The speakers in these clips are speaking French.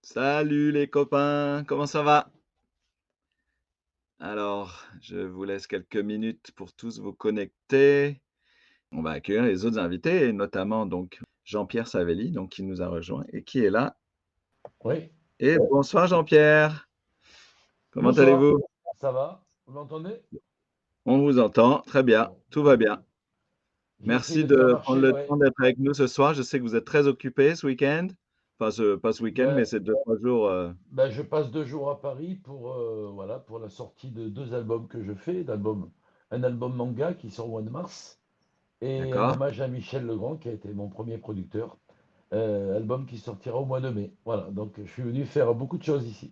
Salut les copains, comment ça va? Alors, je vous laisse quelques minutes pour tous vous connecter. On va accueillir les autres invités et notamment donc Jean-Pierre Savelli, donc qui nous a rejoint et qui est là. Oui, Et bonsoir Jean-Pierre, comment bonsoir, allez-vous? ça va? Vous m'entendez? On vous entend, très bien, Bon, tout va bien. j'essaie Merci de faire de prendre marcher, le ouais. temps d'être avec nous ce soir. Je sais que vous êtes très occupés ce week-end. Enfin, pas ce week-end, mais Ben, ces 2, 3 jours. je passe 2 jours à Paris voilà, pour la sortie de 2 albums que je fais, un album manga qui sort au mois de mars et un D'accord? hommage à Michel Legrand qui a été mon premier producteur, album qui sortira au mois de mai. Voilà, donc je suis venu faire beaucoup de choses ici.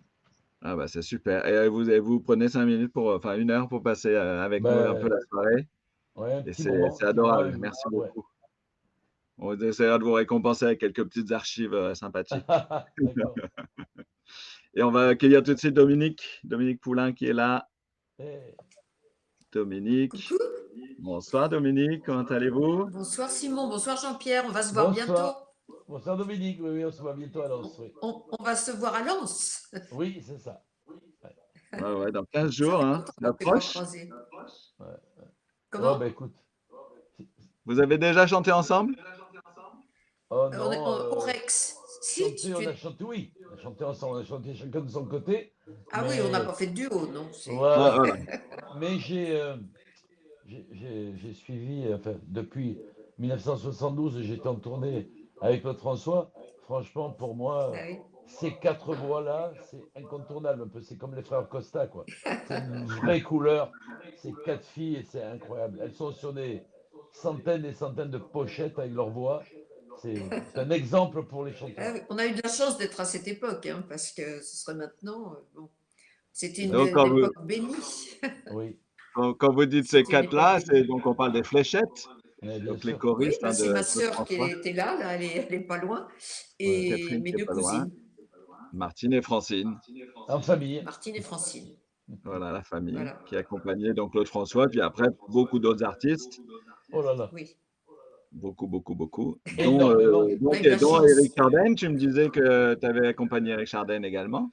Ah bah c'est super. Et vous prenez 5 minutes enfin 1 heure pour passer avec nous un peu Ben, la soirée. ouais, Et un c'est petit moment adorable. avec vous. Merci Ouais. beaucoup. On essaiera de vous récompenser avec quelques petites archives sympathiques. D'accord. Et on va accueillir tout de suite Dominique. Dominique Poulain qui est là. Eh, Dominique. Coucou, Bonsoir Dominique, comment allez-vous? bonsoir Simon, bonsoir Jean-Pierre, on va se voir bientôt. bonsoir. Bonsoir Dominique, oui, oui, on se voit bientôt à Lens, oui. On va se voir à Lens. Oui, c'est ça. Ouais, Ouais, ouais, dans 15 Ça jours, fait hein. longtemps Ça qu'on ne s'est pas approche. croisés. ouais. Oh, Comment? écoute. c'est- Vous avez déjà chanté ensemble? Oh On est non, au Rex. Si, chanter, on a chanté, oui. On a chanté ensemble, on a chanté chacun de son côté. Ah oui, on n'a Mais pas fait de duo, non. Ouais, voilà. voilà. Mais j'ai suivi, enfin, depuis 1972, j'étais en tournée avec Claude François. Franchement, pour Ah moi, oui. ces quatre voix-là, c'est incontournable un peu. C'est comme les frères Costa, quoi. C'est une vraie couleur. Ces quatre filles, et c'est incroyable. Elles sont sur des centaines et centaines de pochettes avec leur voix. C'est un exemple pour les Ah chanteurs. oui, on a eu de la chance d'être à cette époque, hein, parce que ce serait maintenant. Bon, c'était Et une, donc une époque bénie. Oui, quand vous dites ces C'était une époque quatre-là, bénie. donc on parle des fléchettes, mais bien donc les sûr. Oui, choristes bah, c'est de ma Claude sœur qui François, était là, elle est pas loin, Ouais. et Catherine mes qui est deux pas loin, cousines, Martine et Francine. En famille. Martine et Francine. Voilà, la famille Voilà. qui accompagnait donc Claude François, puis après beaucoup d'autres artistes, Oh là là. Oui. beaucoup, beaucoup, beaucoup, Énormément. On a eu de la dont chance. Éric Chardin. Tu me disais que tu avais accompagné Éric Chardin également.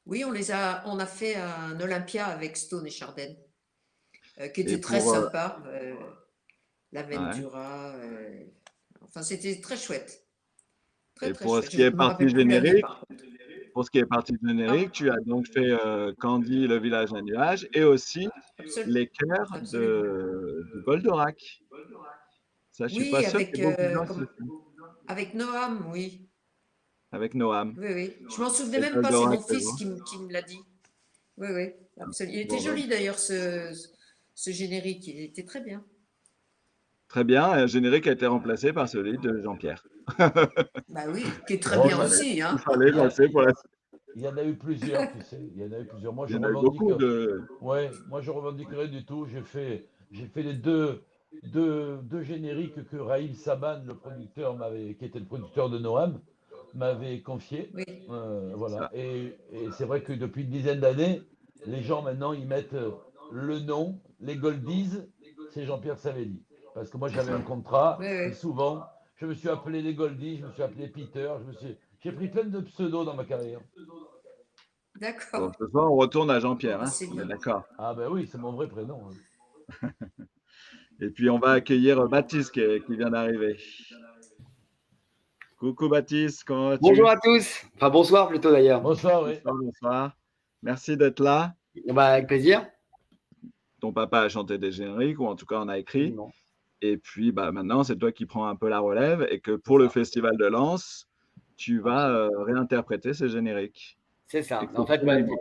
Oui, on a fait un Olympia avec Stone et Chardin, qui Et était très pour, sympa. ouais, L'Aventura. Enfin, c'était très chouette. Très, et très pour ce chouette. qui Je est ne me partie rappelle plus l'année, générique, par contre. Ah, tu as donc fait Candy, le village à nuages, et aussi les chœurs absolument. de Goldorak. Ça, je suis pas Oui, sûr qu'il y ait beaucoup de gens qui le font. avec Noam, oui. Avec Noam Oui, oui. Je m'en souvenais et même pas, c'est Goldorak mon fils devant. qui me l'a dit. Oui, oui, absolument. Il était Bon, ben, joli d'ailleurs, ce générique, il était très bien. très bien, un générique a été remplacé par celui de Jean-Pierre. Bah oui, qui est très Oh, bien aussi, Il hein. fallait il y a- lancer pour la il y en a eu plusieurs, tu sais. Il y en a eu plusieurs. Moi, il je y en a eu revendique. beaucoup de Ouais, moi, je revendiquerai du tout. J'ai fait les deux génériques que Raïm Saban, qui était le producteur de Noam, m'avait confié. Oui. Voilà. ça. Et c'est vrai que depuis une dizaine d'années, les gens maintenant, ils mettent le nom, les Goldies, c'est Jean-Pierre Savelli. Parce que moi, C'est j'avais ça. un contrat, Oui, et oui. souvent, je me suis appelé les Goldies, je me suis appelé Peter, j'ai pris plein de pseudos dans ma carrière. Bon, D'accord. ce soir, on retourne à Bon, Jean-Pierre, bah, hein, c'est on est bien. d'accord. Ah ben oui, c'est mon vrai prénom, hein. Et puis, on va accueillir Baptiste qui vient d'arriver. Coucou Baptiste, comment Bonjour vas-tu? à tous, enfin bonsoir plutôt d'ailleurs. Bonsoir, oui. Bonsoir, bonsoir. Merci d'être là. Avec plaisir. Ton papa a chanté des génériques, ou en tout cas en a écrit. Absolument, Et puis, bah, maintenant, c'est toi qui prends un peu la relève et que c'est pour le ça, Festival de Lens, tu vas absolument. réinterpréter ces génériques C'est ça. En fait, exceptionnellement.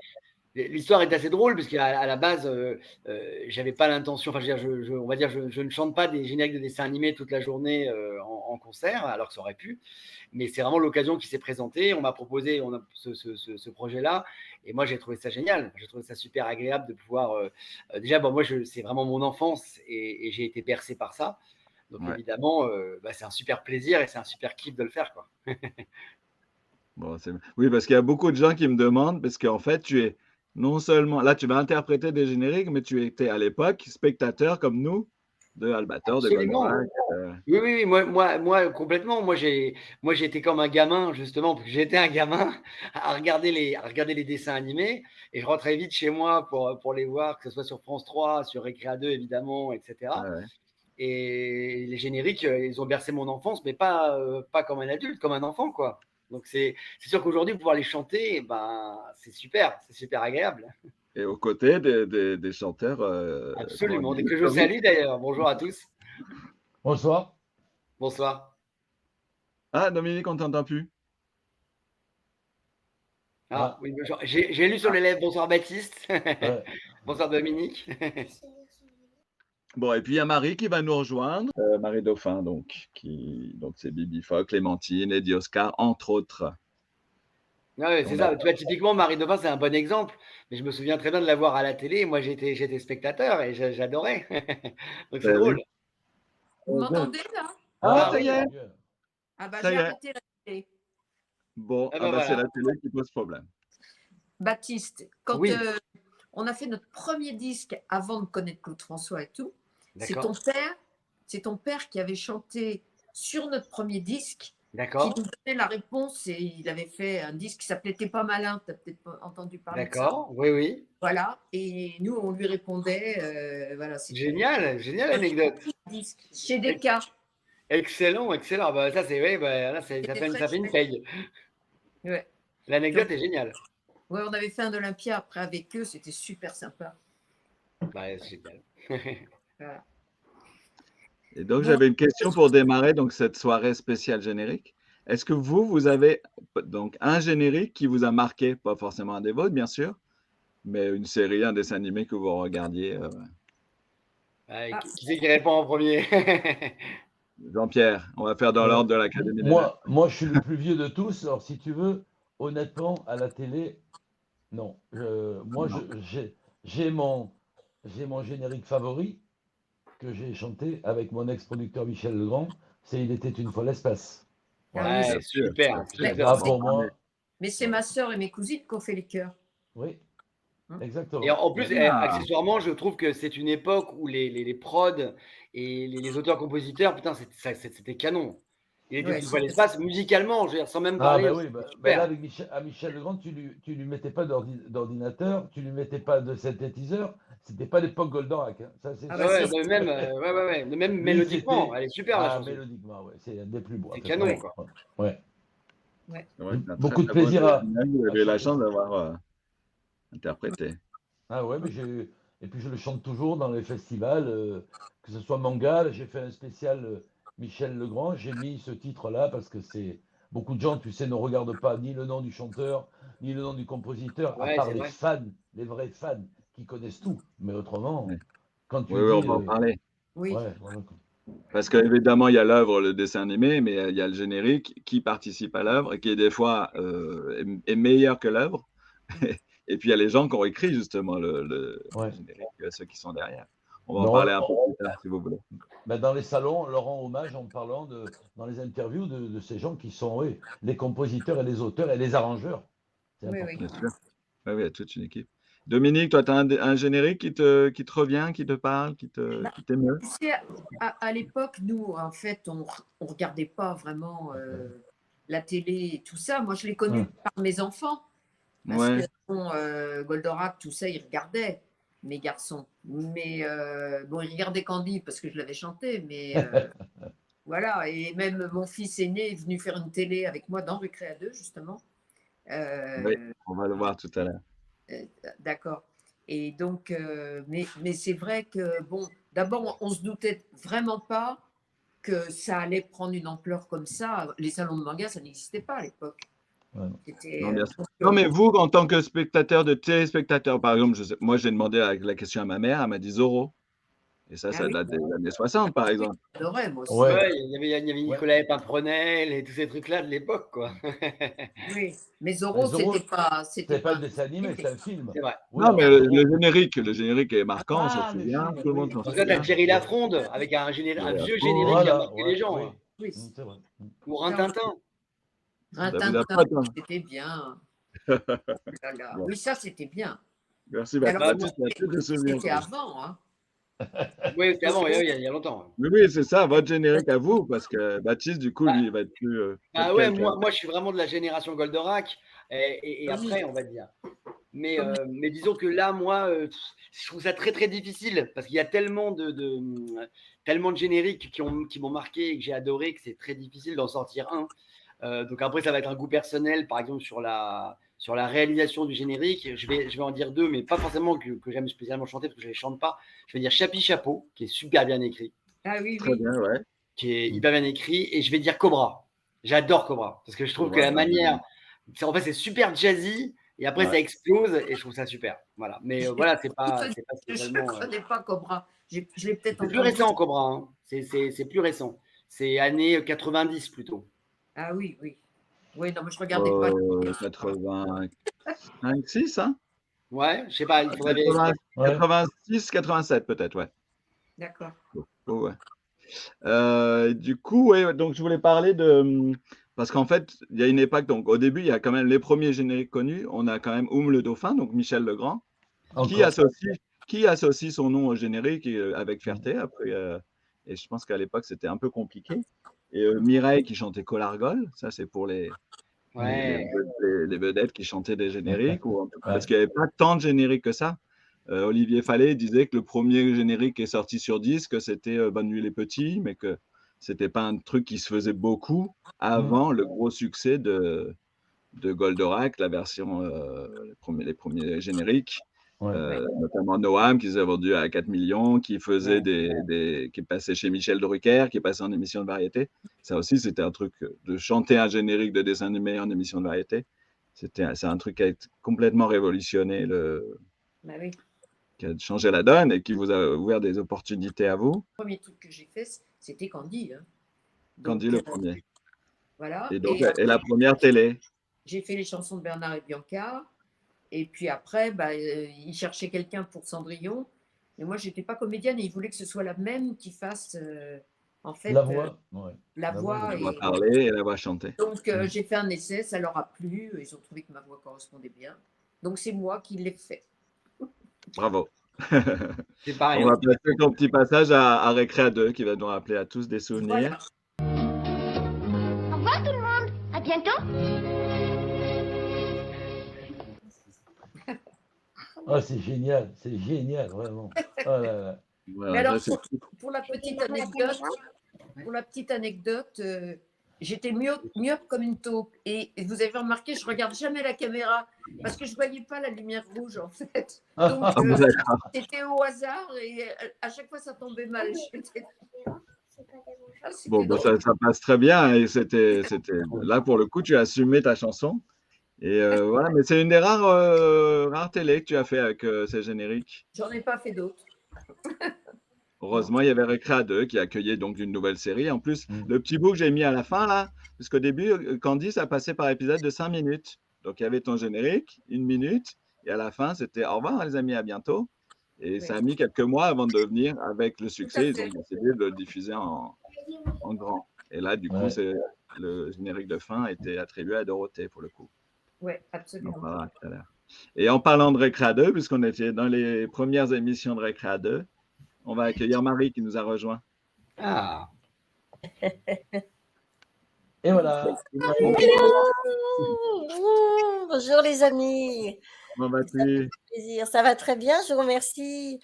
l'histoire est assez drôle parce qu'à la base, j'avais pas l'intention. Enfin, je veux dire, on va dire, je ne chante pas des génériques de dessins animés toute la journée en concert, alors que ça aurait pu. Mais c'est vraiment l'occasion qui s'est présentée. On m'a proposé ce projet-là, et moi j'ai trouvé ça génial. J'ai trouvé ça super agréable de pouvoir. Déjà, bon, moi, c'est vraiment mon enfance et j'ai été bercé par ça. Donc Ouais. évidemment, c'est un super plaisir et c'est un super kiff de le faire, quoi. Bon, oui, parce qu'il y a beaucoup de gens qui me demandent, parce qu'en fait, tu es non seulement, là, tu vas interpréter des génériques, mais tu étais à l'époque spectateur comme nous, de Albator, de Absolument. Goldorak. Oui, oui, oui, moi, complètement. Moi, j'ai été comme un gamin, justement, parce que j'étais un gamin à regarder les dessins animés, et je rentrais vite chez moi pour les voir, que ce soit sur France 3, sur Récréa 2, évidemment, etc. Ouais. Et les génériques, ils ont bercé mon enfance, mais pas comme un adulte, comme un enfant, quoi. Donc, c'est sûr qu'aujourd'hui, pouvoir les chanter, ben, c'est super agréable. Et aux côtés des chanteurs, comment Absolument. dire, Dès que je historiques. salue, d'ailleurs. Bonjour à tous. Bonsoir. Bonsoir. Ah, Dominique, on t'entend plus. Ah, Ah, oui, bonjour. J'ai lu sur les lèvres. Bonsoir, Baptiste. ouais. Bonsoir, Dominique. Bon, et puis il y a Marie qui va nous rejoindre, Marie Dauphin, donc c'est Bibi Fock, Clémentine, Eddie Oscar, entre autres. Ouais, c'est On ça. a- Tu vois, typiquement, Marie Dauphin, c'est un bon exemple. Mais je me souviens très bien de la voir à la télé. Moi, j'étais spectateur et j'adorais. Donc, c'est Eh oui. drôle. Vous m'entendez là? Ah, Ah ça oui, y est, mon Dieu. Ah bah ça j'ai y est. arrêté la télé. Bon, Ah ah ben bah c'est voilà. la télé qui pose problème. Baptiste, quand Oui, on a fait notre premier disque avant de connaître Claude François et tout, c'est d'accord. ton père qui avait chanté sur notre premier disque, qui D'accord. nous donnait la réponse et il avait fait un disque qui s'appelait T'es pas malin, t'as peut-être pas entendu parler de ça. D'accord. Oui, oui. Voilà, et nous on lui répondait, voilà, c'était Génial. Génial un l'anecdote. disque chez Decca. Excellent, excellent. Bah, ça, ouais, bah, là, ça C'était fait très une chouette. paye. Ouais. L'anecdote Donc, est géniale. ouais, on avait fait un Olympia après avec eux, c'était super sympa. Bah, c'est génial. Voilà. Et donc Bon, j'avais une question pour démarrer donc cette soirée spéciale générique. Est-ce que vous avez donc un générique qui vous a marqué, pas forcément un des vôtres bien sûr, mais une série, un dessin animé que vous regardiez, Ouais, ah, qui c'est qui répond en premier? Jean-Pierre, on va faire dans Euh, l'ordre de l'Académie des Lettres. moi, je suis le plus vieux de tous. Alors, si tu veux, honnêtement, à la télé, non. Moi, Non. j'ai mon générique favori que j'ai chanté avec mon ex-producteur Michel Legrand. C'est Il était une fois l'espace. ah Voilà. oui, Ouais, Bien sûr, super, ça, mais, super. Ça, bon, pour moi, mais c'est voilà. ma sœur et mes cousines qui ont fait les chœurs. Oui, Hein. Et exactement. en Ouais. plus, ah, accessoirement, je trouve que c'est une époque où les prods et les auteurs-compositeurs, putain, c'était canon. Il était Ouais, une fois c'était l'espace, musicalement, je veux dire, sans même Ah parler, ben oui, c'était ben là super. avec Michel Legrand, tu lui mettais pas d'ordinateur, tu lui mettais pas de synthétiseur, c'était pas l'époque Goldorak, hein, ça c'est ah Ouais, bah sûr. c'est ouais, non, mais même, même Lui mélodiquement, c'était elle est super la chanson. mélodiquement, ouais, c'est un des plus beaux, C'est très canon, franchement. ouais, quoi. Ouais. ouais. c'est vrai J'ai que c'est un très beaucoup de très bon plaisir original, vous à avez eu la chanter chance ça. d'avoir interprété. Ah ouais, mais et puis je le chante toujours dans les festivals, que ce soit manga, là, j'ai fait un spécial Michel Legrand, j'ai mis ce titre-là parce que c'est beaucoup de gens, tu sais, ne regardent pas ni le nom du chanteur, ni le nom du compositeur, à Ouais, part c'est les vrai. fans, les vrais fans qui connaissent tout. Mais autrement, Oui, quand oui, tu oui, on dis, va en parler. Oui, ouais, voilà, quoi. Parce qu'évidemment, il y a l'œuvre, le dessin animé, mais il y a le générique qui participe à l'œuvre et qui, des fois, est meilleur que l'œuvre. Et puis, il y a les gens qui ont écrit justement le Ouais. générique, ceux qui sont derrière. On va Mais en parler un peu plus tard, si vous voulez. ben, dans les salons, on leur rend hommage en parlant dans les interviews de ces gens qui sont, oui, les compositeurs et les auteurs et les arrangeurs. C'est oui, oui. Bien important. sûr. Oui, oui, il y a toute une équipe. Dominique, toi, tu as un générique qui te revient, qui te parle, Bah, qui t'émeut? tu sais, à l'époque, nous, en fait, on regardait pas vraiment la télé et tout ça. Moi, je l'ai connu Hum. par mes enfants, parce que Ouais, bon, Goldorak, tout ça, ils regardaient, mes garçons. Mais bon, ils regardaient Candy parce que je l'avais chanté, mais voilà. Et même mon fils aîné est venu faire une télé avec moi dans Récréa 2, justement. oui, Euh, on va le voir tout à l'heure. Euh, D'accord. Et donc, mais c'est vrai que, bon, d'abord, on se doutait vraiment pas que ça allait prendre une ampleur comme ça. Les salons de manga, ça n'existait pas à l'époque. Ouais. C'était, Non, bien sûr. donc, Non, mais vous, en tant que spectateur, de téléspectateur, par exemple, moi, j'ai demandé la question à ma mère, elle m'a dit Zorro. Et ah ça oui, date des années 60, par oui, exemple. j'adorais, moi aussi. Ouais, Ouais, il y avait ouais. Nicolas Epinprenel et tous ces trucs-là de l'époque, quoi. Oui, mais Mais Zorro, Zorro, c'était c'est pas pas un un dessin dessin animé, animé. c'est un film. C'est vrai. Oui, Non, mais alors Zorro. le générique est marquant, on s'en Ah, le souvient, film, tout le monde oui, s'en Parce que là, t'as souvient. Thierry oui. Lafronde avec Il y un avait la vieux France, générique qui a Voilà, marqué ouais, les gens, oui, hein. Oui, c'est vrai. Ou ça aussi. Rintintin. Un ça vous a Tintin, pas tant. c'était bien. Oh là là. Bon, Oui, ça, c'était bien. merci Mais alors, Bah, Baptiste, tu as tous des souvenirs. c'était avant, hein. Oui, c'était avant, il y a longtemps. Oui, oui, c'est ça, votre générique à vous, parce que Baptiste, du coup, Bah, lui, il va être plus bah ouais, lequel, toi? moi, je suis vraiment de la génération Goldorak et Oui. après, on va dire. Mais disons que là, moi, je trouve ça très très difficile parce qu'il y a tellement de génériques qui m'ont marqué et que j'ai adoré que c'est très difficile d'en sortir un. Donc après, ça va être un goût personnel, par exemple sur la réalisation du générique. Je vais en dire deux, mais pas forcément que j'aime spécialement chanter parce que je les chante pas. Je vais dire Chapi Chapeau, qui est super bien écrit, Ah oui, Très bien, ouais. qui est hyper bien écrit, et je vais dire Cobra. J'adore Cobra parce que je trouve que Ouais, la ouais, manière, en fait, c'est super jazzy et après ça ouais. explose et je trouve ça super. Voilà. Mais voilà, c'est pas Je spécialement. ne connais pas Cobra. Je l'ai peut-être C'est plus entendu. récent Cobra. Hein. C'est plus récent. C'est années 90 plutôt. Ah oui, oui. Oui, non, mais je ne regardais pas. 85, 6, hein? Ouais, je sais pas, il faudrait 80, vérifier. Ouais. 86, 87 peut-être, ouais. D'accord. Oh, ouais. Du coup, ouais, donc je voulais parler de. Parce qu'en fait, il y a une époque, donc au début, il y a quand même les premiers génériques connus. On a quand même le Dauphin, donc Michel Legrand, qui Encore. associe, qui associe son nom au générique avec fierté. Après, et je pense qu'à l'époque, c'était un peu compliqué. Et Mireille qui chantait Colargol, ça c'est pour Ouais. les vedettes qui chantaient des génériques, Ouais. parce qu'il n'y avait pas tant de génériques que ça. Olivier Fallet disait que le premier générique qui est sorti sur disque, c'était Bonne nuit les petits, mais que c'était pas un truc qui se faisait beaucoup avant le gros succès de Goldorak, la version, les premiers génériques, Ouais. notamment Noam, qui s'est vendu à 4 millions, qui faisait Ouais. qui passait chez Michel Drucker, qui passait en émission de variété. Ça aussi, c'était un truc de chanter un générique de dessin animé en émission de variété. C'est un truc qui a complètement révolutionné Bah oui. qui a changé la donne et qui vous a ouvert des opportunités à vous. Le premier truc que j'ai fait, c'était Candy. Hein. Candy Donc, le premier. voilà. Et donc, Et et la après, première télé. j'ai fait les chansons de Bernard et Bianca. Et puis après, bah, il cherchait quelqu'un pour Cendrillon. Mais moi, je n'étais pas comédienne et il voulait que ce soit la même qui fasse, en fait, La voix. Ouais. la La voix, voix. La voix Et parlée et la voix chantée. donc, j'ai fait un essai, ça leur a plu. Ils ont trouvé que ma voix correspondait bien. Donc, c'est moi qui l'ai fait. Bravo. C'est pareil. On va passer ton petit passage à Récréa 2 qui va nous rappeler à tous des souvenirs. Voilà. Au revoir tout le monde. À bientôt. Ah, c'est génial, vraiment. Oh là là. Voilà, Mais alors, ça, pour la petite anecdote, j'étais myope comme une taupe. Et vous avez remarqué, je regarde jamais la caméra parce que je voyais pas la lumière rouge en fait. Donc c'était au hasard et à chaque fois ça tombait mal. bon, bah, ça passe très bien et c'était là pour le coup tu as assumé ta chanson et voilà, mais c'est une des rares télé que tu as fait avec ces génériques. J'en ai pas fait d'autres. Heureusement, il y avait Récréa 2 qui accueillait donc une nouvelle série. En plus, le petit bout que j'ai mis à la fin là, parce qu'au début, Candy, ça passait par épisode de 5 minutes. Donc il y avait ton générique, 1 minute, et à la fin, c'était au revoir les amis, à bientôt. Et ça a mis quelques mois avant de devenir, avec le succès, ils ont décidé de le diffuser en grand. Et là, du coup, Ouais. le générique de fin était attribué à Dorothée pour le coup. Oui, On en absolument. parlera tout à l'heure. Et en parlant de Récréa 2, puisqu'on était dans les premières émissions de Récréa 2, on va accueillir Marie qui nous a rejoint. Ah. Et voilà. Hello. Bonjour les amis. Comment Ça vas-tu? fait plaisir. Ça va très bien, je vous remercie.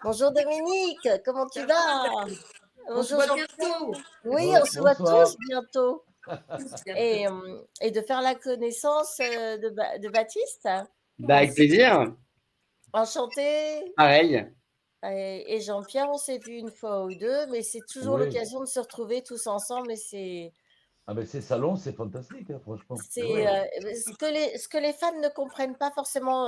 Bonjour Dominique, comment tu vas? On se Bonjour voit Jean-Pierre. bientôt. Oui, Ouais, on se voit bonsoir. tous bientôt. Et de faire la connaissance de Baptiste. Bah, avec plaisir. Enchanté. Pareil. Et Jean-Pierre, on s'est vu une fois ou deux, mais c'est toujours Oui. l'occasion de se retrouver tous ensemble et c'est Ah ben ces salons, c'est fantastique, hein, franchement. ce que les fans ne comprennent pas forcément,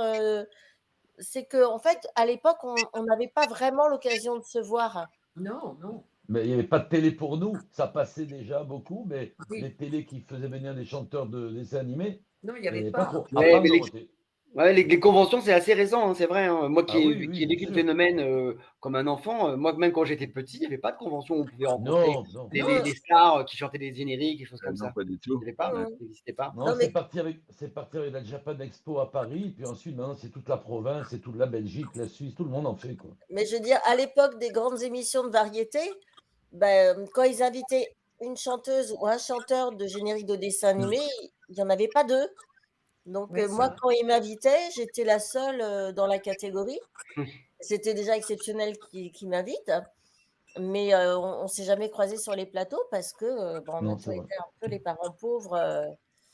c'est qu'en fait, à l'époque, on n'avait pas vraiment l'occasion de se voir. Non, non. Mais il n'y avait pas de télé pour nous. Ça passait déjà beaucoup, mais Oui. les télés qui faisaient venir des chanteurs de dessins animés, Non, il n'y il n'y avait avait pas pas. trop. Ouais, À part mais Dorothée. Ouais, les conventions, c'est assez récent, hein, c'est vrai. Hein. Moi Ah oui, qui oui, ai bien vécu le sûr. phénomène comme un enfant, moi, même quand j'étais petit, il n'y avait pas de convention où on pouvait rencontrer Non, non. les stars qui chantaient des génériques, des choses comme Non, ça. pas du Il tout. n'y avait pas, Ouais. Mhm. ça n'existait pas. Non, Non, mais c'est parti avec la Japan Expo à Paris, puis ensuite, maintenant, c'est toute la province, c'est toute la Belgique, la Suisse, tout le monde en fait, quoi. Mais je veux dire, à l'époque des grandes émissions de variété, ben, quand ils invitaient une chanteuse ou un chanteur de générique de dessin animé, il n'y en avait pas deux. Donc, Ouais, c'est moi, vrai. quand ils m'invitaient, j'étais la seule dans la catégorie. C'était déjà exceptionnel qu'ils m'invitent, mais on ne s'est jamais croisés sur les plateaux parce que bon, on a Non, c'est toujours vrai. été un peu les parents pauvres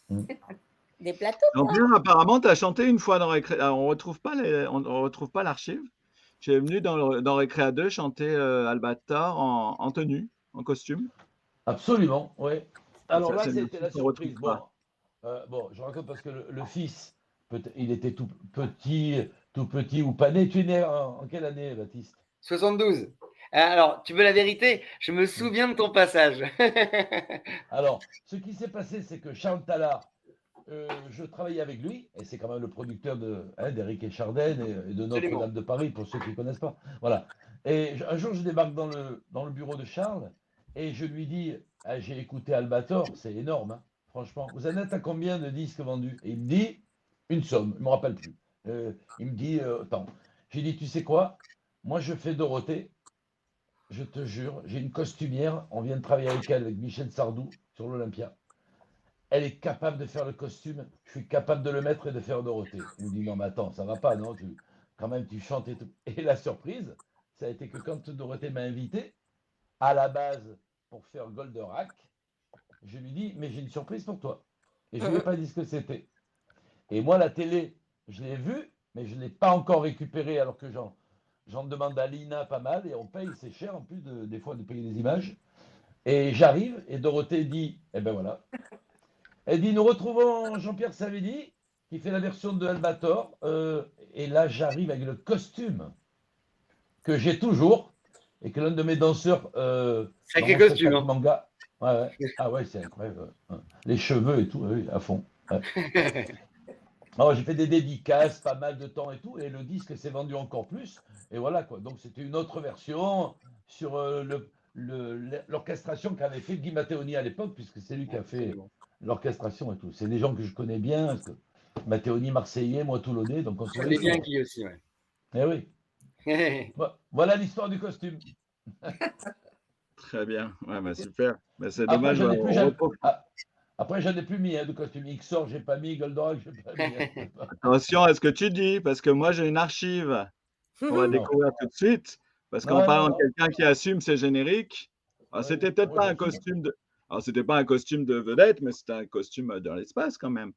Mm. des plateaux, quoi. Jean-Pierre, apparemment, tu as chanté une fois dans Récré. Ah, on retrouve pas l'archive. Tu es venu dans Récréa 2 chanter Albator en tenue, en costume. Absolument, oui. Alors Ça, là, c'est une c'était archive la qu'on retrouve surprise. pas. Bon, je raconte parce que le fils, il était tout petit ou pas né. Tu es né en quelle année, Baptiste? 72. Alors, tu veux la vérité? Je me Mm. souviens de ton passage. Alors, ce qui s'est passé, c'est que Charles Tallard, je travaillais avec lui, et c'est quand même le producteur d'Éric et Chardin et de Absolument. Notre-Dame de Paris, pour ceux qui ne connaissent pas. Voilà. Et un jour, je débarque dans le bureau de Charles, et je lui dis, ah, j'ai écouté Albator, c'est énorme, hein, franchement. Vous en êtes à combien de disques vendus? Et il me dit, une somme, je ne me rappelle plus. Il me dit, attends. J'ai dit, tu sais quoi? Moi, je fais Dorothée, je te jure, j'ai une costumière, on vient de travailler avec elle, avec Michel Sardou, sur l'Olympia. Elle est capable de faire le costume, je suis capable de le mettre et de faire Dorothée. Il me dit, non, mais attends, ça va pas, non? Quand même, tu chantes et tout. Et la surprise, ça a été que quand Dorothée m'a invité, à la base, pour faire Goldorak, je lui dis, mais j'ai une surprise pour toi. Et je ne lui ai pas dit ce que c'était. Et moi, la télé, je l'ai vue, mais je ne l'ai pas encore récupérée, alors que j'en demande à Lina pas mal, et on paye, c'est cher en plus, des fois, de payer des images. Et j'arrive, et Dorothée dit, eh ben voilà. Elle dit, nous retrouvons Jean-Pierre Savidi, qui fait la version de Albator, et là, j'arrive avec le costume que j'ai toujours, et que l'un de mes danseurs dans Sacré mon costume. spectacle Hein. manga, ouais, ouais. Ah ouais, c'est incroyable. Ouais. Les cheveux et tout, oui, à fond. Ouais. Alors, j'ai fait des dédicaces, pas mal de temps et tout, et le disque s'est vendu encore plus. Et voilà quoi. Donc c'était une autre version sur l'orchestration qu'avait fait Guy Matteoni à l'époque, puisque c'est lui qui a fait Absolument. l'orchestration et tout. C'est des gens que je connais bien, parce que Matteoni marseillais, moi toulonnais, donc on se Je connaît connais bien souvent. Guy aussi, ouais. Eh oui. Voilà l'histoire du costume. Très bien. Ouais, bah, super. Bah, c'est Après, dommage, j'en ai plus on jamais. retrouve. Après, j'en ai plus mis de costume. XOR, j'ai pas mis. Goldorak, j'ai pas mis. Attention à ce que tu dis, parce que moi, j'ai une archive qu'on va Non. découvrir tout de suite. Parce qu'en Non, non, parlant de non. quelqu'un qui assume ses génériques, alors, Oui, c'était peut-être oui, pas un j'assume. costume de. Alors, c'était pas un costume de vedette, mais c'était un costume dans l'espace quand même.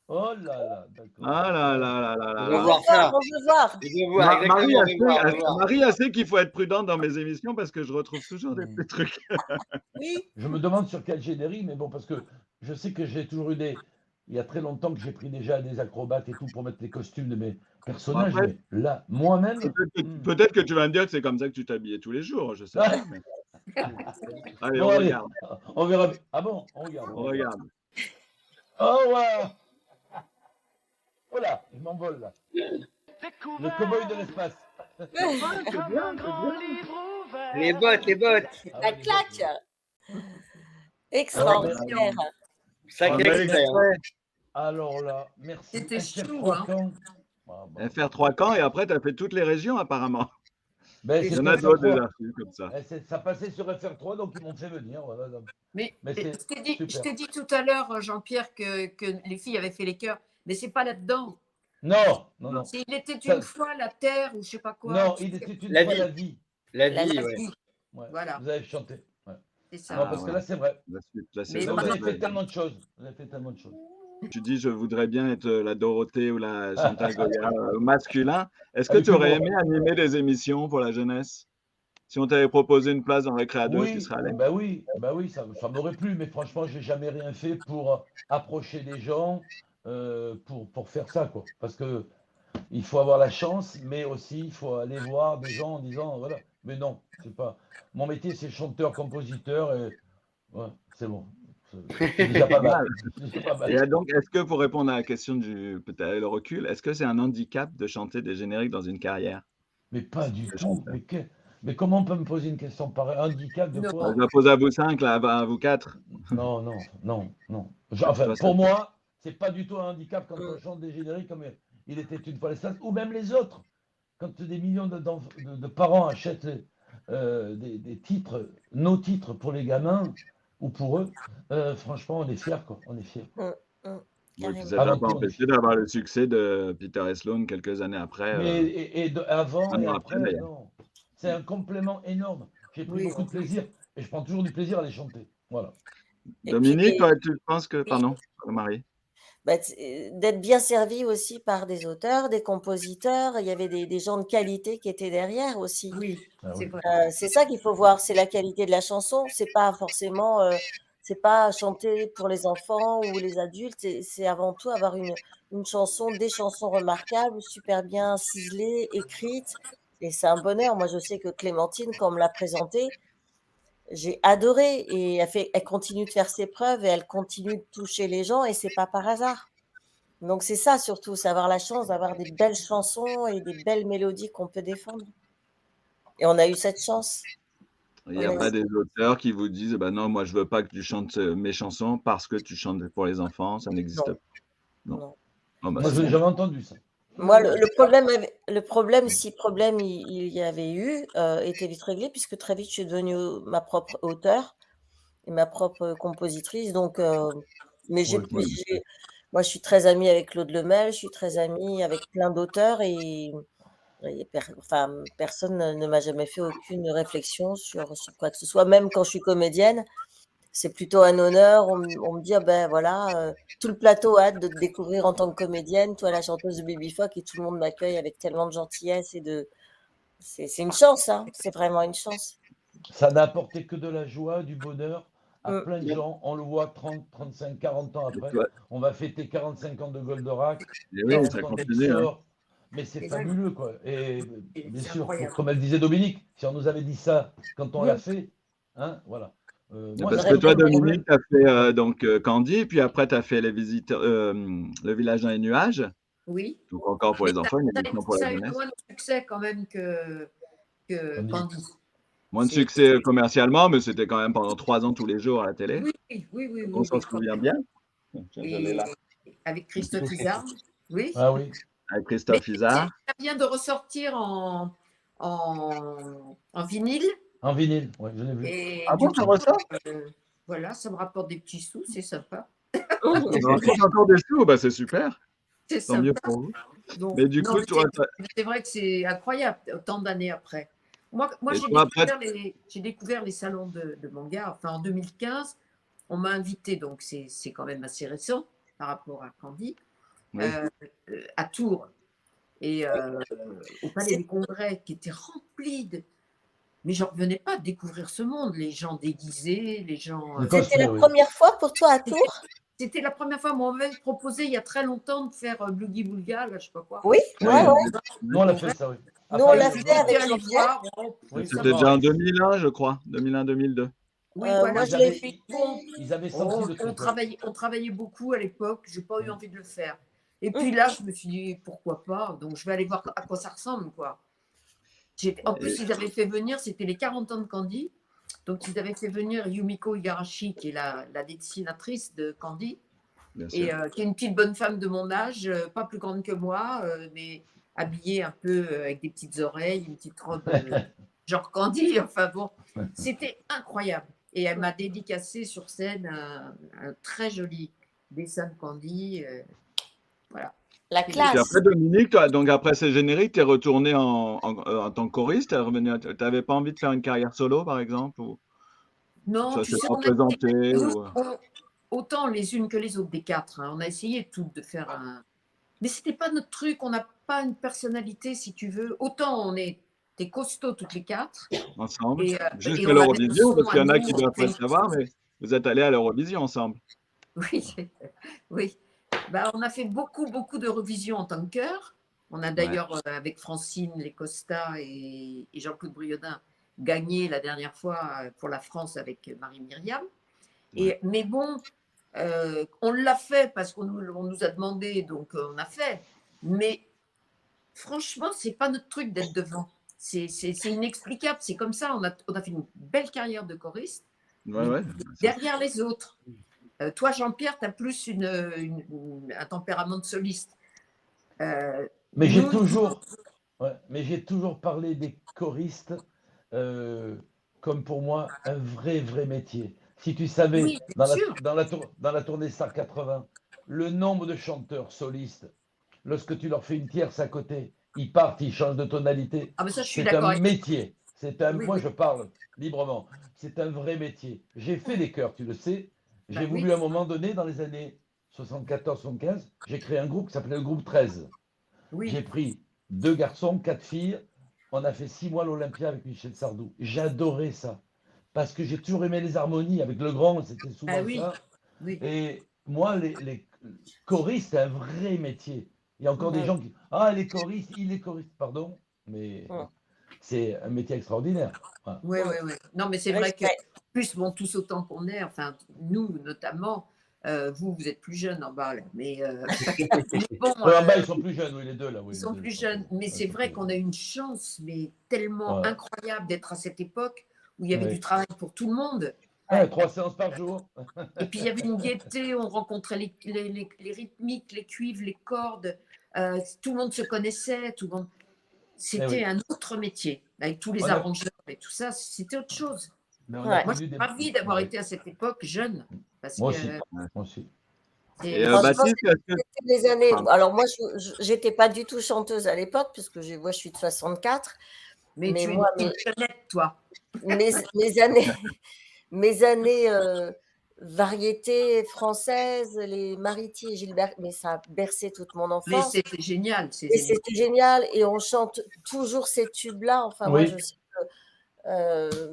Oh là là, d'accord. Ah là Ouais. là là là On là veut On là. veut voir voir, ça. on veut voir. On veut voir, Marie exactement, a on veut voir, on veut voir. Marie a sait qu'il faut être prudent dans mes émissions parce que je retrouve toujours des petits trucs. Oui. Je me demande sur quel générique, mais bon, parce que je sais que j'ai toujours eu des. Il y a très longtemps que j'ai pris déjà des acrobates et tout pour mettre les costumes de mes Bon, personnages, après, mais là, moi-même. peut-être que tu vas me dire que c'est comme ça que tu t'habillais tous les jours, je sais pas. Mais... Allez, Bon, on allez, regarde. on verra. Ah bon, on regarde, On on regarde. regarde. Oh, ouais. Oh là, je m'envole là. Le cow-boy de l'espace. Ouais, c'est bien, c'est bien. Les bottes, les bottes. Ah La ouais, les bottes, claque. ouais. Extraordinaire. Sacré Un bel extrait. Hein. extrait. Alors là, merci. C'était FR chou, 3 hein. camps. Ah, bah, FR 3 camps et après, tu as fait toutes les régions apparemment. ben, Il y c'est en sur a d'autres des FR3. archives comme ça. Ça passait sur FR3, donc ils m'ont fait venir. Voilà. Mais Mais je c'est je super. t'ai dit tout à l'heure, Jean-Pierre, que les filles avaient fait les chœurs, mais c'est pas là-dedans. Non, non, non. Il était Ça- une fois la terre ou je sais pas quoi. Non, il était une La fois vie. la vie. La La vie, La ouais. vie, Ouais, voilà, vous avez chanté. Ouais. c'est ça. Non, Ah parce que ouais, là, c'est vrai. la suite, la Mais Là, saison. vous pas avez dans- fait tellement de choses. Vous avez fait tellement de choses. Tu dis, je voudrais bien être la Dorothée ou la Chantal Goya masculin. Est-ce que Avec tu aurais humour. aimé animer des émissions pour la jeunesse? Si on t'avait proposé une place dans Récréa 2, tu Oui, serais allé? bah oui, ça m'aurait plu, mais franchement, j'ai jamais rien fait pour approcher des gens, pour faire ça, quoi. Parce que il faut avoir la chance, mais aussi il faut aller voir des gens en disant, voilà. Mais non, c'est pas. Mon métier, c'est chanteur, compositeur, et ouais, c'est bon. C'est déjà pas mal. Mal. C'est déjà pas mal. Et donc, est-ce que pour répondre à la question du peut-être le recul, est-ce que c'est un handicap de chanter des génériques dans une carrière Mais pas du de tout. chanteur? Mais comment on peut me poser une question pareille? Handicap de Non. Bah, quoi? je la pose à vous 5, là, à vous 4. Non, non, non, non. Enfin, Toi, ça pour te moi, c'est pas du tout un handicap quand Mm. on chante des génériques comme Il était une fois l'espace, ou même les autres. Quand des millions de parents achètent des titres, nos titres pour les gamins ou pour eux, franchement, on est fiers, quoi. On est fiers. Mm. Mm. oui, puis Carrément. ça t'a Avant pas tout, on est empêché fiers. d'avoir le succès de Peter et Sloan quelques années après, Mais avant un et an après après, d'ailleurs. non. C'est un complément énorme. J'ai pris Oui. beaucoup de plaisir et je prends toujours du plaisir à les chanter. Voilà. Et puis, Dominique, toi, tu penses que oui, pardon, Marie? bah, d'être bien servi aussi par des auteurs, des compositeurs. Il y avait des gens de qualité qui étaient derrière aussi. Oui, Ah c'est oui. vrai. C'est ça qu'il faut voir, c'est la qualité de la chanson. C'est pas forcément, c'est pas chanter pour les enfants ou les adultes. C'est avant tout avoir une chanson, des chansons remarquables, super bien ciselées, écrites. Et c'est un bonheur. Moi, je sais que Clémentine, quand on me l'a présentée, j'ai adoré et elle continue de faire ses preuves et elle continue de toucher les gens et c'est pas par hasard. Donc c'est ça surtout, c'est avoir la chance d'avoir des belles chansons et des belles mélodies qu'on peut défendre. Et on a eu cette chance. Il n'y On a a pas eu des auteurs qui vous disent: «Bah, non, moi, je veux pas que tu chantes, mes chansons parce que tu chantes pour les enfants», ça n'existe non, pas? Non. non. Oh, bah, Moi, c'est je n'ai bien. jamais entendu ça. Moi, Non, non. le problème, si problème il y avait eu, était vite réglé puisque très vite je suis devenue ma propre auteure et ma propre compositrice. Donc, mais Oui. Ouais. moi, je suis très amie avec Claude Lemel, je suis très amie avec plein d'auteurs et enfin, personne ne m'a jamais fait aucune réflexion sur quoi que ce soit. Même quand je suis comédienne, c'est plutôt un honneur. On me dit: «Ah ben voilà, tout le plateau a hâte de te découvrir en tant que comédienne, toi la chanteuse de Baby Phoque» et tout le monde m'accueille avec tellement de gentillesse et de c'est une chance, hein, c'est vraiment une chance. Ça n'a apporté que de la joie, du bonheur à Mmh. plein de gens. On le voit 30, 35, 40 ans Et après. toi On va fêter 45 ans de Goldorak, et oui, 40 ça ans continue, hein. d'Exor. Mais c'est C'est fabuleux, quoi. Et bien c'est sûr, incroyable. comme elle disait Dominique, si on nous avait dit ça quand on Oui. l'a fait, hein, voilà. Moi, Parce c'est que pas toi, le problème. Dominique, tu as fait, Ouais. donc Candy, puis après tu as fait les visiteurs, Le village dans les nuages, Oui. donc encore pour Mais les enfants, une émission pour la ça a eu jeunesse. moins de succès quand même que Candy. Candy. Moins de C'est succès, commercialement, mais c'était quand même pendant 3 ans tous les jours à la télé, oui, oui, oui, oui, donc on oui, s'en oui, quand souvient même. bien. Je l'ai Et là, avec Christophe Izard, oui. Ah oui, Mais avec Christophe Izard. ça vient de ressortir en vinyle. en vinyle, ouais, je l'ai vu. Et Ah du bon, ça coup, ressort? voilà, ça me rapporte des petits sous, c'est sympa. Ça vous rapporte encore des sous? Bah, c'est super, C'est tant mieux sympa. pour vous. Donc, Mais du non, coup, mais toi, c'est vrai que c'est incroyable, autant d'années après. Moi et toi après j'ai découvert les salons de manga, enfin en 2015. On m'a invité, donc c'est quand même assez récent par rapport à Candy, oui, euh, à Tours et au Palais C'est des Congrès qui était rempli de. Mais j'en revenais pas de découvrir ce monde, les gens déguisés, les gens. Le c'était cosplay, la oui. première fois pour toi à Tours? C'était la première fois, on m'avait proposé il y a très longtemps de faire Bloogie Boulga, là, je sais pas quoi. Oui, oui, ouais, ouais. Nous, on l'a fait ça, oui. Nous, on Après, l'a Et fait j'étais avec allée Jean-Pierre. voir. oui, Ça c'était me- déjà en 2001, je crois, 2001-2002. Oui, voilà. Moi, ils je l'ai avaient, vu. ils avaient senti le truc. Ouais. On travaillait beaucoup à l'époque, j'ai pas eu Mm. envie de le faire. Et Mmh. puis là, je me suis dit, pourquoi pas? Donc, je vais aller voir à quoi ça ressemble, quoi. En plus, ils avaient fait venir, c'était les 40 ans de Candy. Donc, ils avaient fait venir Yumiko Igarashi, qui est la dessinatrice de Candy, Bien et sûr. qui est une petite bonne femme de mon âge, pas plus grande que moi, mais habillée un peu avec des petites oreilles, une petite robe genre Candy. Enfin bon, c'était incroyable. Et elle m'a dédicacé sur scène un très joli dessin de Candy. Voilà. La Et Et puis classe. après, Dominique, toi, donc après ces génériques, tu es retourné en tant que choriste, tu n'avais pas envie de faire une carrière solo, par exemple, ou non, ça tu s'est sais, pas présenté, ou autant les unes que les autres des quatre, hein, on a essayé toutes de faire un. Mais c'était pas notre truc, on n'a pas une personnalité, si tu veux. Autant on était costauds toutes les quatre, ensemble, et jusqu'à on avait un l'Eurovision, son parce qu'il à y en a nous, qui on doivent pas fait le savoir, mais vous êtes allés à l'Eurovision ensemble. oui, oui. Bah, on a fait beaucoup, beaucoup de revisions en tant que chœur. On a Ouais. d'ailleurs, avec Francine Les Costa et Jean-Claude Briodin, gagné la dernière fois pour la France avec Marie-Myriam. Mais bon, on l'a fait parce qu'on nous a demandé, donc on a fait. Mais franchement, c'est pas notre truc d'être devant. C'est inexplicable. C'est comme ça. On a fait une belle carrière de choriste, Ouais, mais ouais. derrière les autres. Toi, Jean-Pierre, tu as plus un tempérament de soliste. Mais Nous, j'ai toujours parlé des choristes comme pour moi un vrai métier. Si tu savais, oui, bien sûr. dans la tournée 180, le nombre de chanteurs solistes, lorsque tu leur fais une tierce à côté, ils partent, ils changent de tonalité. Ah, mais ça, je suis C'est un d'accord avec métier. oui, Moi, oui. je parle librement. C'est un vrai métier. J'ai fait des chœurs, tu le sais. J'ai Bah, oui, voulu à un moment donné, dans les années 74-75, j'ai créé un groupe qui s'appelait le groupe 13. J'ai oui. pris 2 garçons, 4 filles. On a fait 6 mois à l'Olympia avec Michel Sardou. J'adorais ça. Parce que j'ai toujours aimé les harmonies. Avec le grand, c'était Bah, souvent oui, ça. oui. Et moi, les choristes, c'est un vrai métier. Il y a encore des Mhm. gens qui. Ah, les choristes, il est choriste, pardon. Mais Mhm. c'est un métier extraordinaire. Voilà. Oui, oui, oui. Non, mais c'est vrai que, Respect. plus, bon, tous autant qu'on est, enfin, nous notamment, vous êtes plus jeunes en bas, là, mais bon, Ouais, en bas, ils sont plus jeunes, oui, les deux, là. ils Oui, les sont deux, ils plus sont plus jeunes. jeunes. Mais Ouais, ils c'est sont plus vrai jeunes. qu'on a une chance, mais tellement Ouais. incroyable d'être à cette époque où il y avait du Ouais. travail pour tout le monde. Ouais, 3 séances par jour. Et puis il y avait une gaieté, on rencontrait les rythmiques, les cuivres, les cordes. Tout le monde se connaissait, tout le monde. Eh C'était oui. un autre métier, avec tous les On a, arrangeurs et tout ça, c'était autre chose. mais on a Ouais. Moi, je connu suis des. ravie d'avoir Ouais. été à cette époque jeune, parce Moi que aussi. Moi aussi. Et c'est Franchement, Baptiste, est-ce que... c'était les années. Pardon. Alors moi, j'étais pas du tout chanteuse à l'époque, puisque moi, je suis de 64. mais Mais tu es moi, une jeunette, toi. mes années, mes années variété française, les Mariti et Gilbert, mais ça a bercé toute mon Mais enfance. c'était génial, ces Et émissions. c'était génial. Et on chante toujours ces tubes-là. Enfin, moi, Oui. je sais que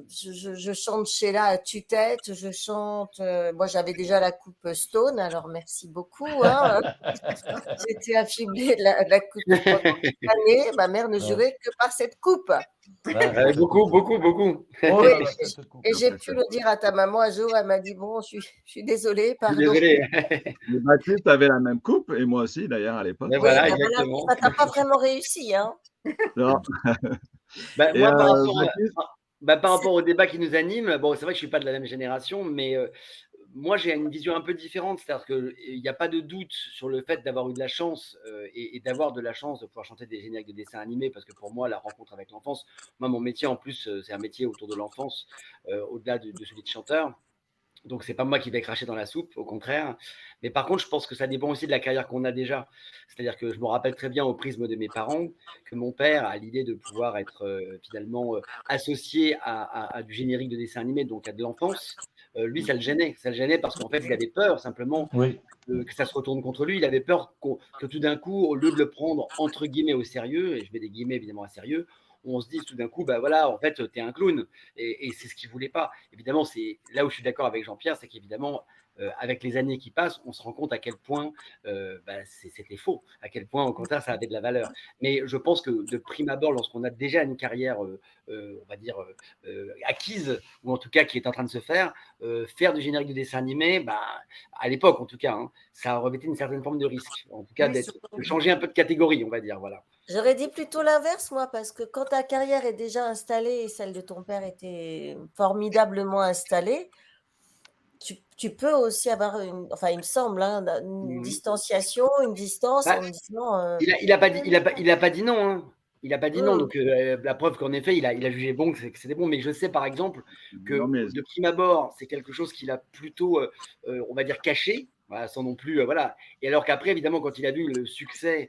je chante Sheila à tue-tête, je chante. Moi, j'avais déjà la coupe Stone, alors merci beaucoup. Hein. J'étais affublée de la coupe pendant des années. Ma mère ne Ouais. jurait que par cette coupe. Ah, c'est cette Beaucoup, coupe. beaucoup, beaucoup. Oh Oui, là là, cette coupe. et j'ai pu le dire à ta maman un jour. Elle m'a dit bon, je suis désolée, Je suis pardon. désolé. Mais Baptiste avait la même coupe, et moi aussi d'ailleurs à l'époque. Mais Oui, voilà, ben voilà, exactement. ça t'a pas vraiment réussi, hein. Non. Bah, Et moi, Baptiste, par rapport au débat qui nous anime, bon, c'est vrai que je suis pas de la même génération, mais moi, j'ai une vision un peu différente. C'est-à-dire qu'il n'y a pas de doute sur le fait d'avoir eu de la chance et d'avoir de la chance de pouvoir chanter des génériques de dessins animés, parce que pour moi, la rencontre avec l'enfance, moi, mon métier en plus, c'est un métier autour de l'enfance, au-delà de celui de chanteur. Donc, c'est pas moi qui vais cracher dans la soupe, au contraire. Mais par contre, je pense que ça dépend aussi de la carrière qu'on a déjà. C'est-à-dire que je me rappelle très bien au prisme de mes parents que mon père a l'idée de pouvoir être finalement associé à du générique de dessin animé, donc à de l'enfance. Lui, ça le gênait. Ça le gênait parce qu'en fait, il avait peur simplement Oui. que ça se retourne contre lui. Il avait peur que tout d'un coup, au lieu de le prendre entre guillemets au sérieux, et je mets des guillemets évidemment à sérieux, on se dise tout d'un coup, bah voilà, en fait, t'es un clown. Et c'est ce qu'il voulait pas. Évidemment, c'est là où je suis d'accord avec Jean-Pierre, c'est qu'évidemment, avec les années qui passent, on se rend compte à quel point c'était faux, à quel point, au contraire, ça avait de la valeur. Mais je pense que de prime abord, lorsqu'on a déjà une carrière, on va dire, acquise, ou en tout cas qui est en train de se faire du générique de dessin animé, bah, à l'époque en tout cas, hein, ça revêtait une certaine forme de risque. En tout cas, Oui, de changer un peu de catégorie, on va dire. Voilà. J'aurais dit plutôt l'inverse, moi, parce que quand ta carrière est déjà installée et celle de ton père était formidablement installée, tu peux aussi avoir enfin, il me semble, hein, une distanciation, une distance Bah, en disant. il a pas dit, il a pas dit non. Hein. Il n'a pas dit non. Mmh, Donc, la preuve qu'en effet, il a jugé bon, que c'était bon. Mais je sais, par exemple, non que mais de prime abord, c'est quelque chose qu'il a plutôt, on va dire, caché. Voilà, sans non plus, voilà. Et alors qu'après, évidemment, quand il a vu le succès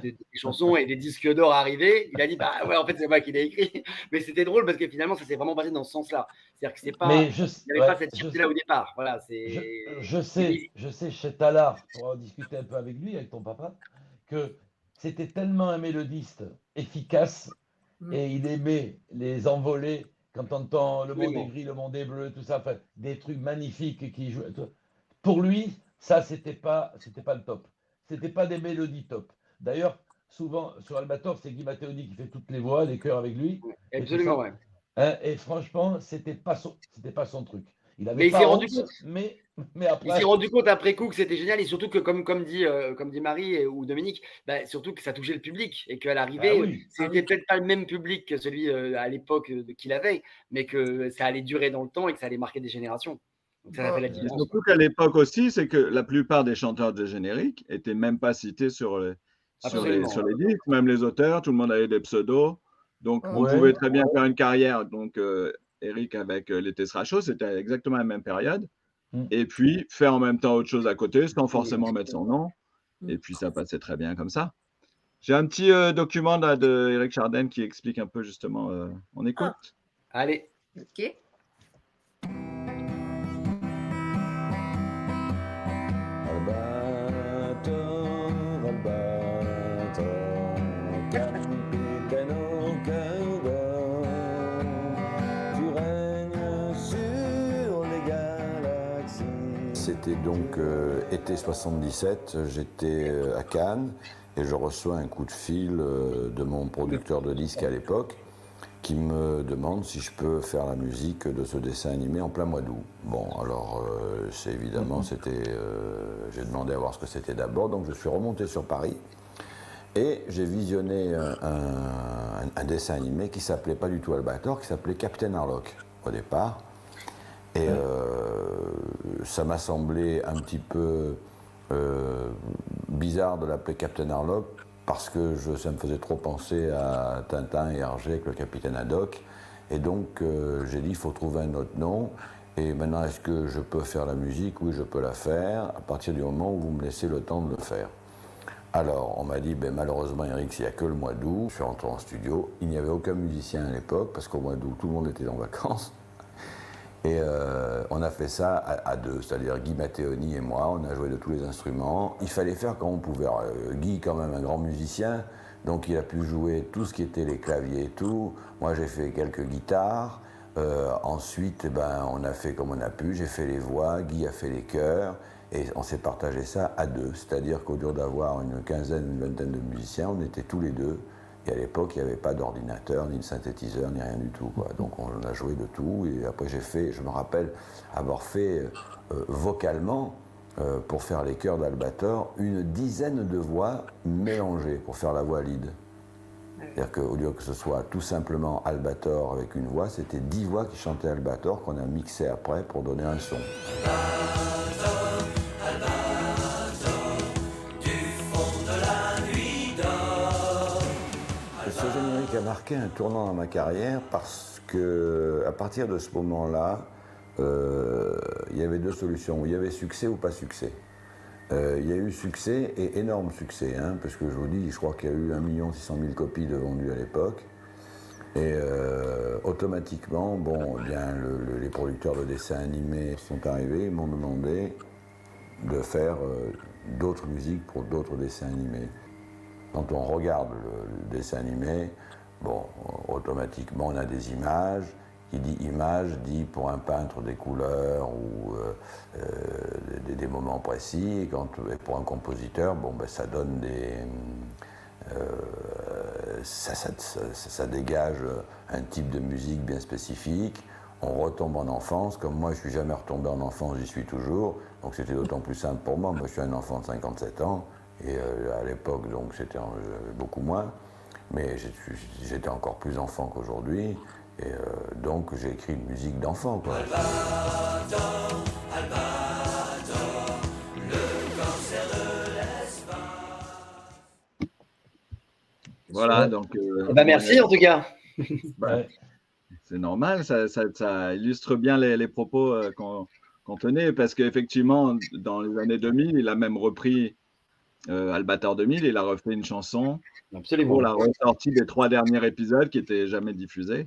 des chansons et des disques d'or arriver, il a dit, bah ouais, en fait, c'est moi qui l'ai écrit. Mais c'était drôle parce que finalement, ça s'est vraiment passé dans ce sens-là. C'est-à-dire que c'est pas, Mais il n'y avait pas cette fierté-là au départ. Voilà, je, c'est. je sais chez Talard, pour en discuter un peu avec lui, avec ton papa, que c'était tellement un mélodiste efficace et il aimait les envolées quand on entend le monde est Absolument. gris, le monde est bleu, tout ça, enfin, des trucs magnifiques qui jouent. Pour lui, ça, c'était pas le top. C'était pas des mélodies top. D'ailleurs, souvent, sur Albator, c'est Guy Matteoni qui fait toutes les voix, les chœurs avec lui, et tout Absolument, ça. ouais. Hein, et franchement, c'était pas son truc. Il Mais n'avait il s'est pas rendu honte, compte. mais Il s'est après, rendu compte après coup que c'était génial et surtout que, comme dit Marie ou Dominique, bah, surtout que ça touchait le public et qu'à bah l'arrivée, oui, c'était peut-être pas le même public que celui à l'époque qu'il avait, mais que ça allait durer dans le temps et que ça allait marquer des générations. Donc ça fait la Et différence, quoi. surtout qu'à l'époque aussi, c'est que la plupart des chanteurs de générique étaient même pas cités sur Absolument. les disques, même les auteurs, tout le monde avait des pseudos. Donc, on ouais, pouvait très bien faire une carrière. Donc, Eric avec L'été sera chaud, c'était exactement la même période. mm, Et puis, faire en même temps autre chose à côté, sans forcément mettre son nom. Mm. Et puis, ça passait très bien comme ça. J'ai un petit document là de Eric Chardin qui explique un peu justement. On écoute? Allez. Ok. Albator, Albator, capitaine au cœur d'or, tu règnes sur les galaxies. C'était donc été 77, j'étais à Cannes et je reçois un coup de fil de mon producteur de disques à l'époque qui me demande si je peux faire la musique de ce dessin animé en plein mois d'août. Bon, alors c'est évidemment, j'ai demandé à voir ce que c'était d'abord, donc je suis remonté sur Paris et j'ai visionné un dessin animé qui s'appelait pas du tout Albator, qui s'appelait Captain Harlock au départ. Et ça m'a semblé un petit peu bizarre de l'appeler Captain Harlock, parce que ça me faisait trop penser à Tintin et Hergé avec le capitaine Haddock. Et donc j'ai dit, il faut trouver un autre nom. Et maintenant, est-ce que je peux faire la musique? Oui, je peux la faire, à partir du moment où vous me laissez le temps de le faire. Alors, on m'a dit, ben, malheureusement, Eric, il n'y a que le mois d'août. Je suis rentré en studio. Il n'y avait aucun musicien à l'époque, parce qu'au mois d'août, tout le monde était en vacances. Et on a fait ça à deux, c'est-à-dire Guy Matteoni et moi, on a joué de tous les instruments. Il fallait faire comme on pouvait. Alors, Guy, quand même un grand musicien, donc il a pu jouer tout ce qui était les claviers et tout. Moi, j'ai fait quelques guitares. Ensuite, on a fait comme on a pu. J'ai fait les voix, Guy a fait les chœurs. Et on s'est partagé ça à deux. C'est-à-dire qu'au lieu d'avoir une quinzaine, une vingtaine de musiciens, on était tous les deux. Et à l'époque, il n'y avait pas d'ordinateur, ni de synthétiseur, ni rien du tout, quoi. Donc on a joué de tout. Et après, je me rappelle avoir fait vocalement, pour faire les chœurs d'Albator, une dizaine de voix mélangées pour faire la voix lead. C'est-à-dire qu'au lieu que ce soit tout simplement Albator avec une voix, c'était 10 voix qui chantaient Albator qu'on a mixé après pour donner un son. Ce générique a marqué un tournant dans ma carrière parce que à partir de ce moment-là, il y avait deux solutions. Il y avait succès ou pas succès. Il y a eu succès et énorme succès, hein, parce que je vous dis, je crois qu'il y a eu 1 600 000 copies de vendues à l'époque. Et automatiquement, les producteurs de dessins animés sont arrivés, ils m'ont demandé de faire d'autres musiques pour d'autres dessins animés. Quand on regarde le dessin animé, automatiquement on a des images. Qui dit image dit pour un peintre des couleurs ou des moments précis. Et pour un compositeur, ça donne ça dégage un type de musique bien spécifique. On retombe en enfance. Comme moi, je ne suis jamais retombé en enfance, j'y suis toujours. Donc c'était d'autant plus simple pour moi. Moi, je suis un enfant de 57 ans. Et à l'époque, donc c'était beaucoup moins. Mais j'étais encore plus enfant qu'aujourd'hui. Et donc j'ai écrit une musique d'enfant, quoi. Albator, Albator, le cancer de l'espace. Voilà, ouais, donc. Merci en tout cas. ouais. C'est normal, ça illustre bien les propos qu'on tenait, parce qu'effectivement, dans les années 2000, il a même repris Albator 2000, il a refait une chanson Absolument. pour la ressortie des 3 derniers épisodes qui n'étaient jamais diffusés.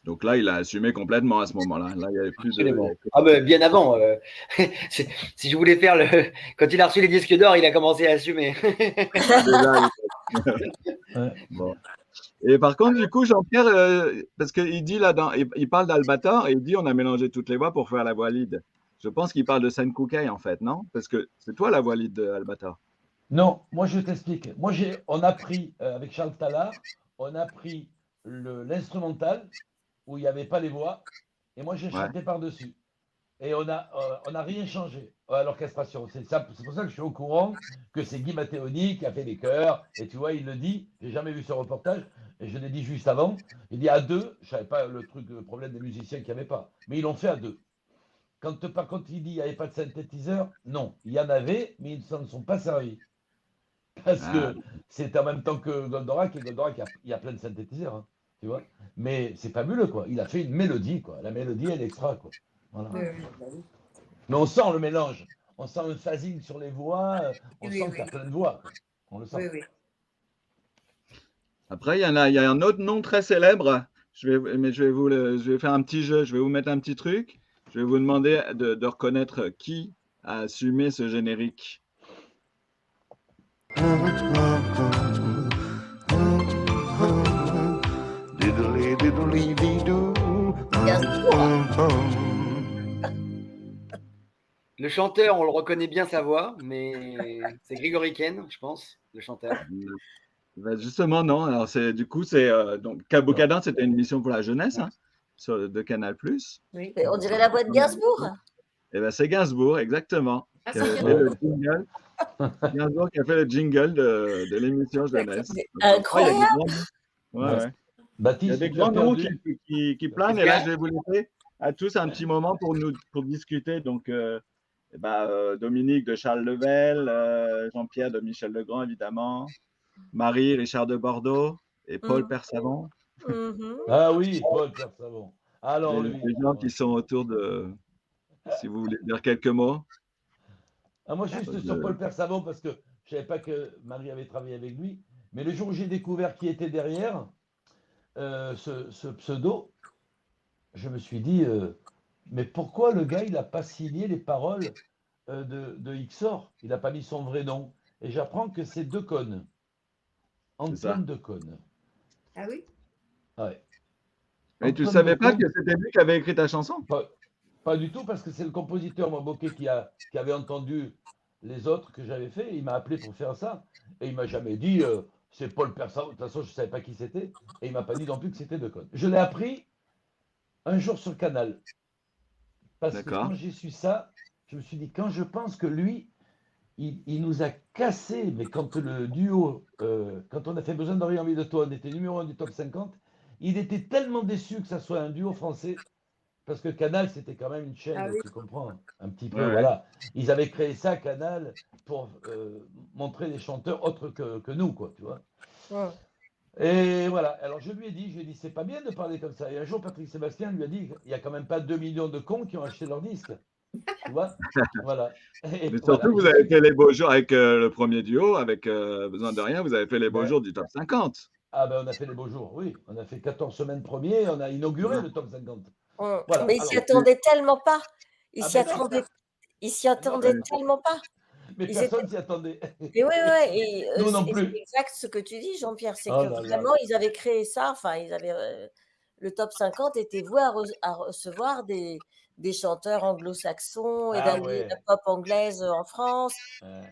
Donc là, il a assumé complètement à ce moment-là. Là, il n'y avait plus Absolument. Ah ben, bien avant. Si je voulais faire quand il a reçu les disques d'or, il a commencé à assumer. Ouais. Bon. Et par contre, du coup, Jean-Pierre, parce qu'il dit là-dedans, il parle d'Albator et il dit on a mélangé toutes les voix pour faire la voix lead. Je pense qu'il parle de Sen Koukai en fait, non? Parce que c'est toi la voix lead d'Albator. Non, moi je t'explique. On a pris, avec Charles Tallard, on a pris l'instrumental où il n'y avait pas les voix et moi j'ai Ouais. chanté par-dessus. Et on a rien changé à l'orchestration. C'est pour ça que je suis au courant que c'est Guy Matteoni qui a fait les chœurs. Et tu vois, il le dit. J'ai jamais vu ce reportage. Et je l'ai dit juste avant. Il dit à deux. Je savais pas le problème des musiciens qu'il n'y avait pas. Mais ils l'ont fait à deux. Par contre, il dit qu'il n'y avait pas de synthétiseur, non. Il y en avait, mais ils ne s'en sont pas servis. Parce Ah, que c'est en même temps que Goldorak. Et Goldorak, il y a plein de synthétiseurs. Hein, tu vois. Mais c'est fabuleux, quoi. Il a fait une mélodie, quoi. La mélodie, elle est extra, quoi. Voilà. Oui, oui, bah oui. Mais on sent le mélange. On sent un phasing sur les voix. On Oui, sent oui. qu'il y a plein de voix. Quoi. On le sent. Oui, oui. après, il y a un autre nom très célèbre. Mais je vais faire un petit jeu. Je vais vous mettre un petit truc. Je vais vous demander de reconnaître qui a assumé ce générique. Le chanteur, on le reconnaît bien sa voix, mais c'est Grégory Ken, je pense, le chanteur. Ben, justement, non. Alors, donc Cabocadin, c'était une émission pour la jeunesse hein, de Canal+. Oui. Mais on dirait la voix de Gainsbourg. Et ben, c'est Gainsbourg, exactement. Ah, Qui c'est avait bien. fait le jingle. Gainsbourg qui a fait le jingle de l'émission jeunesse. C'est Donc, après, il y a des incroyable. grands noms. Ouais, Ouais. ouais. Il y a Baptiste, des tu as grands noms perdu. qui planent. Et là, je vais vous laisser à tous un petit moment pour discuter. Donc, Dominique de Charles Level, Jean-Pierre de Michel Legrand, évidemment, Marie, Richard de Bordeaux et Paul Mhm. Persavant. Mhm. Ah oui, Paul Persavant. Alors lui. Les gens qui sont autour de. Si vous voulez dire quelques mots. Ah, moi, juste de- sur Paul Persavant, parce que je ne savais pas que Marie avait travaillé avec lui. Mais le jour où j'ai découvert qui était derrière ce pseudo, je me suis dit, mais pourquoi le gars, il n'a pas signé les paroles de Xor? Il n'a pas mis son vrai nom. Et j'apprends que c'est Decaune. C'est ça. Antoine Decaune. Ah oui? Ouais. Et tu ne Antoine savais pas Decaune, que c'était lui qui avait écrit ta chanson? pas du tout, parce que c'est le compositeur Maboké qui avait entendu les autres que j'avais fait. Il m'a appelé pour faire ça. Et il m'a jamais dit, c'est Paul Persavant. De toute façon, je ne savais pas qui c'était. Et il m'a pas dit non plus que c'était Decaune. Je l'ai appris un jour sur Canal. Parce que D'accord. quand j'ai su ça, je me suis dit, quand je pense que lui, il nous a cassé, mais quand le duo, quand on a fait Besoin d'Henri envie de toi, on était numéro 1 du top 50, il était tellement déçu que ça soit un duo français, parce que Canal, c'était quand même une chaîne, Ah oui. tu comprends, un petit peu, Ouais, ouais. voilà. Ils avaient créé ça, Canal, pour montrer des chanteurs autres que nous, quoi, tu vois. Mhm. Et voilà, alors je lui ai dit, c'est pas bien de parler comme ça. Et un jour, Patrick Sébastien lui a dit, il n'y a quand même pas 2 millions de cons qui ont acheté leur disque. Tu vois. Voilà. Et Mais voilà. surtout, vous avez fait les beaux jours avec le premier duo, avec Besoin de rien, vous avez fait les beaux Ben, jours du top 50. ah ben on a fait les beaux jours, oui. On a fait 14 semaines premiers, on a inauguré le top 50. Mhm. Voilà. Mais il s'y Alors, attendait tellement pas. Il ah s'y ben non, attendait, il s'y non, attendait mais, tellement pas. mais Ils étaient. personne s'y attendait. Et ouais, ouais, et Nous non c'est plus. exact ce que tu dis, Jean-Pierre, c'est Oh que là là. vraiment, ils avaient créé ça, enfin, le top 50 était voué à recevoir des chanteurs anglo-saxons et Ah la ouais. pop anglaise en France.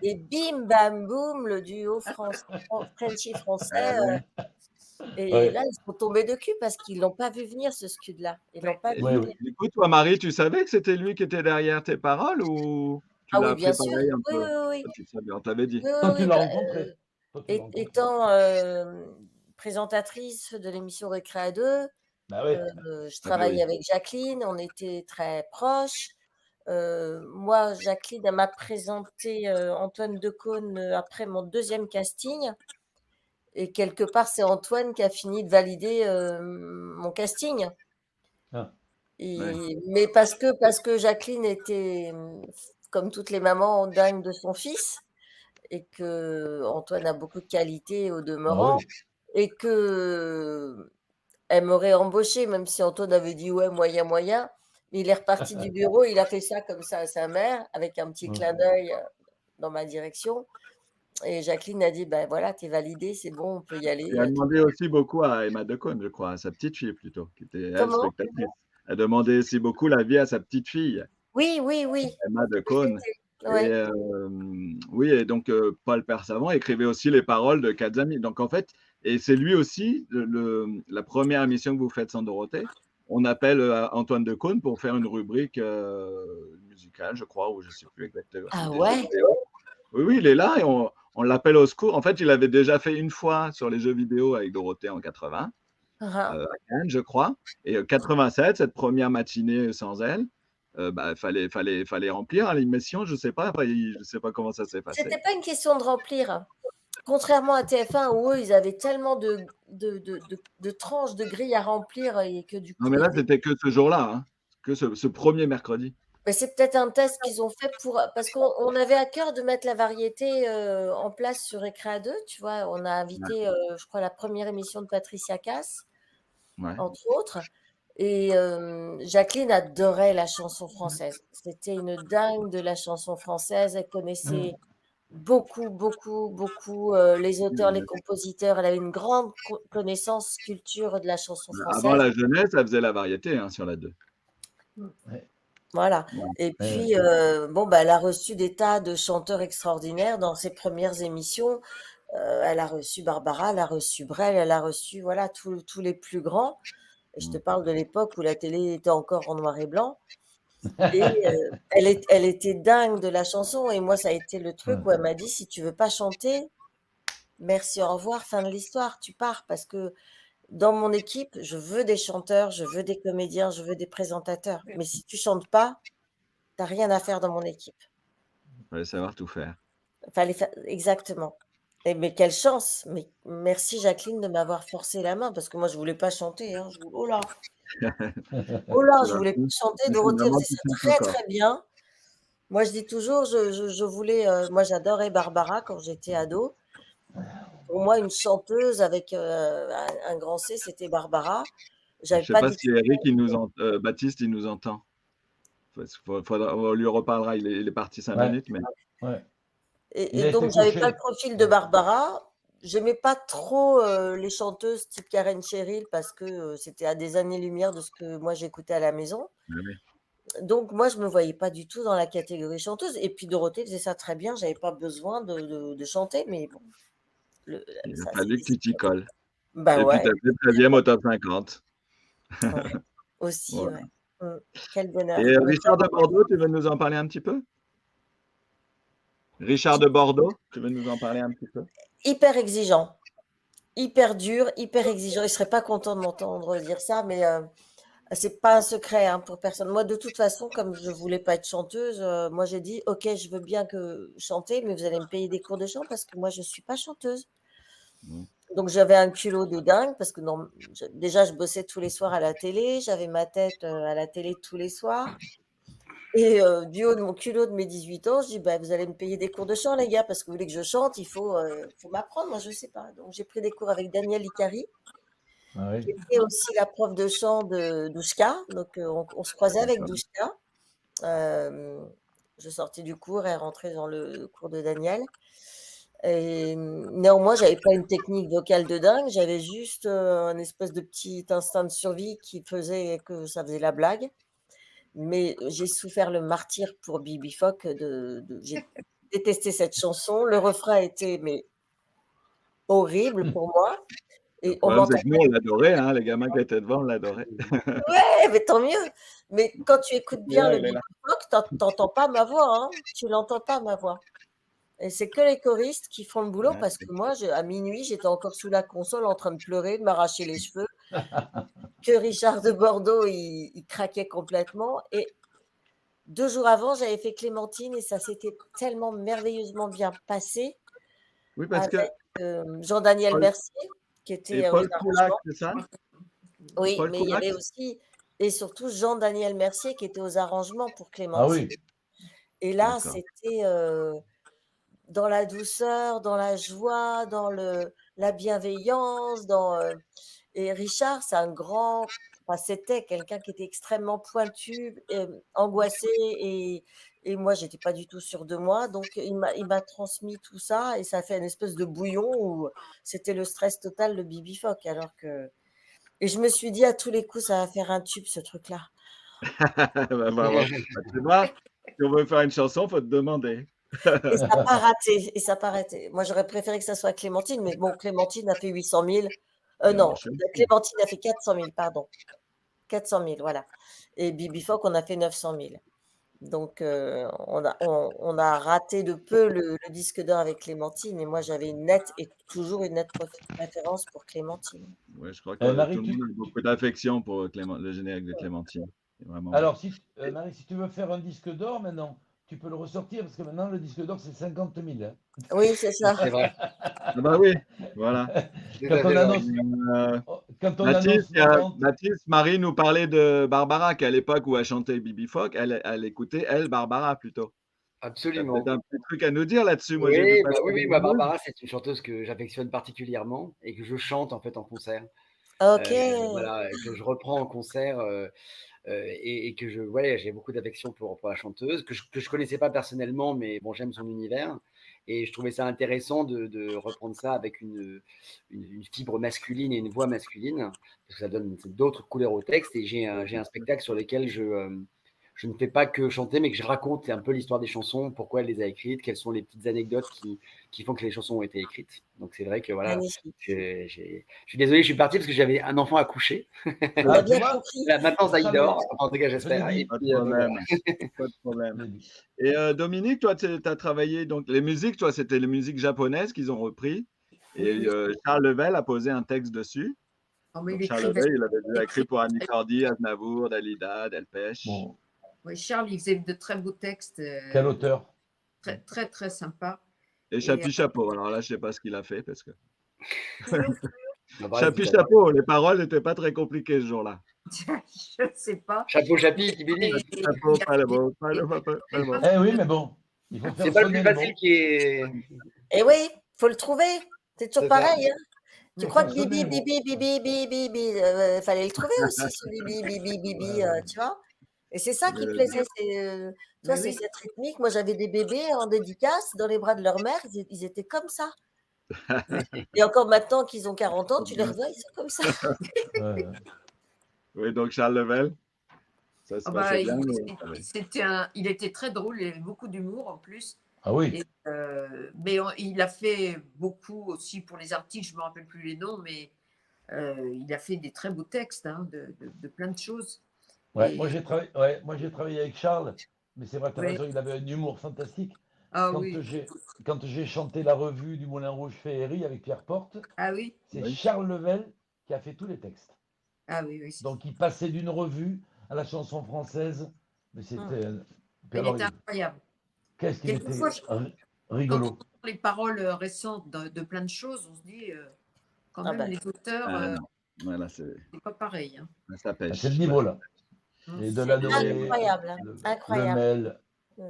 Et bim, bam, boum, le duo Frenchy-français. Ouais. Et Ouais. là, ils sont tombés de cul parce qu'ils l'ont pas vu venir, ce scud-là. Ils l'ont pas Et vu Ouais, venir. oui. du coup, toi, Marie, tu savais que c'était lui qui était derrière tes paroles ou tu Ah l'as oui, bien appris sûr. pareil un Oui, peu? oui, oui. Tu savais, on t'avait dit. Oui, Toi, oui, tu oui, l'as rencontré. Toi, tu l'as rencontré. étant présentatrice de l'émission Récréa 2, Bah oui. je Ah bah travaillais oui. avec Jacqueline, on était très proches. Moi, Jacqueline, elle m'a présenté Antoine Decaune après mon deuxième casting. Et quelque part, c'est Antoine qui a fini de valider mon casting. Ah. Mais parce que Jacqueline était, comme toutes les mamans, dingue de son fils, et que Antoine a beaucoup de qualités au Ah demeurant, oui. et que elle m'aurait embauché, même si Antoine avait dit ouais, moyen, moyen. Mais il est reparti du bureau, il a fait ça comme ça à sa mère, avec un petit Ouais. clin d'œil dans ma direction. Et Jacqueline a dit ben voilà, t'es validée, c'est bon, on peut y Et aller. elle demandait aussi beaucoup à Emma Decaune, je crois, à sa petite fille plutôt, qui était elle Comment? spectatrice. Elle demandait aussi beaucoup l'avis à sa petite fille, Oui, oui, oui. Emma Decaune. Et Ouais. oui, et donc Paul Persavant écrivait aussi les paroles de Quatre Amis. Donc en fait, et c'est lui aussi la première émission que vous faites sans Dorothée. on appelle Antoine Decaune pour faire une rubrique musicale, je crois, ou je ne sais plus exactement. Ah Des jeux ouais? vidéo. Oui, oui, il est là et on l'appelle au secours. En fait, il avait déjà fait une fois sur les jeux vidéo avec Dorothée en 80, Ah, à Cannes, je crois. Et 87, cette première matinée sans elle, bah, fallait remplir l'émission. Je sais pas, je sais pas comment ça s'est passé. c'était pas une question de remplir. Contrairement à TF1 où eux, ils avaient tellement de tranches de grilles à remplir et que du Non, coup, mais là, c'était que ce jour-là, hein, que ce premier mercredi. mais c'est peut-être un test qu'ils ont fait pour parce qu'on avait à cœur de mettre la variété en place sur Écran 2, tu vois. On a Ouais, invité, je crois, la première émission de Patricia Cass, ouais. entre autres. Et Jacqueline adorait la chanson française. C'était une dingue de la chanson française. Elle connaissait beaucoup, beaucoup, beaucoup les auteurs, les compositeurs. Elle avait une grande connaissance, culture de la chanson Avant française. la jeunesse, elle faisait la variété hein, sur la 2. Voilà. Ouais. Et Ouais. puis, bon, bah, elle a reçu des tas de chanteurs extraordinaires dans ses premières émissions. Elle a reçu Barbara, elle a reçu Brel, elle a reçu voilà, tous les plus grands. Et je te parle de l'époque où la télé était encore en noir et blanc. Et elle était dingue de la chanson. Et moi, ça a été le truc où elle m'a dit, si tu veux pas chanter, merci, au revoir, fin de l'histoire, tu pars. Parce que dans mon équipe, je veux des chanteurs, je veux des comédiens, je veux des présentateurs. Mais si tu chantes pas, tu n'as rien à faire dans mon équipe. Il fallait savoir tout faire. Fallait faire exactement. Et mais quelle chance! Mais merci Jacqueline de m'avoir forcé la main parce que moi je voulais pas chanter, hein. Oh là! Oh là! C'est Je la voulais pas fille. chanter. Mais c'est Dorothée maman faisait qui ça chante très, encore. très bien. Moi je dis toujours, je voulais, moi j'adorais Barbara quand j'étais ado. Pour moi, une chanteuse avec, un grand C, c'était Barbara. Je J'avais sais pas pas du si tout Eric, Baptiste, il nous entend. On lui reparlera. Il est parti 5 Ouais, minutes, mais ouais. et Il a été donc j'avais pas le couché. profil de Barbara. J'aimais pas trop, les chanteuses type Karen Cheryl parce que, c'était à des années-lumière de ce que moi j'écoutais à la maison. ah oui, Donc moi, je me voyais pas du tout dans la catégorie chanteuse et puis Dorothée faisait ça très bien, j'avais pas besoin de chanter mais bon, le il a ça s'est fallu que tu t'y décidé. colles. Bah Et puis tu ouais, as fait 13e au top 50. ouais, aussi, Voilà. ouais. Quel Et bonheur. Mais toi, Richard de Bordeaux, tu veux nous en parler un petit peu? Richard de Bordeaux, tu veux nous en parler un petit peu? hyper exigeant, hyper dur, hyper exigeant. Il serait pas content de m'entendre dire ça, mais c'est pas un secret hein, pour personne. Moi, de toute façon, comme je voulais pas être chanteuse, moi j'ai dit, ok, je veux bien que chanter, mais vous allez me payer des cours de chant parce que moi je suis pas chanteuse. Mmh. Donc j'avais un culot de dingue parce que déjà je bossais tous les soirs à la télé, j'avais ma tête à la télé tous les soirs. Et du haut de mon culot de mes 18 ans, je dis bah, vous allez me payer des cours de chant, les gars, parce que vous voulez que je chante, faut m'apprendre, moi je sais pas. Donc j'ai pris des cours avec Daniel Icari, Ah qui oui. était aussi la prof de chant de Douchka. Donc on se croisait avec D'accord. Douchka. Euh, je sortais du cours et rentrais dans le cours de Daniel. Et néanmoins, j'avais pas une technique vocale de dingue, j'avais juste un espèce de petit instinct de survie qui faisait que ça faisait la blague. Mais j'ai souffert le martyre pour Bibi Phoque j'ai détesté cette chanson. Le refrain était mais horrible pour moi Le et on problème, c'est que nous, m'entendait on l'adorait, hein, les gamins qui étaient devant, on l'adorait. ouais, mais tant mieux. Mais quand tu écoutes Et bien là, le elle est là. Bibi Phoque, tu entends pas ma voix, hein. Tu l'entends pas ma voix. Et c'est que les choristes qui font le boulot Ouais, parce que moi, à minuit, j'étais encore sous la console en train de pleurer, de m'arracher les cheveux, que Richard de Bordeaux, il craquait complètement. Et 2 jours avant, j'avais fait Clémentine et ça s'était tellement merveilleusement bien passé oui, parce que avec Jean-Daniel Paul Mercier qui et était aux Paul Coulac, arrangements. c'est ça? Oui, Paul mais il y Coulac? avait aussi et surtout Jean-Daniel Mercier qui était aux arrangements pour Ah Clémentine. oui. Et là, D'accord. c'était dans la douceur, dans la joie, dans la bienveillance, et Richard, c'est un grand, enfin, c'était quelqu'un qui était extrêmement pointu, angoissé, et moi, j'étais pas du tout sûre de moi. Donc, il m'a transmis tout ça et ça a fait une espèce de bouillon où c'était le stress total de Bibi Phoque. Et je me suis dit, à tous les coups, ça va faire un tube, ce truc-là. Bah, bravo. Bah, tu vois, si on veut faire une chanson, il faut te demander. Et ça n'a pas raté. Et ça n'a pas raté. Moi, j'aurais préféré que ça soit Clémentine, mais bon, Clémentine a fait 800 000. Il a Non, enchaîné. Clémentine a fait 400 000, pardon. 400 000, voilà. Et Bibi Phoque, on a fait 900 000. Donc, on a raté de peu le disque d'or avec Clémentine. Et moi, j'avais toujours une nette préférence pour Clémentine. Ouais, je crois que tout Marie, le monde a beaucoup d'affection pour le générique de Clémentine. C'est vraiment bien. alors, Marie, si tu veux faire un disque d'or maintenant, tu peux le ressortir parce que maintenant, le disque d'or, c'est 50 000. Hein. Oui, c'est ça. C'est vrai. Ah bah oui, voilà. Tout Quand à on fait vrai. annonce, Euh, quand on Mathis, annonce 90, Marie nous parlait de Barbara, qu'à l'époque où elle chantait Bibi Phoque, elle écoutait, elle, Barbara plutôt. Tu as Absolument. peut-être un petit truc à nous dire là-dessus. Moi, j'ai vu passer Oui, des bah, news. Barbara, c'est une chanteuse que j'affectionne particulièrement et que je chante en fait en concert. Ok. Voilà, que je reprends en concert et que j'ai beaucoup d'affection pour la chanteuse, que je connaissais pas personnellement, mais bon, j'aime son univers. Et je trouvais ça intéressant de reprendre ça avec une fibre masculine et une voix masculine, parce que ça donne d'autres couleurs au texte. Et j'ai un spectacle sur lequel je ne fais pas que chanter, mais que je raconte un peu l'histoire des chansons, pourquoi elle les a écrites, quelles sont les petites anecdotes qui font que les chansons ont été écrites. Donc c'est vrai que voilà, Magnifique. je suis désolé, je suis parti parce que j'avais un enfant à coucher. On a tu bien vois, compris. Là, maintenant, ça y ça, dort, en tout cas, je l'ai j'espère. Et dit. Pas de puis, voilà. problème. Pas de Je problème. l'ai dit. Et Dominique, toi, tu as travaillé, donc les musiques, toi, c'était les musiques japonaises qu'ils ont repris. Et Oui, oui. Charles Level a posé un texte dessus. Oh, mais Donc il Charles écrivait. Level, il avait déjà écrit pour Annie Très- Cordy, Aznavour, Dalida, Delpech. Bon, Oui, Charles, il faisait de très beaux textes, quel auteur? très, très, très sympas. Et Et Chapi Chapeau. Alors là, je sais pas ce qu'il a fait parce que On va parler Chapi tout à l'heure. Chapeau, les paroles n'étaient pas très compliquées ce jour-là. je ne sais pas. Chapeau, Chapi, Tibili. Et Chapeau, il a pas le fait mot, pas des- le mot, pas le mot. Eh oui, mais bon, il faut C'est faire pas le sonner plus les facile mots. qui est. Et oui, faut le trouver. C'est toujours C'est ça. pareil, hein. Il Tu faut crois faire que sonner Bibi, les mots. Bibi, Bibi, Bibi, Bibi, fallait le trouver aussi, ce Bibi, Bibi, Bibi, Ouais. tu vois. Et c'est ça qui Euh, plaisait, tu vois, Mais c'est oui, cette rythmique. Moi, j'avais des bébés en dédicace dans les bras de leur mère, ils étaient comme ça. Et encore maintenant qu'ils ont 40 ans, tu les revois, ils sont comme ça. Ouais. Oui, donc Charles Level, ça se ah passait bah, bien. il était très drôle, il avait beaucoup d'humour en plus. Ah oui, Et, mais il a fait beaucoup aussi pour les artistes, je ne me rappelle plus les noms, mais il a fait des très beaux textes hein, de plein de choses. ouais. Et Moi j'ai travaillé avec Charles, mais c'est vrai, tu as ouais, raison, il avait un humour fantastique. ah Quand oui, j'ai chanté la revue du Moulin Rouge Féerie avec Pierre Porte, ah oui, c'est Oui. Charles Level qui a fait tous les textes. ah oui, oui. Donc il passait d'une revue à la chanson française, mais c'était. Puis Il alors, était incroyable. qu'est-ce qu'il Quelquefois, était quand on rigolo. entend les paroles récentes de plein de choses, on se dit quand Ah même bah, les auteurs, Ah non, voilà, c'est c'est pas pareil. Hein. ça Ah, c'est le pêche. niveau là. Mm. Et C'est Delanoë, incroyable, hein, incroyable. Lemel, Mm.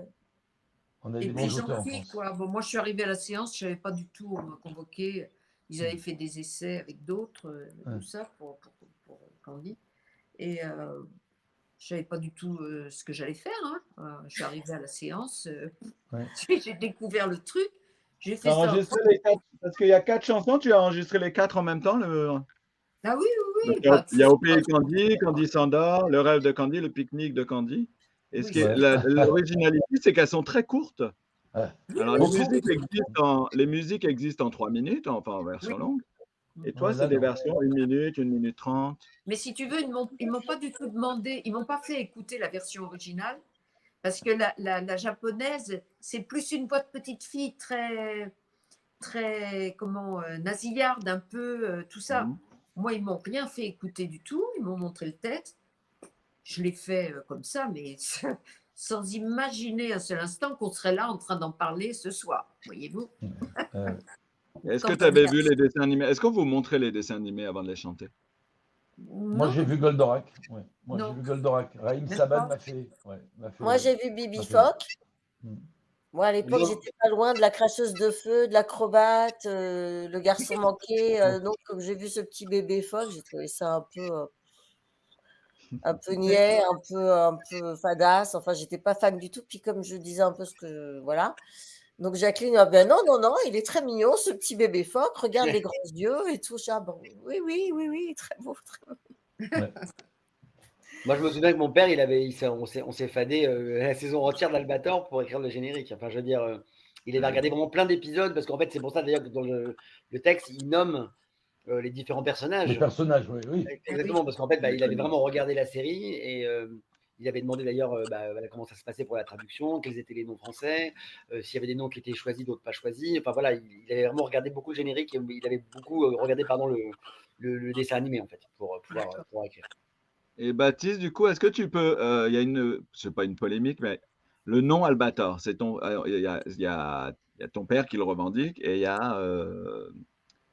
on a et des puis bons auteurs en gentil, France. quoi. Bon, moi, je suis arrivée à la séance, je savais pas du tout, on m'a convoqué. Ils avaient fait des essais avec d'autres, tout ça, pour Candy. Et je savais pas du tout ce que j'allais faire. Hein. Je suis arrivée à la séance, Ouais. j'ai découvert le truc, j'ai Tu fait as ça. enregistré les 4, parce qu'il y a 4 chansons, tu as enregistré les 4 en même temps. Ah oui, oui, Donc, oui. Bah, il y a Au pays de Candy, Candy s'endort, Le rêve de Candy, Le pique-nique de Candy. Et ce oui, qui est, Ouais. l'originalité, c'est qu'elles sont très courtes. Ouais. Alors, Beaucoup. les musiques existent en 3 minutes, enfin en version oui. longue. Et toi, Ouais, c'est là, des non. versions 1 minute, 1 minute 30. Mais si tu veux, ils m'ont pas du tout demandé, ils m'ont pas fait écouter la version originale, parce que la japonaise, c'est plus une voix de petite fille très, très, comment, nasillarde un peu, tout ça. Mhm. Moi, ils m'ont rien fait écouter du tout, ils m'ont montré le texte. Je l'ai fait comme ça, mais sans imaginer un seul instant qu'on serait là en train d'en parler ce soir, voyez-vous. Est-ce que Quand tu avais vu les dessins animés? Est-ce qu'on vous montrait les dessins animés avant de les chanter? Moi Non, j'ai vu Goldorak. Ouais. Moi j'ai non, vu Goldorak. Raïm même Saban pas. m'a fait. Ouais, moi, j'ai vu Bibi m'a fait- Phoque. Mm. Moi, à l'époque, Non. j'étais pas loin de la cracheuse de feu, de l'acrobate, le garçon manqué. Donc, comme j'ai vu ce petit bébé phoque, j'ai trouvé ça un peu niais, un peu fadasse. Enfin, j'étais pas fan du tout. Puis, comme je disais un peu voilà. Donc, Jacqueline, ah ben non, non, non, il est très mignon, ce petit bébé phoque. Regarde les grands yeux et tout. Ah, bon, oui, oui, oui, oui, très beau, très beau. Ouais. Moi, je me souviens que mon père, on s'est fadé la saison entière d'Albator pour écrire le générique. Enfin, je veux dire, il avait regardé vraiment plein d'épisodes parce qu'en fait, c'est pour ça d'ailleurs que dans le texte, il nomme les différents Les personnages. personnages, oui, oui. Exactement, parce qu'en fait, il avait vraiment regardé la série et il avait demandé d'ailleurs voilà, comment ça se passait pour la traduction, quels étaient les noms français, s'il y avait des noms qui étaient choisis, d'autres pas choisis. Enfin voilà, il avait vraiment regardé beaucoup le générique et il avait beaucoup regardé pardon, le dessin animé en fait pour pouvoir écrire. Et Baptiste, du coup, est-ce que tu peux, il y a c'est pas une polémique, mais le nom Albator, c'est ton, il y a ton père qui le revendique et il y a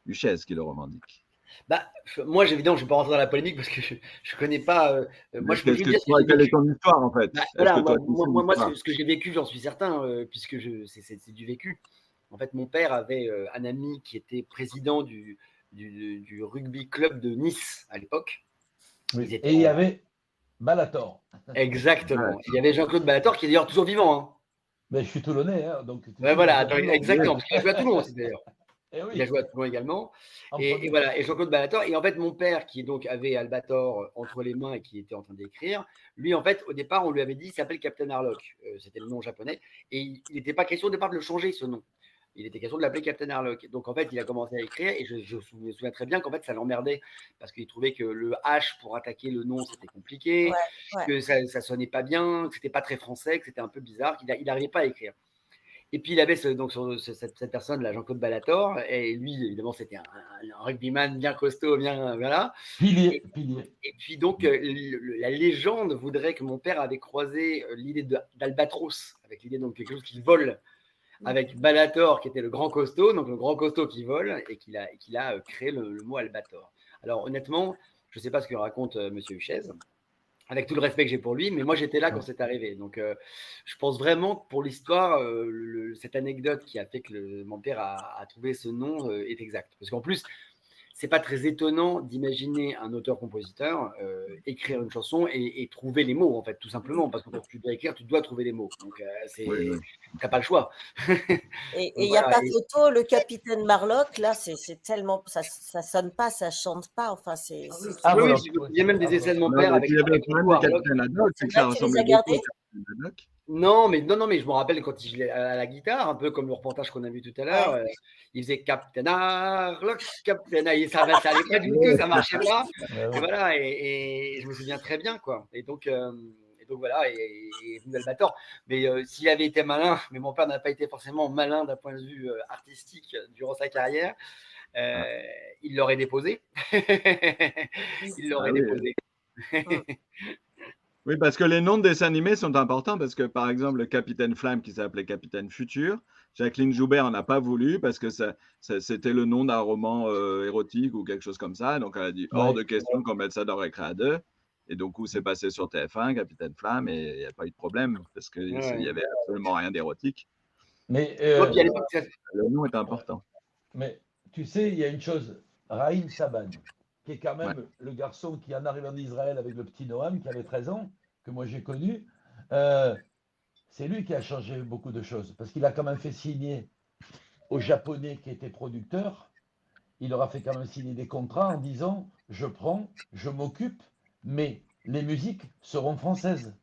Huchez qui le revendique. Bah, moi, évidemment, je ne vais pas rentrer dans la polémique parce que je ne connais pas. Moi, Mais je peux qu'est-ce juste que dire ce que toi, j'ai quelle est vécu. ton histoire en fait? Bah, Est-ce que voilà, toi, tu sais moi, l'histoire? ce que j'ai vécu, j'en suis certain, puisque c'est du vécu. En fait, mon père avait un ami qui était président du rugby club de Nice à l'époque. Oui. Ils étaient Et il y en- avait Balator. Exactement. Ouais. Il y avait Jean-Claude Ballator qui est d'ailleurs toujours vivant. Hein. Mais je suis Toulonnais, hein, donc tu Ouais, sais, voilà, je joue à attends, Toulon. exactement, parce qu'il a joué à Toulon aussi d'ailleurs. Eh Il a oui, joué à Toulon également. en Et premier. voilà, et Jean-Claude Ballator. Et en fait, mon père, qui donc avait Albator entre les mains et qui était en train d'écrire, lui, en fait, au départ, on lui avait dit, il s'appelle Captain Harlock. C'était le nom japonais. Et il n'était pas question au départ de le changer, ce nom. Il était question de l'appeler Captain Harlock. Donc, en fait, il a commencé à écrire et je me souviens très bien qu'en fait, ça l'emmerdait parce qu'il trouvait que le H pour attaquer le nom, c'était compliqué, Ouais. que ça sonnait pas bien, que c'était pas très français, que c'était un peu bizarre, qu'il n'arrivait pas à écrire. Et puis il avait cette personne-là, Jean-Claude Ballator, et lui, évidemment, c'était un rugbyman bien costaud, bien voilà. Pilier, Et, pilier. et puis donc, la légende voudrait que mon père avait croisé l'idée d'Albatros, avec l'idée donc quelque chose qui vole, avec Ballator, qui était le grand costaud, donc le grand costaud qui vole, et qu'il a créé le mot Albator. Alors honnêtement, je ne sais pas ce que raconte Monsieur Huchez, avec tout le respect que j'ai pour lui, mais moi j'étais là quand c'est arrivé. Donc je pense vraiment que pour l'histoire, cette anecdote qui a fait que mon père a trouvé ce nom est exact. Parce qu'en plus, c'est pas très étonnant d'imaginer un auteur-compositeur écrire une chanson et trouver les mots, en fait, tout simplement. Parce que quand tu dois écrire, tu dois trouver les mots. Donc Oui. t'as pas le choix. Et Donc, il n'y a voilà. pas photo, le capitaine Marlock, là, c'est tellement, ça sonne pas, ça chante pas, enfin, c'est Ah, Oui, voilà. il y a même des essais de mon Non, père et avec puis il y avait le avec problème Nico du Harlock. capitaine Haddock, c'est que là, ça tu les ressemblait as beaucoup au gardés? capitaine Haddock. Non, mais je me rappelle quand il jouait à la guitare, un peu comme le reportage qu'on a vu tout à l'heure, Ouais. il faisait Captain Harlock, Captain Harlock, et ça allait pas du tout, ça marchait pas. Ouais, ouais. Et voilà, et je me souviens très bien, quoi. Et donc voilà, et venu Albator. Mais s'il avait été malin, mais mon père n'a pas été forcément malin d'un point de vue artistique durant sa carrière, il l'aurait déposé. Il Ah l'aurait oui. déposé. Oui, parce que les noms de dessins animés sont importants parce que, par exemple, le Capitaine Flamme qui s'appelait Capitaine Futur, Jacqueline Joubert n'en a pas voulu parce que c'était le nom d'un roman érotique ou quelque chose comme ça. Donc, elle a dit hors Ouais. de question qu'on mette ça dans Récréa 2. Et donc, où c'est passé sur TF1, Capitaine Flamme, et il n'y a pas eu de problème parce qu'il Ouais. n'y avait absolument rien d'érotique. Mais, Ouais, puis à l'époque, Le nom est important. mais tu sais, il y a une chose, Raïm Saban, qui est quand Ouais. même le garçon qui en arrive en Israël avec le petit Noam, qui avait 13 ans, que moi j'ai connu. C'est lui qui a changé beaucoup de choses, parce qu'il a quand même fait signer aux Japonais qui étaient producteurs, il leur a fait quand même signer des contrats en disant, je prends, je m'occupe, mais les musiques seront françaises.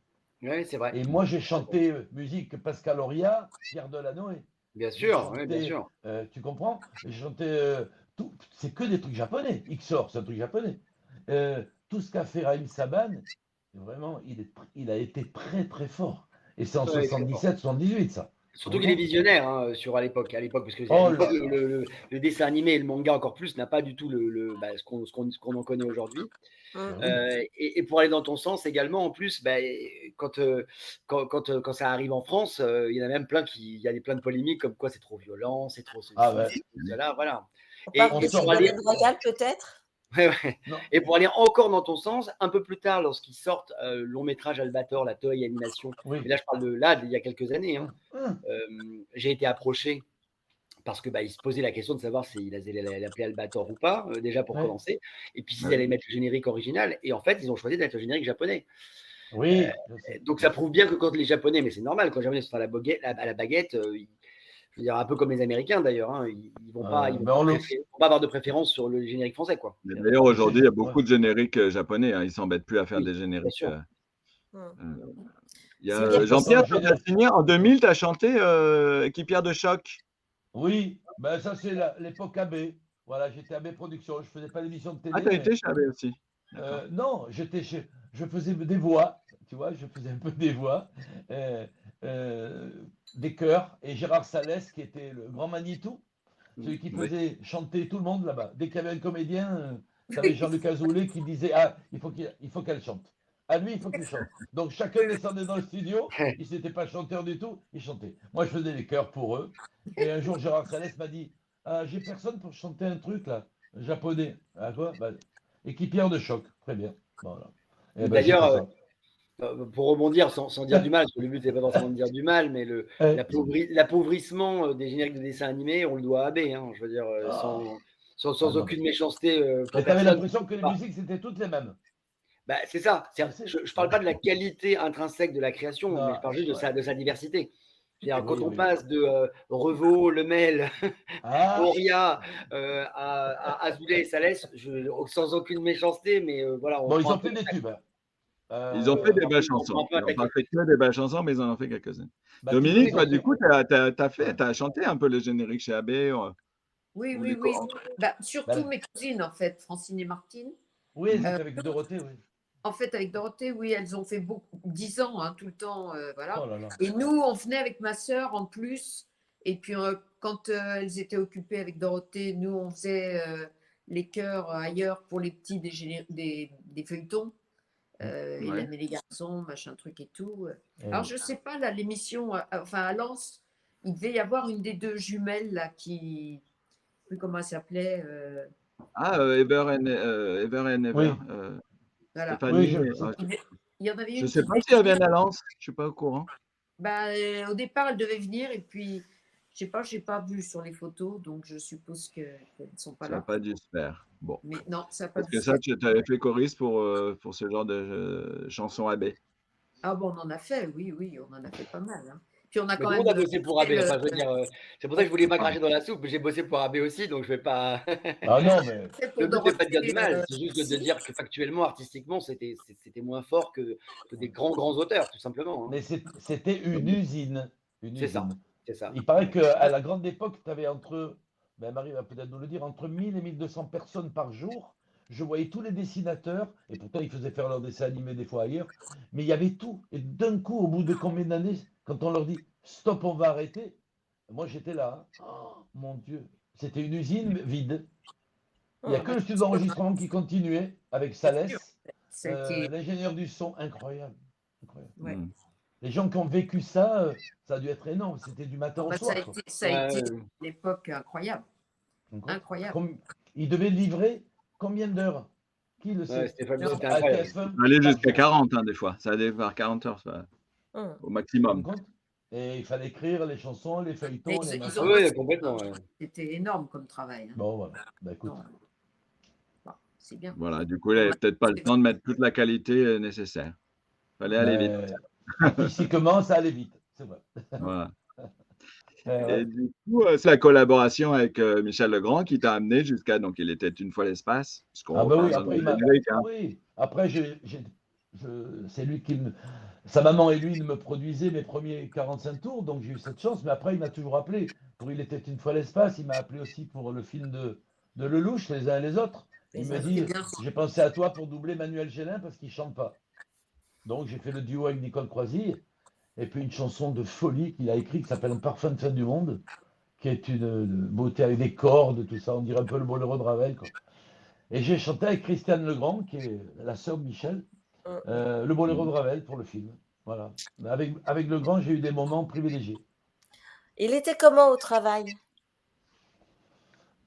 oui, c'est vrai. Et moi j'ai chanté musique Pascal Auria, Pierre Delanoë. Bien J'ai sûr, oui, bien chanté, sûr. tu comprends? J'ai chanté, c'est que des trucs japonais. XOR, c'est un truc japonais. Tout ce qu'a fait Raïm Saban, vraiment, il a été très très fort. Et c'est en Ouais, très fort. 77, 78, ça. Surtout qu'il est visionnaire hein, à l'époque, parce que Oh à l'époque, là là. le dessin animé et le manga encore plus n'a pas du tout ce qu'on en connaît aujourd'hui. Et pour aller dans ton sens également, en plus, quand ça arrive en France, il y en a même plein il y a plein de polémiques comme quoi c'est trop violent, c'est trop ceci, Ah ouais. c'est trop cela, voilà. On Et, parle on de sort pour aller, Ségolène Royal, peut-être? ouais, ouais. Non. Et pour aller encore dans ton sens, un peu plus tard, lorsqu'ils sortent le long métrage Albator, la Toei Animation, Oui. mais là je parle de là, il y a quelques années, hein, Hum. j'ai été approché parce que il se posait la question de savoir s'ils allaient l'appeler Albator ou pas, déjà pour Ouais. commencer, et puis s'ils Ouais. allaient mettre le générique original, et en fait ils ont choisi de mettre le générique japonais. Oui, je sais. Donc ça prouve bien que quand les Japonais, mais c'est normal, quand les Japonais sont à la baguette, je veux dire un peu comme les Américains d'ailleurs, hein, ils vont pas avoir de préférence sur le générique français, quoi. Mais d'ailleurs, aujourd'hui, il y a beaucoup Ouais. de génériques japonais. Hein. Ils ne s'embêtent plus à faire Oui, des bien génériques. sûr. Il y C'est bien a Jean-Pierre, possible. tu as signé en 2000, tu as chanté Équipière de choc. Oui, ben ça c'est l'époque AB. Voilà, j'étais à AB Productions. Je faisais pas d'émission de télé. Ah, tu as mais, été chez AB aussi. D'accord. non, je faisais des voix. Tu vois, je faisais un peu des voix, euh, euh, des chœurs. Et Gérard Salès, qui était le grand Manitou, celui qui Oui. faisait chanter tout le monde là-bas. Dès qu'il y avait un comédien, tu avais Jean-Luc Azoulay qui disait ah, il faut qu'elle chante. À lui, il faut qu'il chante. Donc chacun descendait dans le studio. Ils n'étaient pas chanteurs du tout, ils chantaient. Moi, je faisais les chœurs pour eux. Et un jour, Gérard Salès m'a dit ah, j'ai personne pour chanter un truc là, japonais. Ah quoi bah, équipière de choc. Très bien. Voilà. Et ben, j'ai fait D'ailleurs, ça. pour rebondir, sans dire du mal, parce que le but n'est pas forcément de dire du mal, mais Euh, l'appauvrissement des génériques de dessins animés, on le doit à AB. Hein, je veux dire, sans non. aucune méchanceté pour Mais tu avais personne. l'impression que les Bah, musiques, c'était toutes les mêmes. bah, c'est ça. Je sais. Je ne parle pas de la qualité intrinsèque de la création, mais Non, je parle juste de sa diversité. C'est-à-dire, quand Oui, on oui. passe de Revaux, Lemel, Ah, Auria à Azoulay et Salès, sans aucune méchanceté, mais voilà, on bon, ils prend un ont peu fait des tubes. Hein. Ils ont fait des belles on prend chansons. un peu Ils un n'ont pas taquet. fait que des belles chansons, mais ils en ont fait quelques-unes. Bah, tu vois, Dominique, ils toi, ont du fait. coup, tu Ouais. as chanté un peu le générique chez AB. Oui, ou oui, les oui. co- Bah, Bah, surtout mes cousines, en fait, Francine et Martine. oui, Mhm. c'était avec Dorothée, oui. En fait, avec Dorothée, oui, elles ont fait beaucoup, 10 ans, hein, tout le temps, voilà. Oh là là. Et nous, on venait avec ma sœur en plus. Et puis, quand elles étaient occupées avec Dorothée, nous, on faisait les chœurs ailleurs pour les petits des feuilletons. Ouais. Hélène et les garçons, machin truc et tout. Eh Alors, oui. je sais pas, là, l'émission, enfin, à Lens, il devait y avoir une des deux jumelles, là, qui, je sais plus comment elle s'appelait. Ah, Ever and Ever. Oui, Voilà. oui, Stéphanie. Il y en avait Je ne une sais qui pas devait si elle venir. vient à Lens. Je ne suis pas au courant. Bah, au départ, elle devait venir et puis, je sais pas, j'ai pas vu sur les photos, donc je suppose qu'elles ne sont pas Ça n'a là. pas dû se faire. Bon. Mais non, ça n'a pas Parce dû que se ça, faire. tu avais fait choriste pour ce genre de chanson AB. Ah bon, on en a fait, oui, oui, on en a fait pas mal. Hein. Puis on a Mais quand tout le monde a même bossé pour AB. fait Enfin, je veux dire, c'est pour ça que je voulais pas cracher dans la soupe. J'ai bossé pour AB aussi, donc je vais pas. ah non, mais pour Le but n'est pas de dire du Dorothée mal, c'est juste de aussi. dire que factuellement, artistiquement, c'était moins fort que des grands auteurs, tout simplement. Hein. mais c'était une usine. Une C'est ça, usine. c'est ça. Il paraît qu'à la grande époque, tu avais ben Marie va peut-être nous le dire, entre 1000 et 1200 personnes par jour. Je voyais tous les dessinateurs, et pourtant ils faisaient faire leurs dessins animés des fois ailleurs, mais il y avait tout. Et d'un coup, au bout de combien d'années, quand on leur dit stop, on va arrêter, moi j'étais là. Hein. Oh, mon Dieu, c'était une usine vide. Il n'y a que le studio d'enregistrement qui continuait avec Bien sûr, Salès, ça a été. l'ingénieur du son, incroyable. Incroyable. Ouais. Les gens qui ont vécu ça, ça a dû être énorme. C'était du matin au Bah, soir. ça a été l'époque incroyable. Quoi. Incroyable. Ils devaient livrer combien d'heures? Qui le sait? Stéphane, Non. c'était À incroyable. TF1, Ça allait par jusqu'à jour. 40 des fois. Ça allait vers 40 heures au Tu te rends maximum. compte? Et il fallait écrire les chansons, les Mais feuilletons, les ils machins. ont Oui, bossé. complètement. Ouais. C'était énorme comme travail. Hein. Bon, voilà. Bah, écoute. Non. Bon, c'est bien. Voilà, du coup, il n'avait peut-être pas le temps de mettre toute la qualité nécessaire. Il fallait aller vite. Artistiquement, ça allait vite. C'est vrai. Voilà. Ouais. Et du coup, c'est la collaboration avec Michel Legrand qui t'a amené jusqu'à. Donc, il était une fois l'espace. Puisqu'on Ah bah oui, repasse dans après le il m'a. générique. Hein. Oui, après c'est lui qui me. Sa maman et lui me produisaient mes premiers 45 tours, donc j'ai eu cette chance. Mais après, il m'a toujours appelé. Pour Il était une fois l'espace, il m'a appelé aussi pour le film de Lelouch, les uns et les autres. Il me dit, bien. j'ai pensé à toi pour doubler Manuel Gélin parce qu'il chante pas. Donc j'ai fait le duo avec Nicole Croisille. Et puis une chanson de folie qu'il a écrite qui s'appelle Un parfum de fin du monde, qui est une beauté avec des cordes, tout ça. On dirait un peu le boléro de Ravel, quoi. Et j'ai chanté avec Christiane Legrand, qui est la sœur de Michel, le boléro de Ravel pour le film. Voilà. Avec Legrand, j'ai eu des moments privilégiés. Il était comment au travail?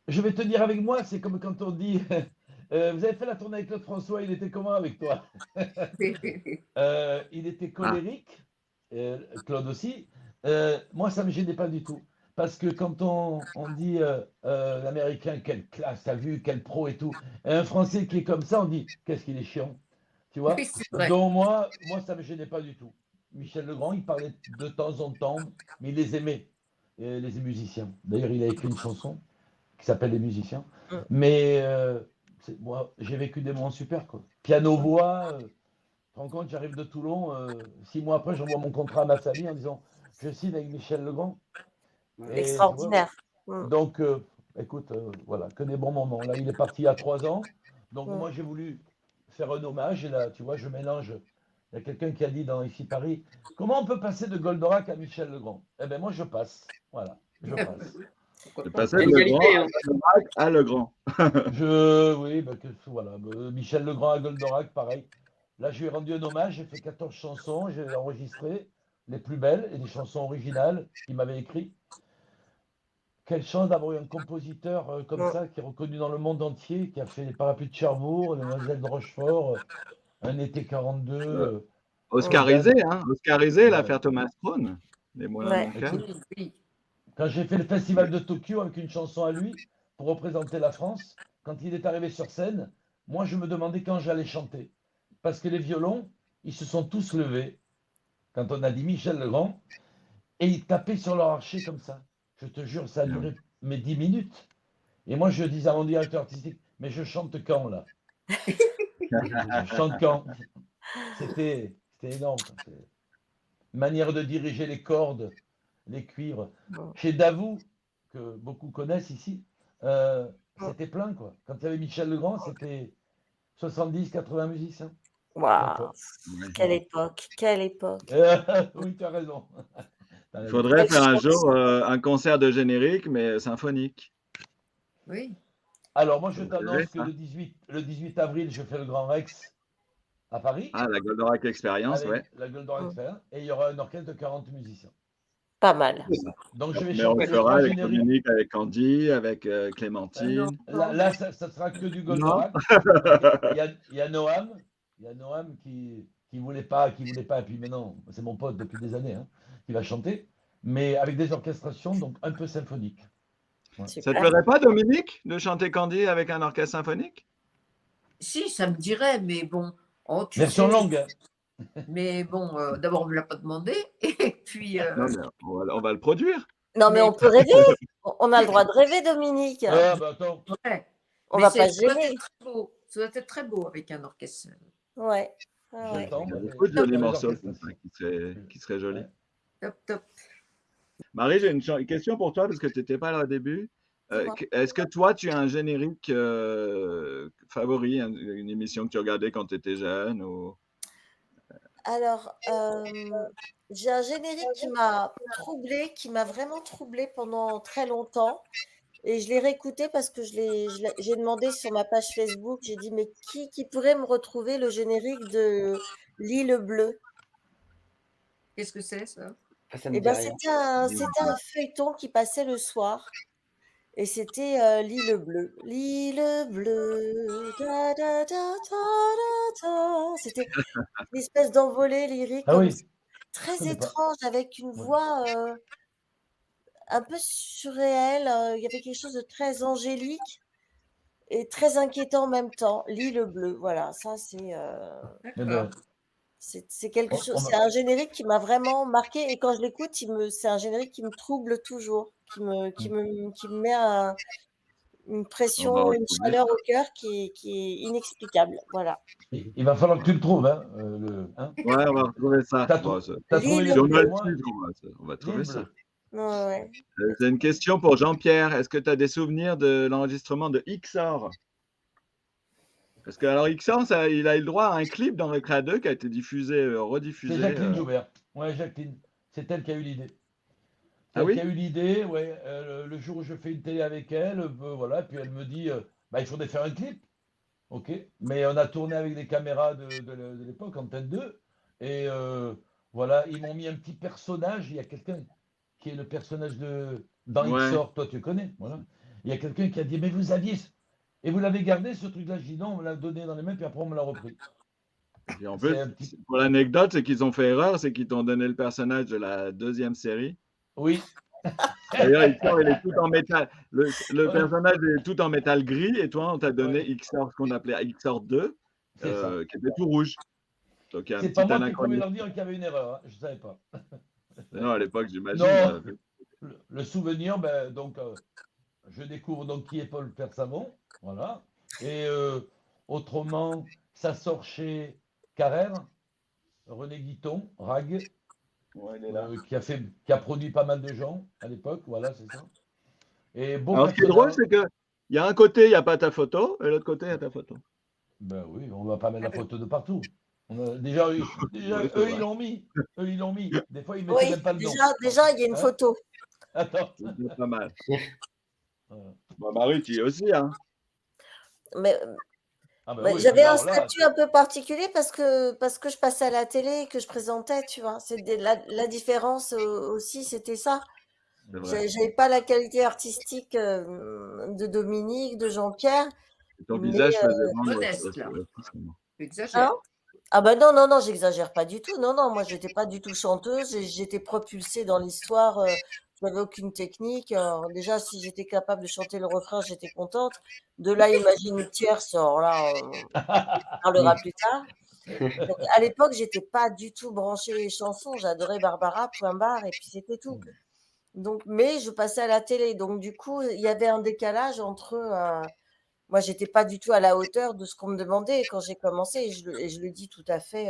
Je vais te dire avec moi, c'est comme quand on dit vous avez fait la tournée avec Claude François, il était comment avec toi? Il était colérique, Claude aussi. Moi, ça ne me gênait pas du tout. Parce que quand on dit l'américain, quelle classe, t'as vu, quel pro et tout, et un français qui est comme ça, on dit qu'est-ce qu'il est chiant. Tu vois? Oui, c'est vrai. Donc moi, ça ne me gênait pas du tout. Michel Legrand, il parlait de temps en temps, mais il les aimait, les musiciens. D'ailleurs, il a écrit une chanson qui s'appelle Les musiciens. Mais moi, j'ai vécu des moments super, quoi. Piano-voix, tu te rends compte, j'arrive de Toulon, 6 mois après, j'envoie mon contrat à ma famille en disant je signe avec Michel Legrand. Et, Extraordinaire. donc, écoute, voilà, que des bons moments. Là, il est parti il y a 3 ans. Donc, Mm. moi, j'ai voulu faire un hommage. Et là, tu vois, je mélange. Il y a quelqu'un qui a dit dans Ici Paris, comment on peut passer de Goldorak à Michel Legrand? Eh bien, moi, je passe. Voilà, je passe. Pourquoi De pas? passer Il y a de une Legrand qualité, hein. à Goldorak à Legrand. Oui, voilà. Michel Legrand à Goldorak, pareil. Là, je lui ai rendu un hommage. J'ai fait 14 chansons. J'ai enregistré les plus belles et des chansons originales qu'il m'avait écrites. Quelle chance d'avoir eu un compositeur comme Mm. ça, qui est reconnu dans le monde entier, qui a fait les Parapluies de Cherbourg, les Demoiselles de Rochefort, Un été 42, Euh, Mm. Oscarisé, Jeanne. hein? Oscarisé, Ben, l'affaire Thomas Crown, Les Moulins de Ouais. Montcalm. écoute, Oui, oui. quand j'ai fait le festival de Tokyo avec une chanson à lui pour représenter la France, quand il est arrivé sur scène, moi je me demandais quand j'allais chanter. Parce que les violons, ils se sont tous levés quand on a dit Michel Legrand et ils tapaient sur leur archet comme ça. Je te jure, ça a duré mes 10 minutes. Et moi je disais à mon directeur artistique, mais je chante quand là? Je chante quand? C'était énorme, quoi. Manière de diriger les cordes, les cuivres. Mm. Chez Davout, que beaucoup connaissent ici, euh, Mm. c'était plein, quoi. Quand il y avait Michel Legrand, c'était 70-80 musiciens. Waouh, D'accord. Ouais. quelle époque, quelle époque. Oui, tu as raison. T'as Il raison. faudrait Quelle faire un chance. jour un concert de générique, mais symphonique. Oui. Alors, moi, je Vous verrez t'annonce que ça. le 18 avril, je fais le Grand Rex à Paris, Ah, la Goldorak Experience, ouais. avec la Golden Mm. Experience, et il y aura un orchestre de 40 musiciens. Pas mal. Donc, je vais Mais on le chanter les fera 3 avec génériques. Dominique, avec Candy, avec Non, Clémentine. non, Là, ça sera que du Non? Goldorak. Donc, il y a Noam, qui voulait pas, et puis maintenant, c'est mon pote depuis des années, hein, qui va chanter, mais avec des orchestrations, donc un peu symphoniques. Ouais. Ça te Super. plairait pas, Dominique, de chanter Candy avec un orchestre symphonique? si, ça me dirait, mais bon, oh, tu Version sais, longue, hein. mais bon, d'abord, on ne me l'a pas demandé, et puis, Non, mais on va le produire. Non, mais mais on peut rêver. On a le droit de rêver, Dominique. Ah, bah attends, ouais, On mais va pas se ça doit gêner. être très beau, ça doit être très beau avec un orchestre. Ouais. Ah ouais. j'attends Il y a moi, beaucoup de de jolis faire les morceaux comme ça orchestrations. qui seraient jolis. Ouais. Top, top. Marie, j'ai une question pour toi parce que tu n'étais pas là au début. Dis-moi. Est-ce que toi, tu as un générique favori, une émission que tu regardais quand tu étais jeune ou... Alors, j'ai un générique qui m'a troublée, qui m'a vraiment troublée pendant très longtemps. Et je l'ai réécouté parce que j'ai demandé sur ma page Facebook, j'ai dit, mais qui pourrait me retrouver le générique de L'île bleue? Qu'est-ce que c'est, ça? Ça me Et dit ben, rien. c'était un feuilleton qui passait le soir. Et c'était L'île bleue. L'île bleue. Da, da, da, da, da, da. C'était une espèce d'envolée lyrique Ah comme oui, ça, je très connais pas. étrange, avec une Ouais. voix un peu surréelle. Il y avait quelque chose de très angélique et très inquiétant en même temps. L'île bleue, voilà, ça Eh D'accord. ben, c'est quelque chose. on C'est va- un générique qui m'a vraiment marqué et quand je l'écoute, c'est un générique qui me trouble toujours, qui me met une On va pression, une retrouver chaleur ça. au cœur qui est inexplicable. Voilà. il va falloir que tu le trouves, hein, hein. Ouais, on va retrouver ça. T'as Bon, trouvé L'île si on les doit bleue. le moi, suivre, on va l'île trouver ça. bleue. Ouais, ouais. J'ai une question pour Jean-Pierre. Est-ce que tu as des souvenirs de l'enregistrement de XOR? Parce que alors XOR, il a eu le droit à un clip dans Recréa 2 qui a été diffusé, C'est rediffusé. Jacqueline Joubert. Ouais, Jacqueline. C'est elle qui a eu l'idée. C'est Ah elle qui oui? a eu l'idée, ouais. Le jour où je fais une télé avec elle, voilà, puis elle me dit, bah, il faudrait faire un clip. Ok. Mais on a tourné avec des caméras de l'époque, Antenne 2. Et voilà, ils m'ont mis un petit personnage. Il y a quelqu'un qui est le personnage dans Ouais. XOR, toi tu connais. Voilà. Il y a quelqu'un qui a dit, mais vous aviez. Et vous l'avez gardé ce truc-là? Je dis non, on me l'a donné dans les mains, puis après on me l'a repris. Et en C'est plus, un petit. pour l'anecdote, c'est qu'ils ont fait erreur, c'est qu'ils t'ont donné le personnage de la deuxième série. Oui. D'ailleurs, XOR, il est tout en métal. Le Voilà. personnage est tout en métal gris, et toi, on t'a donné Ouais, XOR, ce qu'on appelait XOR 2, c'est ça. qui était tout rouge. Donc, il y a un C'est pas petit moi qui pouvais anachronisme. leur dire qu'il y avait une erreur, hein. Je ne savais pas. Non, à l'époque, j'imagine. Non, le souvenir, ben, donc, je découvre donc qui est Paul Persavon, voilà. Et autrement, ça sort chez Carrère, René Guiton, Rag, Ouais, il est là. qui a produit pas mal de gens à l'époque, voilà, c'est ça. Et beau Alors, ce qui est drôle, personnage. c'est qu'il y a un côté, il n'y a pas ta photo, et l'autre côté, il y a ta photo. Ben oui, on va pas mettre la photo de partout. Déjà, Oui, c'est eux, vrai. ils l'ont mis. Eux, ils l'ont mis. Des fois, ils mettaient Oui, même pas le nom. déjà, il y a une Hein? photo. Attends. C'est déjà pas mal. Voilà. Bon, Marie, tu y es aussi, hein. Mais Ah ben ouais, oui, puis j'avais un là, statut un peu particulier parce que je passais à la télé et que je présentais, tu vois. La différence aussi, c'était ça. C'est vrai. J'avais pas la qualité artistique de Dominique, de Jean-Pierre, Et ton mais visage faisait vendre Modeste, aussi, là. forcément. Tu exagères. hein? Ah ben non, non, non, j'exagère pas du tout. Non, non, moi j'étais pas du tout chanteuse, j'étais propulsée dans l'histoire, j'avais aucune technique. Alors, déjà, si j'étais capable de chanter le refrain, j'étais contente. De là, imagine une tierce, alors là, on parlera plus tard. Donc, à l'époque, j'étais pas du tout branchée chansons, j'adorais Barbara, point barre, et puis c'était tout. Donc, mais je passais à la télé, donc du coup, il y avait un décalage entre. Moi, j'étais pas du tout à la hauteur de ce qu'on me demandait quand j'ai commencé, et je le dis tout à fait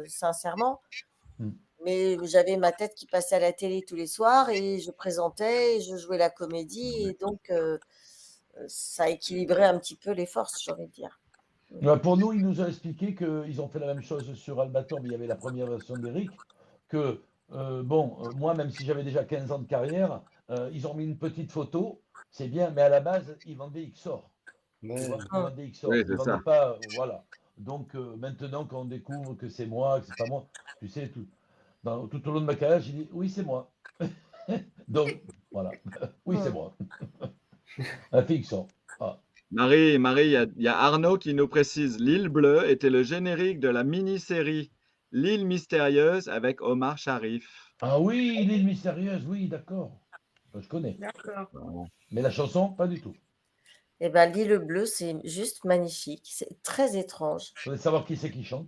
sincèrement. Mm. Mais j'avais ma tête qui passait à la télé tous les soirs et je présentais, et je jouais la comédie, et donc ça équilibrait un petit peu les forces, j'ai envie de dire. Pour nous, il nous a expliqué qu'ils ont fait la même chose sur Albator, mais il y avait la première version d'Eric, que, moi, même si j'avais déjà 15 ans de carrière, ils ont mis une petite photo, c'est bien, mais à la base, ils vendaient XOR. Tu vois, ils Hum. vendaient XOR. Oui, Ils c'est vendaient ça. pas, voilà. Donc, maintenant, quand on découvre que c'est moi, que c'est pas moi, tu sais, tout au long de ma carrière, j'ai dit, oui, c'est moi. Donc, voilà. Oui, c'est Hum. moi. Un fait XOR. Ah. Marie, il y a Arnaud qui nous précise, L'île bleue était le générique de la mini-série L'île mystérieuse avec Omar Sharif. Ah oui, l'île mystérieuse, oui, d'accord. Je connais. D'accord. Voilà. Mais la chanson, pas du tout. Eh ben, l'île bleue, c'est juste magnifique. C'est très étrange. Je voudrais savoir qui c'est qui chante.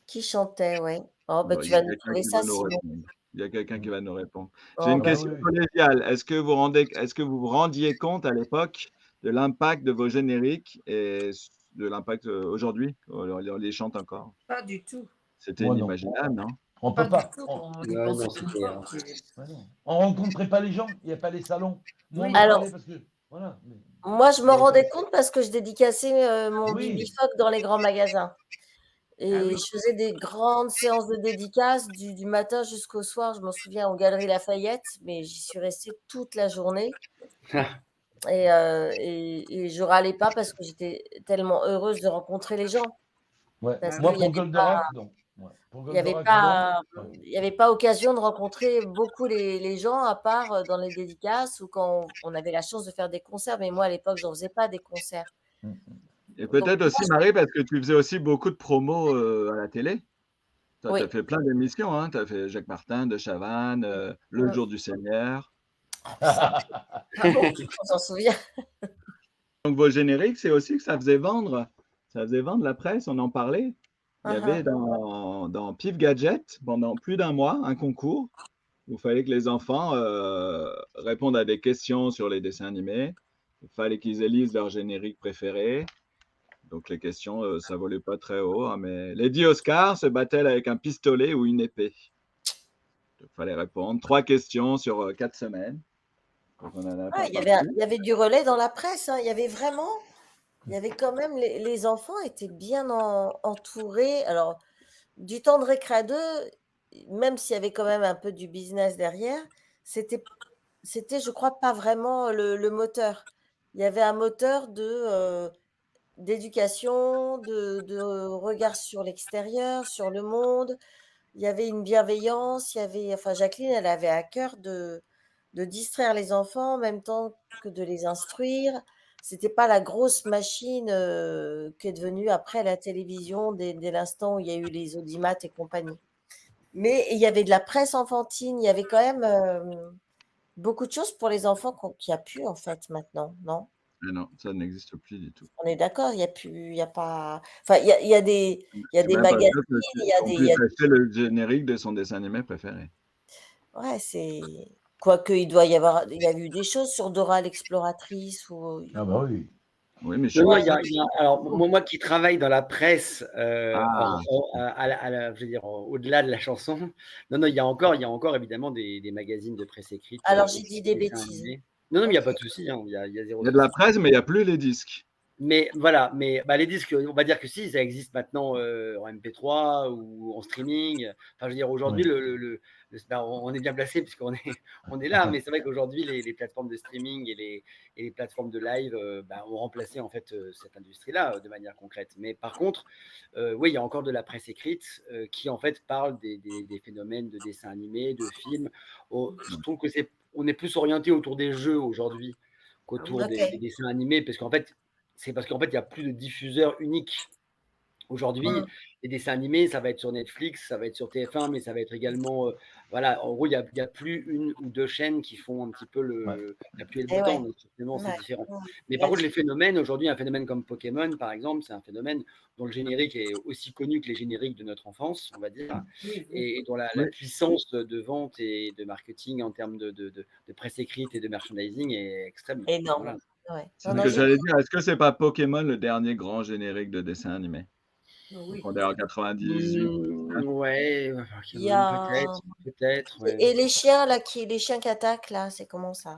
Qui chantait, ouais. Oh, bah, Bon, tu il y a vas nous quelqu'un trouver qui ça, va nous Simon. répondre. Il y a quelqu'un qui Mm. va nous répondre. J'ai Oh, une Ah bah question oui, oui. collégiale. Est-ce que vous vous rendiez compte à l'époque de l'impact de vos génériques et de l'impact aujourd'hui? On les chante encore. Pas du tout. C'était Moi non. inimaginable, non? On Pas peut du pas. tout. On... On y Ouais, pensait non, même c'était. pas. Ouais, non. On rencontrait pas les gens. Il n'y a pas les salons. Nous, on en Alors, parlait parce que. Voilà. Mais moi, je il me y avait pas. rendais compte parce que je dédicaçais mon Oui. Bibifoc dans les grands magasins. Ah Et oui. je faisais des grandes séances de dédicaces du matin jusqu'au soir. Je m'en souviens aux Galeries Lafayette, mais j'y suis restée toute la journée. Et je râlais pas parce que j'étais tellement heureuse de rencontrer les gens. Ouais. Parce Ah Moi, qu'il oui. n'y pour avait pas, Goldorak, non. Ouais. Pour il y avait Goldorak, non. pas, Ouais. il y avait pas occasion de rencontrer beaucoup les gens à part dans les dédicaces ou quand on avait la chance de faire des concerts. Mais moi, à l'époque, j'en faisais pas des concerts. Mm. Et Donc, peut-être aussi, Marie, parce que tu faisais aussi beaucoup de promos à la télé. Toi, tu oui. as fait plein d'émissions, hein. Tu as fait Jacques Martin, De Chavannes, Le Mm. Jour du Seigneur. Ah bon? On s'en souvient. Donc, vos génériques, c'est aussi que ça faisait vendre. Ça faisait vendre la presse, on en parlait. Il y avait dans Pif Gadget, pendant plus d'un mois, un concours où il fallait que les enfants répondent à des questions sur les dessins animés. Il fallait qu'ils élisent leur générique préféré. Donc, les questions, ça volait pas très haut, hein, mais Lady Oscar se bat-elle avec un pistolet ou une épée? Il fallait répondre. 3 questions sur 4 semaines. Donc, on en a Ah, partout. il y avait du relais dans la presse, hein. Il y avait vraiment, il y avait quand même, les enfants étaient bien entourés. Alors, du temps de récré à deux, même s'il y avait quand même un peu du business derrière, c'était, je crois, pas vraiment le moteur. Il y avait un moteur d'éducation, de regard sur l'extérieur, sur le monde. Il y avait une bienveillance, enfin, Jacqueline, elle avait à cœur de distraire les enfants en même temps que de les instruire. C'était pas la grosse machine qui est devenue après la télévision dès l'instant où il y a eu les audimates et compagnie. Mais il y avait de la presse enfantine, il y avait quand même beaucoup de choses pour les enfants qu'il n'y a plus en fait maintenant, non? Mais non, ça n'existe plus du tout. On est d'accord, il y a plus, il y a pas, enfin, il y a C'est des même pas magazines, ça que il y a qu'on des, puisse acheter le générique de son dessin animé préféré. ouais, quoique il y a eu des choses sur Dora l'exploratrice ou Ah bah oui. Oui, mais Non, non, ouais. alors, moi qui travaille dans la presse, Ah, je veux dire, au-delà de la chanson, non, non, il y a encore évidemment des magazines de presse écrite Alors et j'ai dit des des dessins bêtises. animés. Non, non, mais il n'y a pas de souci, hein, il y a zéro Il y a de la souci. presse, mais il n'y a plus les disques. Mais voilà, mais bah, les disques, on va dire que si, ça existe maintenant en MP3 ou en streaming. Enfin, je veux dire, aujourd'hui, Ouais. bah, on est bien placé puisqu'on est, on est là, mais c'est vrai qu'aujourd'hui, les plateformes de streaming et les plateformes de live bah, ont remplacé en fait cette industrie-là de manière concrète. Mais par contre, oui, il y a encore de la presse écrite qui en fait parle des phénomènes de dessins animés, de films. Je trouve que on est plus orienté autour des jeux aujourd'hui qu'autour Ok. des dessins animés, parce qu'en fait, c'est parce qu'en fait, il n'y a plus de diffuseurs uniques. Aujourd'hui, Mm. les dessins animés, ça va être sur Netflix, ça va être sur TF1, mais ça va être également. Voilà, en gros, il y a plus une ou deux chaînes qui font un petit peu Ouais. la pluie et le Et beau temps. ouais. Donc, forcément, c'est Ouais. différent. Ouais. Mais par contre, les Là-dessus. phénomènes, aujourd'hui, un phénomène comme Pokémon, par exemple, c'est un phénomène dont le générique est aussi connu que les génériques de notre enfance, on va dire, Oui, oui. et dont la Oui. puissance de vente et de marketing en termes de presse écrite et de merchandising est extrême. Énorme. Voilà. Ouais. C'est Non, ce non, que j'ai. j'allais dire. Est-ce que c'est pas Pokémon le dernier grand générique de dessin animé? Oui. Donc on est en 98. Ouais, Il y Pokémon, a. peut-être, ouais. Et les chiens, là, les chiens qui attaquent, là, c'est comment ça?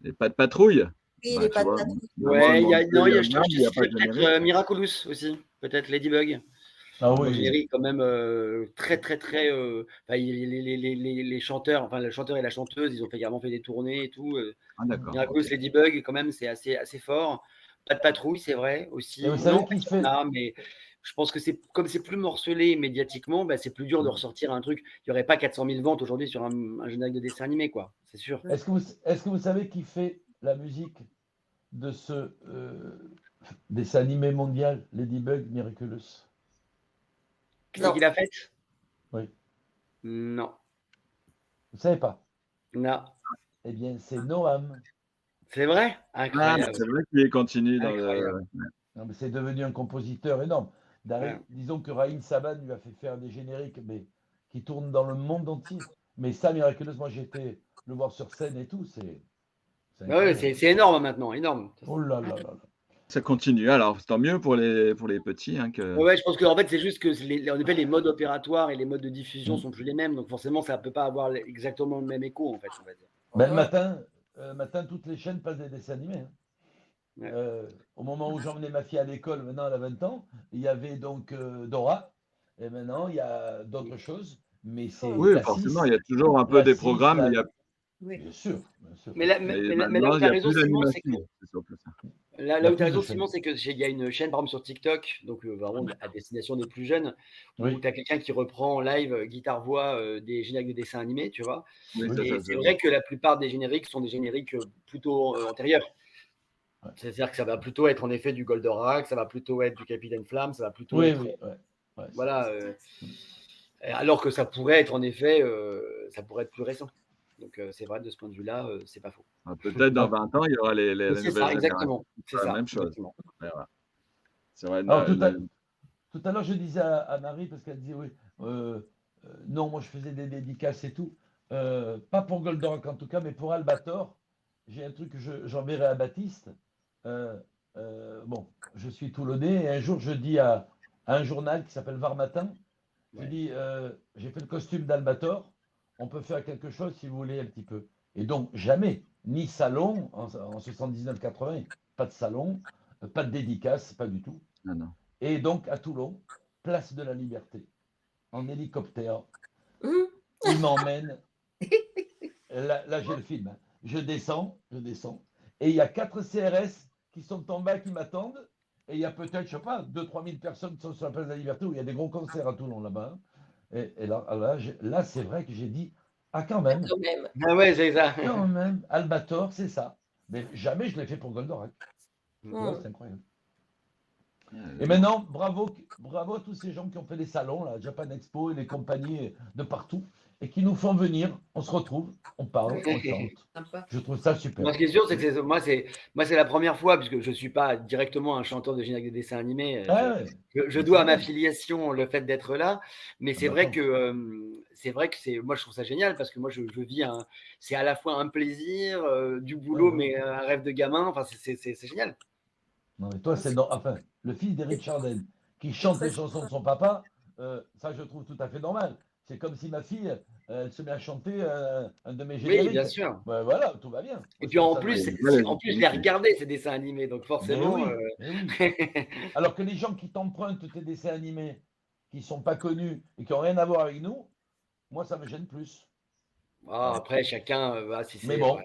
Les pas de patrouille? Oui, Bah, les tu pattes vois, patrouilles. bah, moi, Ouais, mon non, je je te il y a pas citerais de générique. peut-être Miraculous aussi, peut-être Ladybug. Ah Un oui. générique quand même très, très, très. Enfin, les chanteurs, enfin, le chanteur et la chanteuse, ils ont également fait des tournées et tout. Ah d'accord, Miraculous, OK. Ladybug, quand même, c'est assez fort. Pas de patrouille, c'est vrai Et vous aussi. savez Non, qui il y en fait. a, mais je pense que comme c'est plus morcelé médiatiquement, bah, c'est plus dur de ressortir un truc. Il n'y aurait pas 400 000 ventes aujourd'hui sur un générique de dessin animé, quoi. C'est sûr. Est-ce que vous savez qui fait la musique de ce dessin animé mondial, Ladybug Miraculous? C'est qui Non. l'a fait? Oui. Non, Vous savez pas? non. Eh bien, c'est Noam. C'est vrai? Ah, Incroyable, c'est vrai qu'il continue dans le incroyable. Non, mais c'est devenu un compositeur énorme. Ouais. Disons que Raïm Saban lui a fait faire des génériques, mais qui tournent dans le monde entier. Mais ça, Miraculous, moi j'ai été le voir sur scène et tout, c'est Bah ouais, incroyable. c'est énorme maintenant, énorme. Oh là là là là. ça continue. Alors, tant mieux pour les petits, hein, que Ouais, je pense qu'en fait, c'est juste que en effet, les modes opératoires et les modes de diffusion Mm. sont plus les mêmes. Donc forcément, ça ne peut pas avoir exactement le même écho, en fait, on va dire. Ben, le matin, toutes les chaînes passent des dessins animés, hein. Ouais. Au moment où j'emmenais ma fille à l'école, maintenant elle a 20 ans, il y avait donc Dora, et maintenant il y a d'autres choses, mais c'est oui, la forcément, 6, il y a toujours un peu la des 6, programmes, mais il y a Oui. bien sûr, bien sûr. mais Mais là maintenant, où il tu y as a raison, plus Simon, c'est que d'animation, c'est surtout ça. Il y là a où tu as plus de raison, chaînes. Simon, c'est qu'il y a une chaîne, par exemple, sur TikTok, donc vraiment à destination des plus jeunes, où Oui, tu as quelqu'un qui reprend en live, guitare-voix, des génériques de dessins animés, tu vois. Oui, oui. ça Et se c'est voit. vrai que la plupart des génériques sont des génériques plutôt antérieurs. Ouais. C'est-à-dire que ça va plutôt être en effet du Goldorak, ça va plutôt être du Capitaine Flamme, ça va plutôt Oui, être. oui, ouais. Ouais, Voilà. Alors que ça pourrait être en effet, ça pourrait être plus récent. Donc c'est vrai, de ce point de vue-là, c'est pas faux. Ah, peut-être dans 20 ans, il y aura Mais la c'est nouvelle ça, génération exactement. qui C'est fera la ça, même chose. exactement. On verra. C'est vrai, Alors tout à l'heure, je disais à Marie, parce qu'elle disait, oui, non, moi je faisais des dédicaces et tout, pas pour Goldorak en tout cas, mais pour Albator, j'ai un truc que j'enverrai à Baptiste. Euh, bon, je suis toulonnais, et un jour je dis à un journal qui s'appelle Var Matin, je Ouais. dis, j'ai fait le costume d'Albator, on peut faire quelque chose si vous voulez un petit peu. Et donc, jamais, ni salon en 79-80, pas de salon, pas de dédicace, pas du tout. non, non. Et donc, à Toulon, place de la Liberté, en hélicoptère, Hum, il m'emmène. Là, j'ai le film, hein. Je descends. Et il y a 4 CRS qui sont en bas qui m'attendent. Et il y a peut-être, je sais pas, 2-3 000 personnes qui sont sur la place de la Liberté où il y a des gros concerts à Toulon là-bas, hein. Et là, c'est vrai que j'ai dit, ah quand même, Quand même. Ah ouais, c'est ça. quand même, Albator, c'est ça. Mais jamais je l'ai fait pour Goldorak. Tu vois, Mm. c'est incroyable. Ouais, Et maintenant, bravo à tous ces gens qui ont fait les salons, la Japan Expo et les compagnies de partout, et qui nous font venir, on se retrouve, on parle, on chante. sympa. Je trouve ça super. Moi, ce qui est sûr, c'est que moi, c'est la première fois, puisque je ne suis pas directement un chanteur de générique de dessin animé. Ah ouais, Je mais dois c'est à ma bien. filiation le fait d'être là, mais Ah c'est bah vrai attends. que moi je trouve ça génial parce que moi je vis c'est à la fois un plaisir, du Ouais, boulot, ouais. mais un rêve de gamin. Enfin, c'est génial. Non, mais toi, enfin, le fils d'Eric Chardin qui chante les chansons de son papa, ça je trouve tout à fait normal. C'est comme si ma fille, elle se met à chanter un de mes Oui, génériques. bien sûr. Ouais, voilà, tout va bien. Et Moi, puis je trouve en ça plus, normal. en plus, je les regardais ces dessins animés, donc Mais forcément. oui, mais oui. Alors que les gens qui t'empruntent tes dessins animés, qui ne sont pas connus et qui n'ont rien à voir avec nous, moi, ça me gêne plus. Voilà. Après, chacun, si Mais c'est. bon,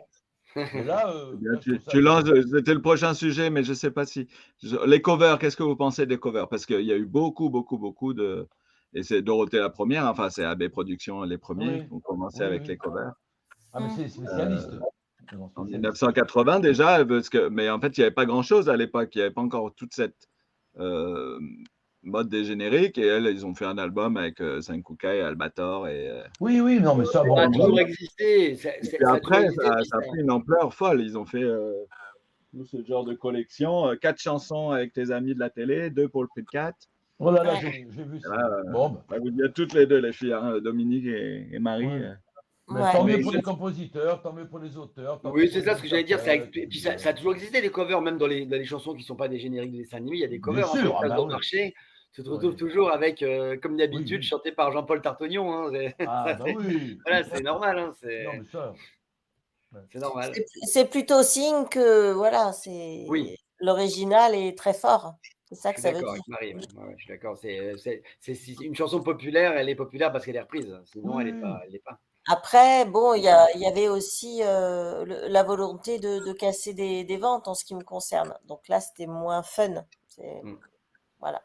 Ouais. mais là, Eh bien, moi, je trouve ça. tu lances, c'était le prochain sujet, mais je ne sais pas si. Les covers, qu'est-ce que vous pensez des covers? Parce qu'il y a eu beaucoup, beaucoup, beaucoup de. Et c'est Dorothée la première, enfin, c'est AB Productions les premiers Oui, qui ont commencé oui, avec oui. les covers. Ah, mais c'est spécialiste. Non, En spécialiste. 1980 déjà, mais en fait, il n'y avait pas grand-chose à l'époque. Il n'y avait pas encore toute cette euh, mode des génériques. Et elles, ils ont fait un album avec Senkukai, Albator. Oui, oui, non, mais ça, Ça bon, a toujours oui. existé. Et puis Ça a toujours après, existé. Puis ça a pris une ampleur folle. Ils ont fait tout ce genre de collection. 4 chansons avec tes amis de la télé, 2 pour le prix de 4. Oh là là, Ouais. j'ai vu ça. Là, Bon, bah, vous y êtes toutes les deux, les filles, hein, Dominique et Marie. ouais. Mais Ouais. tant Mais mieux pour c'est- les compositeurs, tant mieux pour les auteurs, tant mieux Oui, pour c'est les ça ce que j'allais dire. interprètes. Et puis ça a toujours existé, les covers, même dans les chansons qui ne sont pas des génériques de dessins animés, il y a des Bien covers. Hein, sûr, sur ah Place bah au oui. marché, tu te Ouais. retrouves toujours avec, comme Oui, d'habitude, oui. chanté par Jean-Paul Tartognon. Hein, Ah bah oui. voilà, c'est normal. Hein, Non, mais ça. Ouais. c'est normal. C'est plutôt signe que voilà, Oui, c'est l'original est très fort. C'est ça je que suis ça veut d'accord dire. avec Marie. Ouais. Ouais, je suis d'accord. Si une chanson populaire, elle est populaire parce qu'elle est reprise. Sinon, Oui, elle n'est oui. pas. Elle l'est pas. Après, bon, il y avait aussi la volonté de casser des ventes en ce qui me concerne. Donc là, c'était moins fun. Mm. Voilà.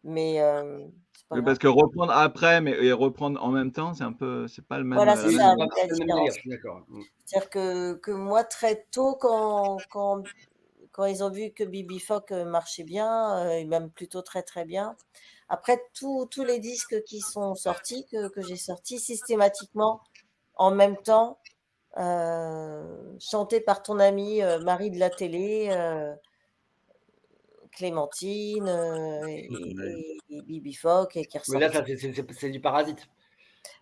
Mais c'est pas Mais grave. parce que reprendre après, mais et reprendre en même temps, c'est pas le même, Voilà, la c'est Oui, même ça c'est idée. pas, la c'est pas le même délire, différence. je suis d'accord. Mm. C'est-à-dire que moi, très tôt, quand ils ont vu que Bibi Phoque marchait bien, et même plutôt très très bien, après tous les disques qui sont sortis, que j'ai sortis systématiquement en même temps, chantés par ton amie Marie de la télé, Clémentine et Bibi Phoque, et qui Mais là, ressortaient. ça, c'est du parasite.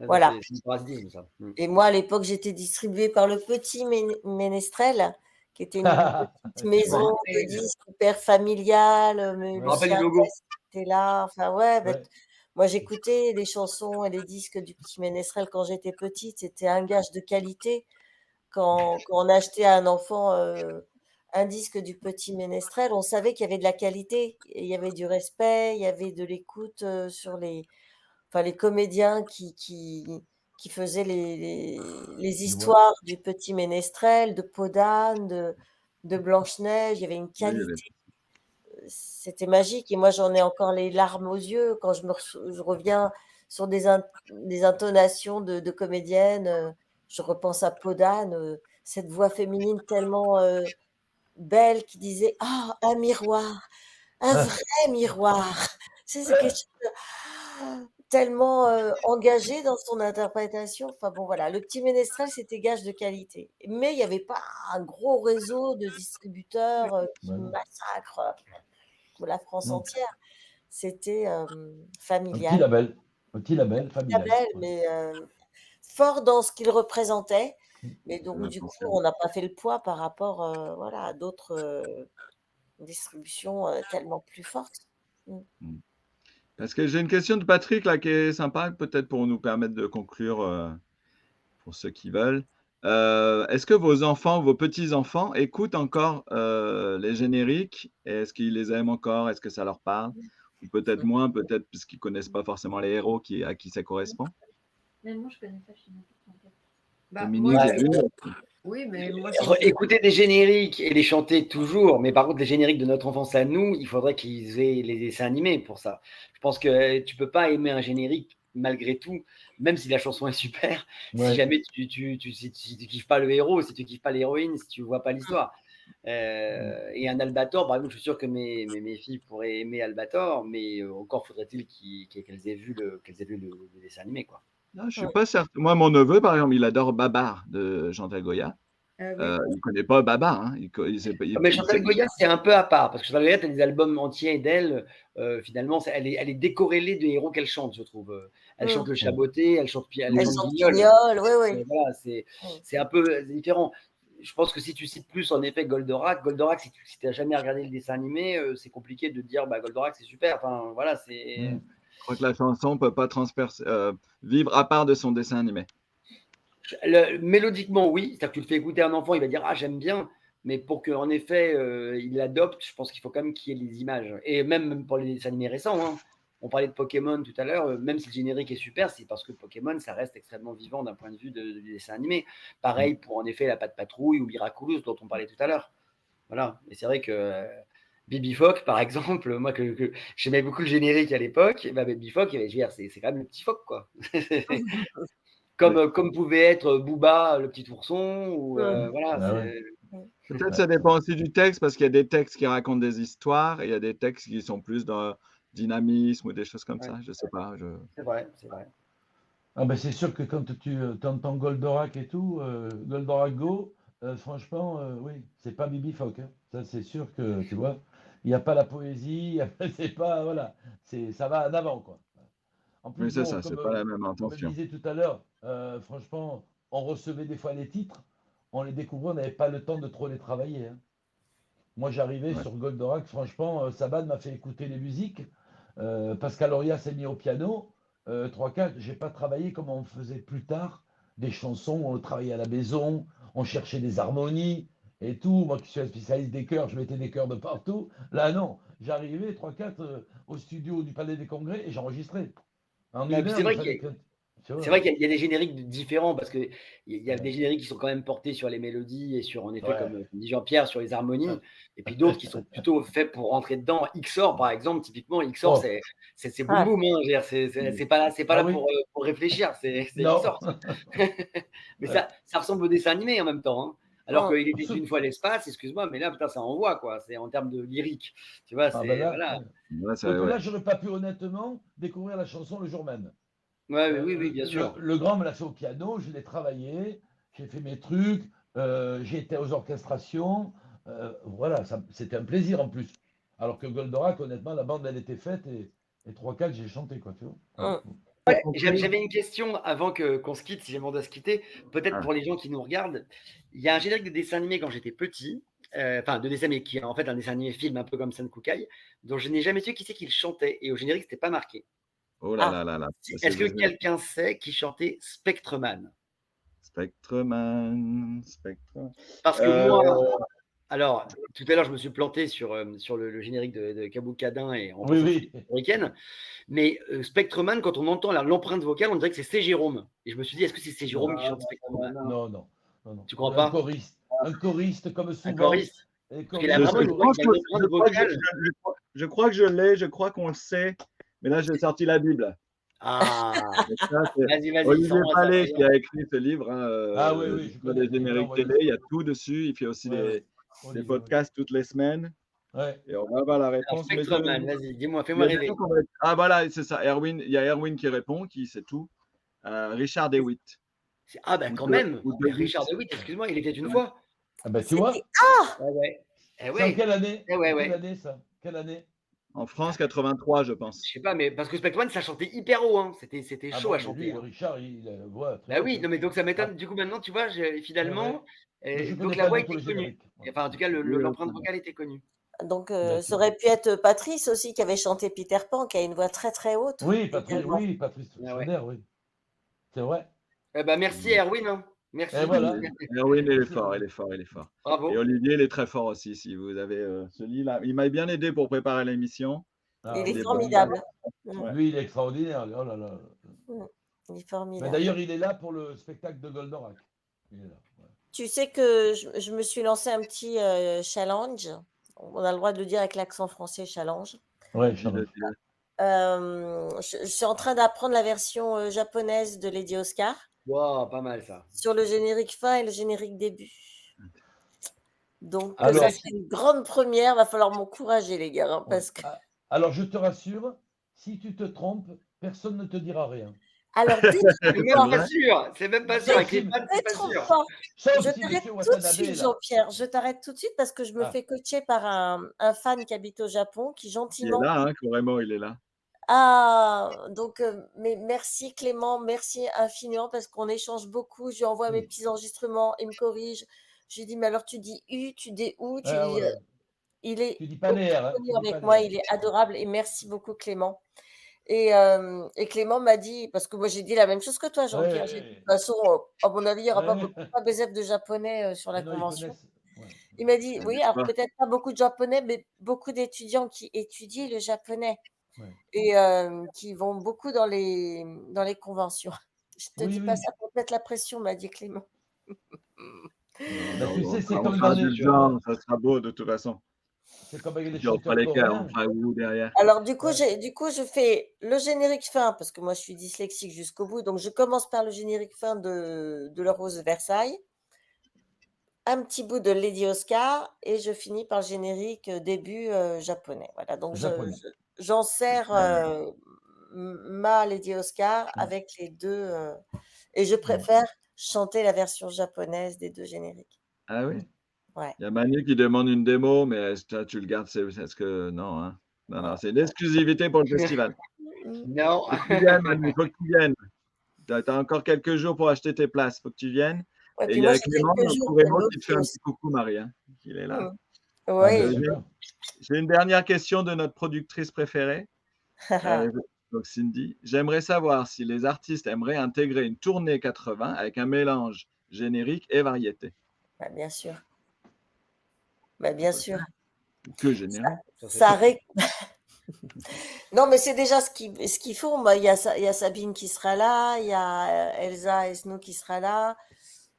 Là, Voilà. c'est du parasitisme, ça. Mm. Et moi, à l'époque, j'étais distribuée par le Petit Ménestrel, qui était une petite Tu Je me maison vois. de rappelle. disques hyper familiale. Je me Ouais, rappelle du Lucien logo. Grèce était là. Enfin, ouais, ouais. moi, j'écoutais les chansons et les disques du Petit Ménestrel quand j'étais petite. C'était un gage de qualité. Quand on achetait à un enfant un disque du Petit Ménestrel, on savait qu'il y avait de la qualité. Et il y avait du respect, il y avait de l'écoute sur les comédiens qui faisaient les Je vois. histoires du Petit Ménestrel, de Podane, de Blanche-Neige. Il y avait une Oui, qualité. C'était magique. Et moi, j'en ai encore les larmes aux yeux quand je reviens sur des intonations de comédiennes. Je repense à Podane, cette voix féminine tellement belle qui disait: «Ah, un miroir, un vrai miroir!» C'est quelque chose tellement engagé dans son interprétation. Enfin bon, voilà, le Petit Ménestrel, c'était gage de qualité. Mais il n'y avait pas un gros réseau de distributeurs qui Ouais, non. massacrent la France Non. entière. C'était Un petit familial, label. Un petit label familial. label, Ouais. mais fort dans ce qu'il représentait. Mais donc, la du coup, française. on n'a pas fait le poids par rapport voilà, à d'autres distributions tellement plus fortes. Mm. Parce que j'ai une question de Patrick là qui est sympa, peut-être pour nous permettre de conclure pour ceux qui veulent. Est-ce que vos enfants, vos petits-enfants écoutent encore les génériques? Est-ce qu'ils les aiment encore? Est-ce que ça leur parle? Ou peut-être moins, peut-être puisqu'ils connaissent pas forcément les héros à qui ça correspond? Même moi, je connais pas chez Bah, Dominique, moi, j'ai vu. oui, mais moi, c'est Écouter des génériques et les chanter toujours, mais par contre, les génériques de notre enfance à nous, il faudrait qu'ils aient les dessins animés pour ça. Je pense que tu peux pas aimer un générique malgré tout, même si la chanson est super, si Ouais. jamais si tu kiffes pas le héros, si tu kiffes pas l'héroïne, si tu vois pas l'histoire. Et un Albator, par exemple, je suis sûr que mes filles pourraient aimer Albator, mais encore faudrait-il qu'elles aient vu le dessin animé, quoi. Non, je suis pas certain. Moi, mon neveu, par exemple, il adore Babar de Jean-Jacques Goya. oui. Il connaît pas Babar. Hein. Mais Il sait Chantal Goya, c'est un peu à part, parce que Chantal Goya, tu as des albums entiers d'elle. Finalement, elle est décorrélée des héros qu'elle chante, je trouve. Elle chante le chaboté, elle chante Elles sont Guignol. pignoles, oui, oui. Voilà, c'est un peu différent. Je pense que si tu cites plus, en effet, Goldorak, si tu n'as jamais regardé le dessin animé, c'est compliqué de dire bah, Goldorak, c'est super. Enfin, voilà, c'est. Je crois que la chanson ne peut pas vivre à part de son dessin animé. Mélodiquement, oui. C'est-à-dire que tu le fais écouter à un enfant, il va dire ah j'aime bien, mais pour qu'en effet il l'adopte, je pense qu'il faut quand même qu'il y ait les images. Et même pour les dessins animés récents, hein. On parlait de Pokémon tout à l'heure, même si le générique est super, c'est parce que Pokémon, ça reste extrêmement vivant d'un point de vue du dessin animé. Pareil pour en effet La Patte Patrouille ou Miraculous dont on parlait tout à l'heure. Voilà. Et c'est vrai que Baby Phoque, par exemple, moi que j'aimais beaucoup le générique à l'époque, bah, Baby Phoque, c'est quand même le petit phoque, quoi. Comme pouvait être Booba, le petit ourson, ou voilà. Ah ouais. Peut-être ça dépend aussi du texte, parce qu'il y a des textes qui racontent des histoires, et il y a des textes qui sont plus dans dynamisme ou des choses comme ça. Je sais pas. C'est vrai, c'est vrai. Ah ben c'est sûr que quand tu entends Goldorak et tout, Goldorak Go, franchement, oui, c'est pas Bibi Phoque, hein. Ça, c'est sûr que, tu vois, il n'y a pas la poésie, c'est pas, voilà, ça va en avant, quoi. En Oui, plus, c'est bon, ça, c'est pas la même comme je intention. disais tout à l'heure, franchement, on recevait des fois les titres, on les découvrait, on n'avait pas le temps de trop les travailler, hein. Moi, j'arrivais Ouais. sur Goldorak, franchement, Saban m'a fait écouter les musiques. Pascal Auria s'est mis au piano. 3-4, j'ai pas travaillé comme on faisait plus tard, des chansons, on travaillait à la maison, on cherchait des harmonies et tout. Moi qui suis un spécialiste des chœurs, je mettais des chœurs de partout. Là, non, j'arrivais 3-4 au studio du Palais des Congrès et j'enregistrais. En Non, une puis c'est heure, il vrai fallait que. Tu c'est vois, vrai qu'il y a des génériques différents parce qu'il y a ouais. des génériques qui sont quand même portés sur les mélodies et sur, en effet, Ouais. comme dit Jean-Pierre, sur les harmonies, et puis d'autres qui sont plutôt faits pour rentrer dedans. XOR, par exemple, typiquement, XOR, Oh, c'est boum Ah, boum, hein. Je veux dire, c'est pas ah là oui, pour réfléchir, c'est non. XOR. Mais Ouais. ça ressemble au dessin animé en même temps, hein. Alors hum. qu'il était une fois l'espace, excuse-moi, mais là, putain, ça envoie, quoi. C'est en termes de lyrique. Tu vois, Ah ben c'est. là, Voilà. ouais. Là, Donc ouais. là, j'aurais pas pu honnêtement découvrir la chanson le jour même. Ouais, oui, oui, bien sûr. Le grand me l'a fait au piano, je l'ai travaillé, j'ai fait mes trucs, j'ai été aux orchestrations. Voilà, c'était un plaisir en plus. Alors que Goldorak, honnêtement, la bande, elle était faite et 3-4, j'ai chanté, quoi, tu vois. Hum. Pas compris. J'avais une question avant qu'on se quitte, si jamais on doit se quitter, peut-être Ah. pour les gens qui nous regardent. Il y a un générique de dessin animé quand j'étais petit, enfin de dessin animé qui est en fait un dessin animé film un peu comme Senkukai, dont je n'ai jamais su qui c'est qui le chantait et au générique c'était pas marqué. Oh là Ah, là là là. Est-ce que quelqu'un sait qui chantait Spectreman? Spectreman. Parce que Euh, moi, alors tout à l'heure je me suis planté sur le générique de Kaboukadin et en Oui, pensant que c'était oui. américaine. Mais Spectreman, quand on entend l'empreinte vocale, on dirait que c'est Jérôme. Et je me suis dit, est-ce que c'est Non, Jérôme qui chante Spectreman? non, non, non, non. Tu crois Un pas? choriste. Un choriste, comme Un souvent. choriste? Les Parce qu'il a je, choristes. vraiment je une voix pense qui a que, une empreinte vocale. je crois que je l'ai, je crois qu'on le sait, mais là j'ai sorti la Bible. Ah, Donc ça, c'est vas-y, Olivier sors-moi ça, Palais qui voyons. a écrit ce livre, hein, Ah oui, oui, je l'histoire des connais. Il me l'a génériques envoyé. télé, il y a tout dessus, il fait aussi Ouais, ouais. des Olivier, oui. podcasts toutes les semaines, Ouais. et on va avoir la Alors, réponse. Mais Spectreman, vas-y, dis-moi, il y fais-moi a des rêver. gens qui Ah voilà, c'est ça, il y a Erwin qui répond, qui sait tout. Richard DeWitt. Ah, ben Ou quand de, même. ou Mais DeWitt. Richard DeWitt, excuse-moi, il était une Ouais. fois. Ah ben tu c'était. vois, Ouais, ouais. Eh c'est en ouais. quelle année? Eh ouais, En quelle ouais. année ça? Quelle année? En France, 83, je Je pense. sais pas, mais parce que Spectreman, ça chantait hyper haut, hein. C'était Ah chaud à bon, mais chanter, lui, hein. Richard, il a une voix très Bah haute, oui, hein. non, mais donc ça Ah, m'étonne. Du coup, maintenant, tu vois, ouais, ouais. finalement, Mais je donc connais la pas voix du tout était le connue. générique. Ouais. Enfin, en tout cas, Oui, l'empreinte vocale était connue. Donc, Ben, ça tu aurait vois. pu être Patrice aussi qui avait chanté Peter Pan, qui a une voix très très haute également. Oui, Patrice Ah ouais. Schneider, oui. C'est vrai. Eh ben, merci, Erwin, hein. Et Merci. voilà. Erwin, il est Merci, fort, Erwin. il est fort, il est fort. Et Bravo. Olivier, il est très fort aussi. Si vous avez ce livre-là, il m'a bien aidé pour préparer l'émission. Ah Il est Il est oui, bon. lui, formidable. Mm, Ouais. lui, il est extraordinaire. Oh là là. mm. Il est Mais formidable. d'ailleurs, il est là pour le spectacle de Goldorak. Il est là. Ouais. Tu sais que je me suis lancé un petit challenge. On a le droit de le dire avec l'accent français, challenge. Ouais, Dis-le, Charles. dis-le. Je suis en train d'apprendre la version japonaise de Lady Oscar Wow, pas mal ça. sur le générique fin et le générique début. Donc, ça Alors, c'est une grande première. Va falloir m'encourager, les gars, hein, ouais. parce que. Alors, je te rassure, si tu te trompes, personne ne te dira rien. Alors, détrompe C'est même pas vrai sûr. C'est même pas sûr. Avec les fans, c'est pas détrompe sûr. pas. Sauf Je si t'arrête Monsieur tout de Watanabe suite, est là. Jean-Pierre. Je t'arrête tout de suite parce que je me Ah, fais coacher par un fan qui habite au Japon, qui Il est gentiment. là, hein, Coremo, il est là. Ah, donc, mais merci Clément, merci infiniment parce qu'on échange beaucoup. Je lui envoie mes oui. petits enregistrements, il me corrige. Je lui dis, mais alors tu dis U, tu dis OU, tu Ah, dis. voilà. Il est Tu dis pas les R, hein. connu Tu dis pas avec les moi, R. il est adorable et merci beaucoup Clément. Et Clément m'a dit, parce que moi j'ai dit la même chose que toi, Jean-Pierre. J'ai dit, de toute Ouais, façon, à mon avis, il n'y aura ouais. pas BZF de japonais sur la Mais non, ils convention. connaissent. Ouais. Il m'a dit, Ça oui, n'aide alors pas. peut-être pas beaucoup de japonais, mais beaucoup d'étudiants qui étudient le japonais Ouais. et qui vont beaucoup dans les conventions. Je te Oui, dis pas oui. ça pour te mettre la pression, m'a dit Clément. Non, Bah, tu non, sais, c'est on comme fera dans du les, genre, ça sera beau de toute façon. c'est comme avec les Puis on fera chanteurs les cœurs, on coréens. fera où derrière. Alors du coup, Ouais. je fais le générique fin, parce que moi je suis dyslexique jusqu'au bout, donc je commence par le générique fin de La Rose de Versailles, un petit bout de Lady Oscar, et je finis par le générique début japonais. Voilà, donc Japonais. j'en sers ma Lady Oscar Mm. avec les deux, et je Mm. préfère chanter la version japonaise des deux génériques. Ah oui? Mm. Ouais. Il y a Manu qui demande une démo, mais toi, tu le gardes, est-ce que non, hein? Non, non, Ouais. c'est une exclusivité pour le festival. Mm. Non. Faut que tu viennes, Manu, faut que tu viennes. Tu as encore quelques jours pour acheter tes places, faut que tu viennes. Ouais, Et puis il y moi a j'ai Clément, quelques notre jours pour Remo, qui te fait bloquer un aussi. petit coucou, Marie, hein, il est là. Mm. Ah, ben Oui. super. J'ai une dernière question de notre productrice préférée, donc Cindy. J'aimerais savoir si les artistes aimeraient intégrer une tournée 80 avec un mélange générique et variété. Bah, bien sûr. Bah, bien sûr. Que générique. Ça Non, mais c'est déjà ce qu'ils font. Bah, il y a Sabine qui sera là, il y a Elsa Esno qui sera là.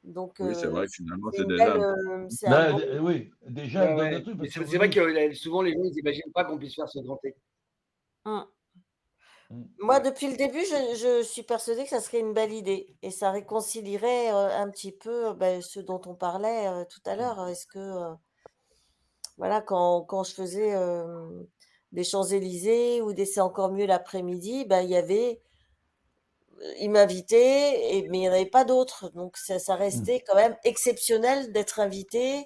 Donc, Oui, c'est vrai que finalement, c'est c'est une déjà belle, c'est un Là, bon. oui, déjà, Ouais, elle donne ouais. le truc. Mais Parce que c'est vrai nous, que souvent les gens ils n'imaginent pas qu'on puisse faire ce grand écart. Mm. Mm. Moi, Ouais. depuis le début, je suis persuadée que ça serait une belle idée et ça réconcilierait un petit peu ben, ce dont on parlait tout à l'heure. Est-ce que, voilà, quand je faisais des Champs-Élysées ou des C'est encore mieux l'après-midi, ben, il y avait il m'invitait, mais il n'y en avait pas d'autres. Donc, ça Mm. restait quand même exceptionnel d'être invité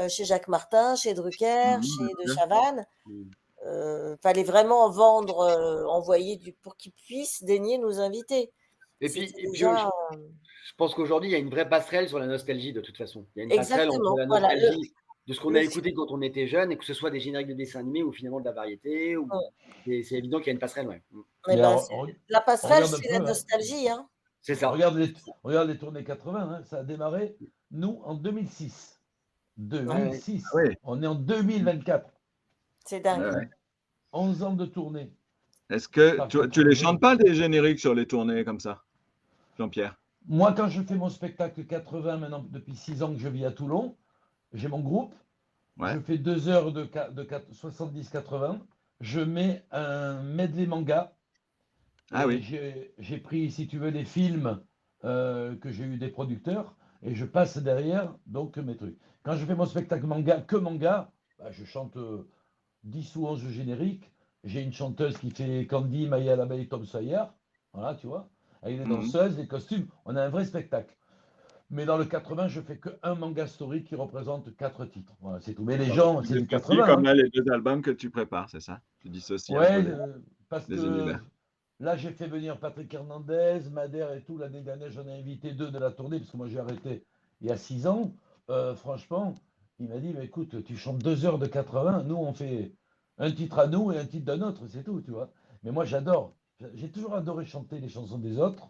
chez Jacques Martin, chez Drucker, chez bien De sûr. Chavannes. Mm. Fallait vraiment vendre, envoyer pour qu'ils puissent daigner nous inviter. Et puis, C'était déjà je pense qu'aujourd'hui, il y a une vraie passerelle sur la nostalgie de toute façon. Il y a une passerelle entre exactement. la Voilà, nostalgie de ce qu'on a le écouté quand on était jeune et que ce soit des génériques de dessins animés ou finalement de la variété. Ou... C'est évident qu'il y a une passerelle, ouais. eh Mais ben, la on passerelle, regarde un c'est la peu, hein. nostalgie, hein. C'est ça. Regarde les tournées 80, hein. Ça a démarré, nous, en 2006. Ouais, ouais. 2006. Ah oui. On est en 2024. C'est dingue. Ouais, ouais. 11 ans de tournée. Est-ce que Par tu les 80. chantes pas des génériques sur les tournées comme ça, Jean-Pierre? Moi, quand je fais mon spectacle 80, maintenant, depuis 6 ans que je vis à Toulon, j'ai mon groupe. Ouais. Je fais 2 heures de 70-80. Je mets un medley manga. Ah Et oui. j'ai pris, si tu veux, les films que j'ai eu des producteurs et je passe derrière donc mes trucs. Quand je fais mon spectacle manga, bah, je chante 10 ou 11 génériques. J'ai une chanteuse qui fait Candy, Maya l'abeille, Tom Sawyer. Voilà, tu vois. Avec les Mhm. danseuses, les costumes. On a un vrai spectacle. Mais dans le 80, je fais qu'un manga story qui représente 4 titres. Voilà, c'est tout. Mais les gens, c'est du C'est 80. comme Hein. là, les 2 albums que tu prépares, c'est ça? Tu dissocies un peu Ouais, parce les que univers. là, j'ai fait venir Patrick Hernandez, Madère et tout. L'année dernière, j'en ai invité 2 de la tournée, parce que moi, j'ai arrêté il y a 6 ans. Franchement, il m'a dit, bah, écoute, tu chantes 2 heures de 80. Nous, on fait un titre à nous et un titre d'un autre, c'est tout, tu vois. Mais moi, j'adore. J'ai toujours adoré chanter les chansons des autres.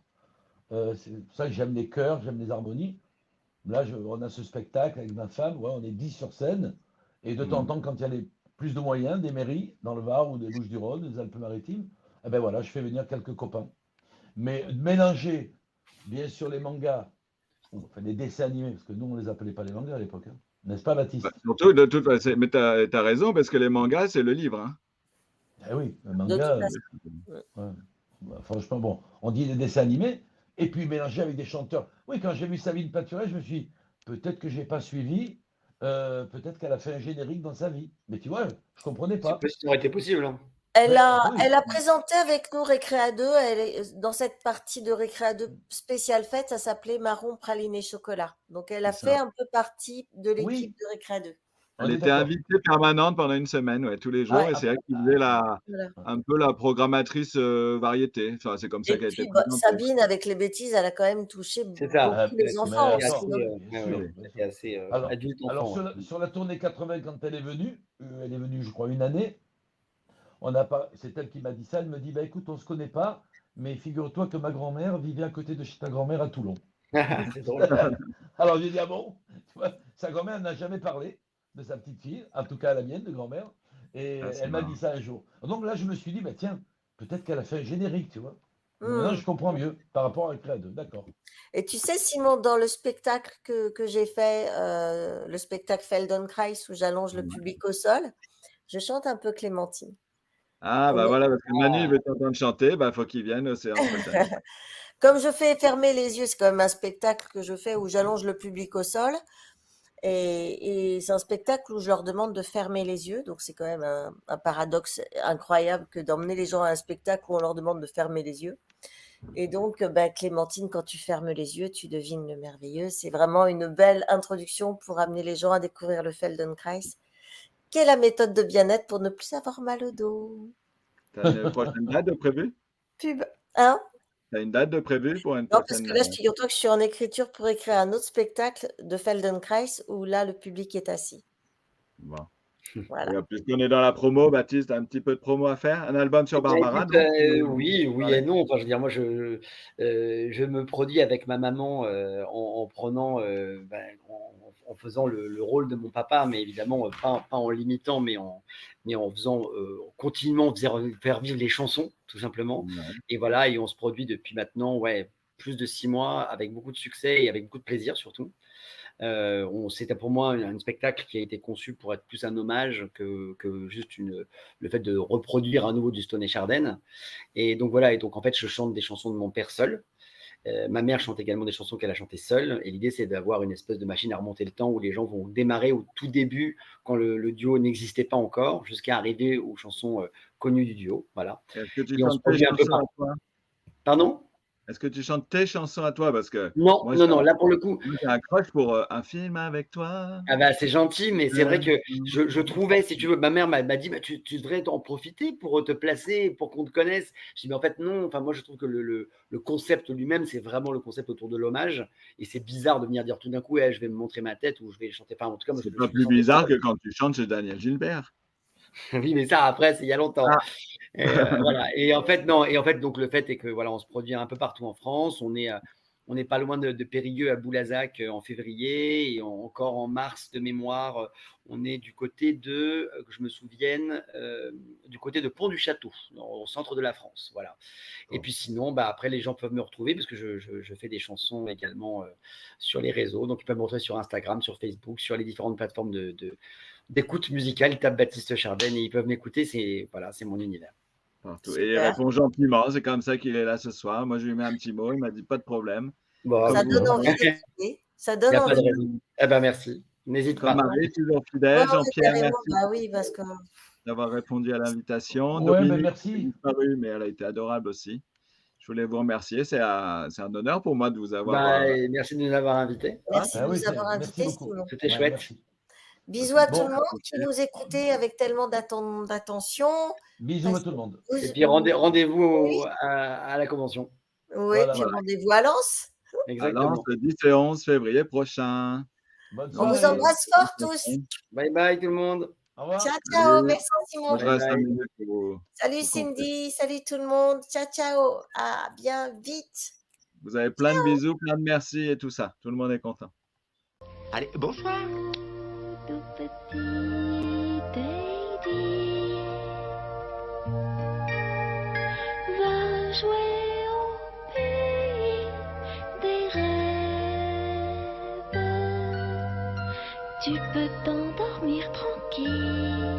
C'est pour ça que j'aime les chœurs, j'aime les harmonies. Là, on a ce spectacle avec ma femme, ouais, on est 10 sur scène. Et de temps en Mhm. temps, quand il y a plus de moyens, des mairies dans le Var ou des Bouches-du-Rhône, des Alpes-Maritimes, eh ben voilà, je fais venir quelques copains. Mais mélanger, bien sûr, les mangas, enfin les dessins animés, parce que nous, on ne les appelait pas les mangas à l'époque. Hein. N'est-ce pas, Bah, Baptiste? surtout, de toute façon, mais tu as raison, parce que les mangas, c'est le livre. Hein. Eh oui, le De toute manga, façon. ouais. Bah, franchement, bon, on dit les dessins animés, et puis mélanger avec des chanteurs. Oui, quand j'ai vu Sabine Paturet, je me suis dit, peut-être que je n'ai pas suivi, peut-être qu'elle a fait un générique dans sa vie. Mais tu vois, je ne comprenais Ça pas. aurait été possible. Hein. Elle Ouais, a, oui. elle a présenté avec nous Récréa 2. Elle est, dans cette partie de Récréa 2 spéciale fête, ça s'appelait Marron Praliné Chocolat. Donc, elle a C'est fait ça. un peu partie de l'équipe Oui, de Récréa 2. on Elle est était d'accord. invitée permanente pendant une semaine, ouais, tous les jours, Ah, et c'est elle qui faisait Voilà. un peu la programmatrice variété. Enfin, c'est comme ça Et qu'elle a été puis, présentée. Sabine, avec les bêtises, elle a quand même touché C'est ça. ah, beaucoup les mais enfants C'était aussi. d'accord, Hein. bien assez, sûr, Oui. bien sûr. c'était assez Alors, adulte alors enfant. sur la tournée 80, quand elle est venue, je crois une année, C'est elle qui m'a dit ça. Elle me dit, bah, écoute, on ne se connaît pas, mais figure-toi que ma grand-mère vivait à côté de chez ta grand-mère à Toulon. C'est drôle. Alors j'ai dit, ah bon? Tu vois, sa grand-mère n'a jamais parlé de sa petite fille, en tout cas la mienne de grand-mère, et Ah, c'est elle m'a marrant. dit ça un jour. Donc là, je me suis dit, bah, tiens, peut-être qu'elle a fait un générique, tu vois. Hmm. Maintenant, je comprends mieux par rapport à Créa 2, d'accord. Et tu sais, Simon, dans le spectacle que j'ai fait, le spectacle Feldenkrais, où j'allonge le public au sol, je chante un peu Clémentine. Ah, On bah est- voilà, parce que Manu, il Ah, veut t'entendre chanter, bah, faut qu'il vienne aux séances prochaines. Comme je fais fermer les yeux, c'est quand même un spectacle que je fais où j'allonge le public au sol. Et c'est un spectacle où je leur demande de fermer les yeux. Donc c'est quand même un paradoxe incroyable que d'emmener les gens à un spectacle où on leur demande de fermer les yeux. Et donc, ben, Clémentine, quand tu fermes les yeux, tu devines le merveilleux. C'est vraiment une belle introduction pour amener les gens à découvrir le Feldenkrais, qui est la méthode de bien-être pour ne plus avoir mal au dos. T'as une prochaine date de prévue? Pub. Hein? T'as une date de prévue pour une Non, parce prochaine que là, figure-toi que je suis en écriture pour écrire un autre spectacle de Feldenkrais où là, le public est assis. Bon. Voilà. Et puisqu'on est dans la promo, Baptiste, un petit peu de promo à faire? Un album sur Eh ben, Barbara, écoute, non? oui, oui et non. Enfin, je veux dire, moi, je me produis avec ma maman en prenant, en faisant le rôle de mon papa, mais évidemment pas en l'imitant, mais en faisant continuellement faire vivre les chansons, tout simplement. Ouais. Et voilà, et on se produit depuis maintenant, ouais, plus de 6 mois, avec beaucoup de succès et avec beaucoup de plaisir surtout. C'était pour moi un spectacle qui a été conçu pour être plus un hommage que juste le fait de reproduire à nouveau du Stone et Chardin. Et donc voilà, et donc en fait, je chante des chansons de mon père seul. Ma mère chante également des chansons qu'elle a chantées seule. Et l'idée, c'est d'avoir une espèce de machine à remonter le temps où les gens vont démarrer au tout début, quand le duo n'existait pas encore, jusqu'à arriver aux chansons connues du duo. Voilà. Est-ce que tu Et on se chantes tes produit un peu chansons à partout. toi? Pardon? Est-ce que tu chantes tes chansons à toi? Parce que Non, moi, non, non, là pour le coup, j'ai un crush pour un film avec toi. ah bah, c'est gentil, mais c'est vrai que je trouvais, si tu veux, ma mère m'a dit, bah, tu devrais en profiter pour te placer, pour qu'on te connaisse. Je dis, mais en fait, non. Enfin, moi, je trouve que le concept lui-même, c'est vraiment le concept autour de l'hommage. Et c'est bizarre de venir dire tout d'un coup, eh, je vais me montrer ma tête ou je vais chanter. Enfin, en tout cas, moi, C'est je pas suis plus chanté bizarre seul. que quand tu chantes chez Daniel Gilbert. Oui, mais ça, après, c'est il y a longtemps. Ah. Voilà. Et en fait, non. Et en fait, donc, le fait est que, voilà, on se produit un peu partout en France. On n'est pas loin de Périgueux à Boulazac en février et encore en mars de mémoire, on est du côté de, que je me souvienne, du côté de Pont-du-Château, au centre de la France. Voilà. Et puis sinon, bah, après, les gens peuvent me retrouver parce que je fais des chansons également sur les réseaux. Donc, ils peuvent me retrouver sur Instagram, sur Facebook, sur les différentes plateformes d'écoute musicale. Ils tapent Baptiste Chardin et ils peuvent m'écouter. Voilà, c'est mon univers. Partout. Et il Super. répond gentiment, c'est comme ça qu'il est là ce soir. Moi, je lui mets un petit mot, il m'a dit pas de problème. Bon, Comme Ça vous, donne bon. envie d'écouter. Ça Il donne n'y a pas de envie. raison. Eh ben, merci. N'hésite pas. Jean-Marie, toujours Ouais, fidèle. ouais, Jean-Pierre, carrément. merci Bah oui, parce que d'avoir répondu à l'invitation. Ouais, ben Dominique a merci. disparu, mais elle a été adorable aussi. Je voulais vous remercier. C'est un honneur pour moi de vous avoir. Bah, et merci de nous avoir invités. merci Ah de oui, nous avoir merci invités, beaucoup. Simon. C'était Ouais, chouette. merci. Bisous à tout Bon, le monde qui nous écoutait avec tellement d'attention. bisous à tout le monde. Et puis rendez-vous Oui, à la convention. oui, Voilà. puis rendez-vous à Lens. À Lens Exactement. le 10 et 11 février prochain. Bonne On vous soirée. embrasse fort tous. Bye bye tout le monde. Au revoir. Ciao, ciao. Salut. Merci, Simon. Moi, je Bye reste 5 bye. minutes pour vous. Salut, pour conclure. Cindy. Salut tout le monde. Ciao, ciao. À bien vite. Vous avez plein de bisous, plein de merci et tout ça. Tout le monde est content. Allez, bonsoir. Tout petit Heidi va jouer au pays des rêves. Tu peux t'endormir tranquille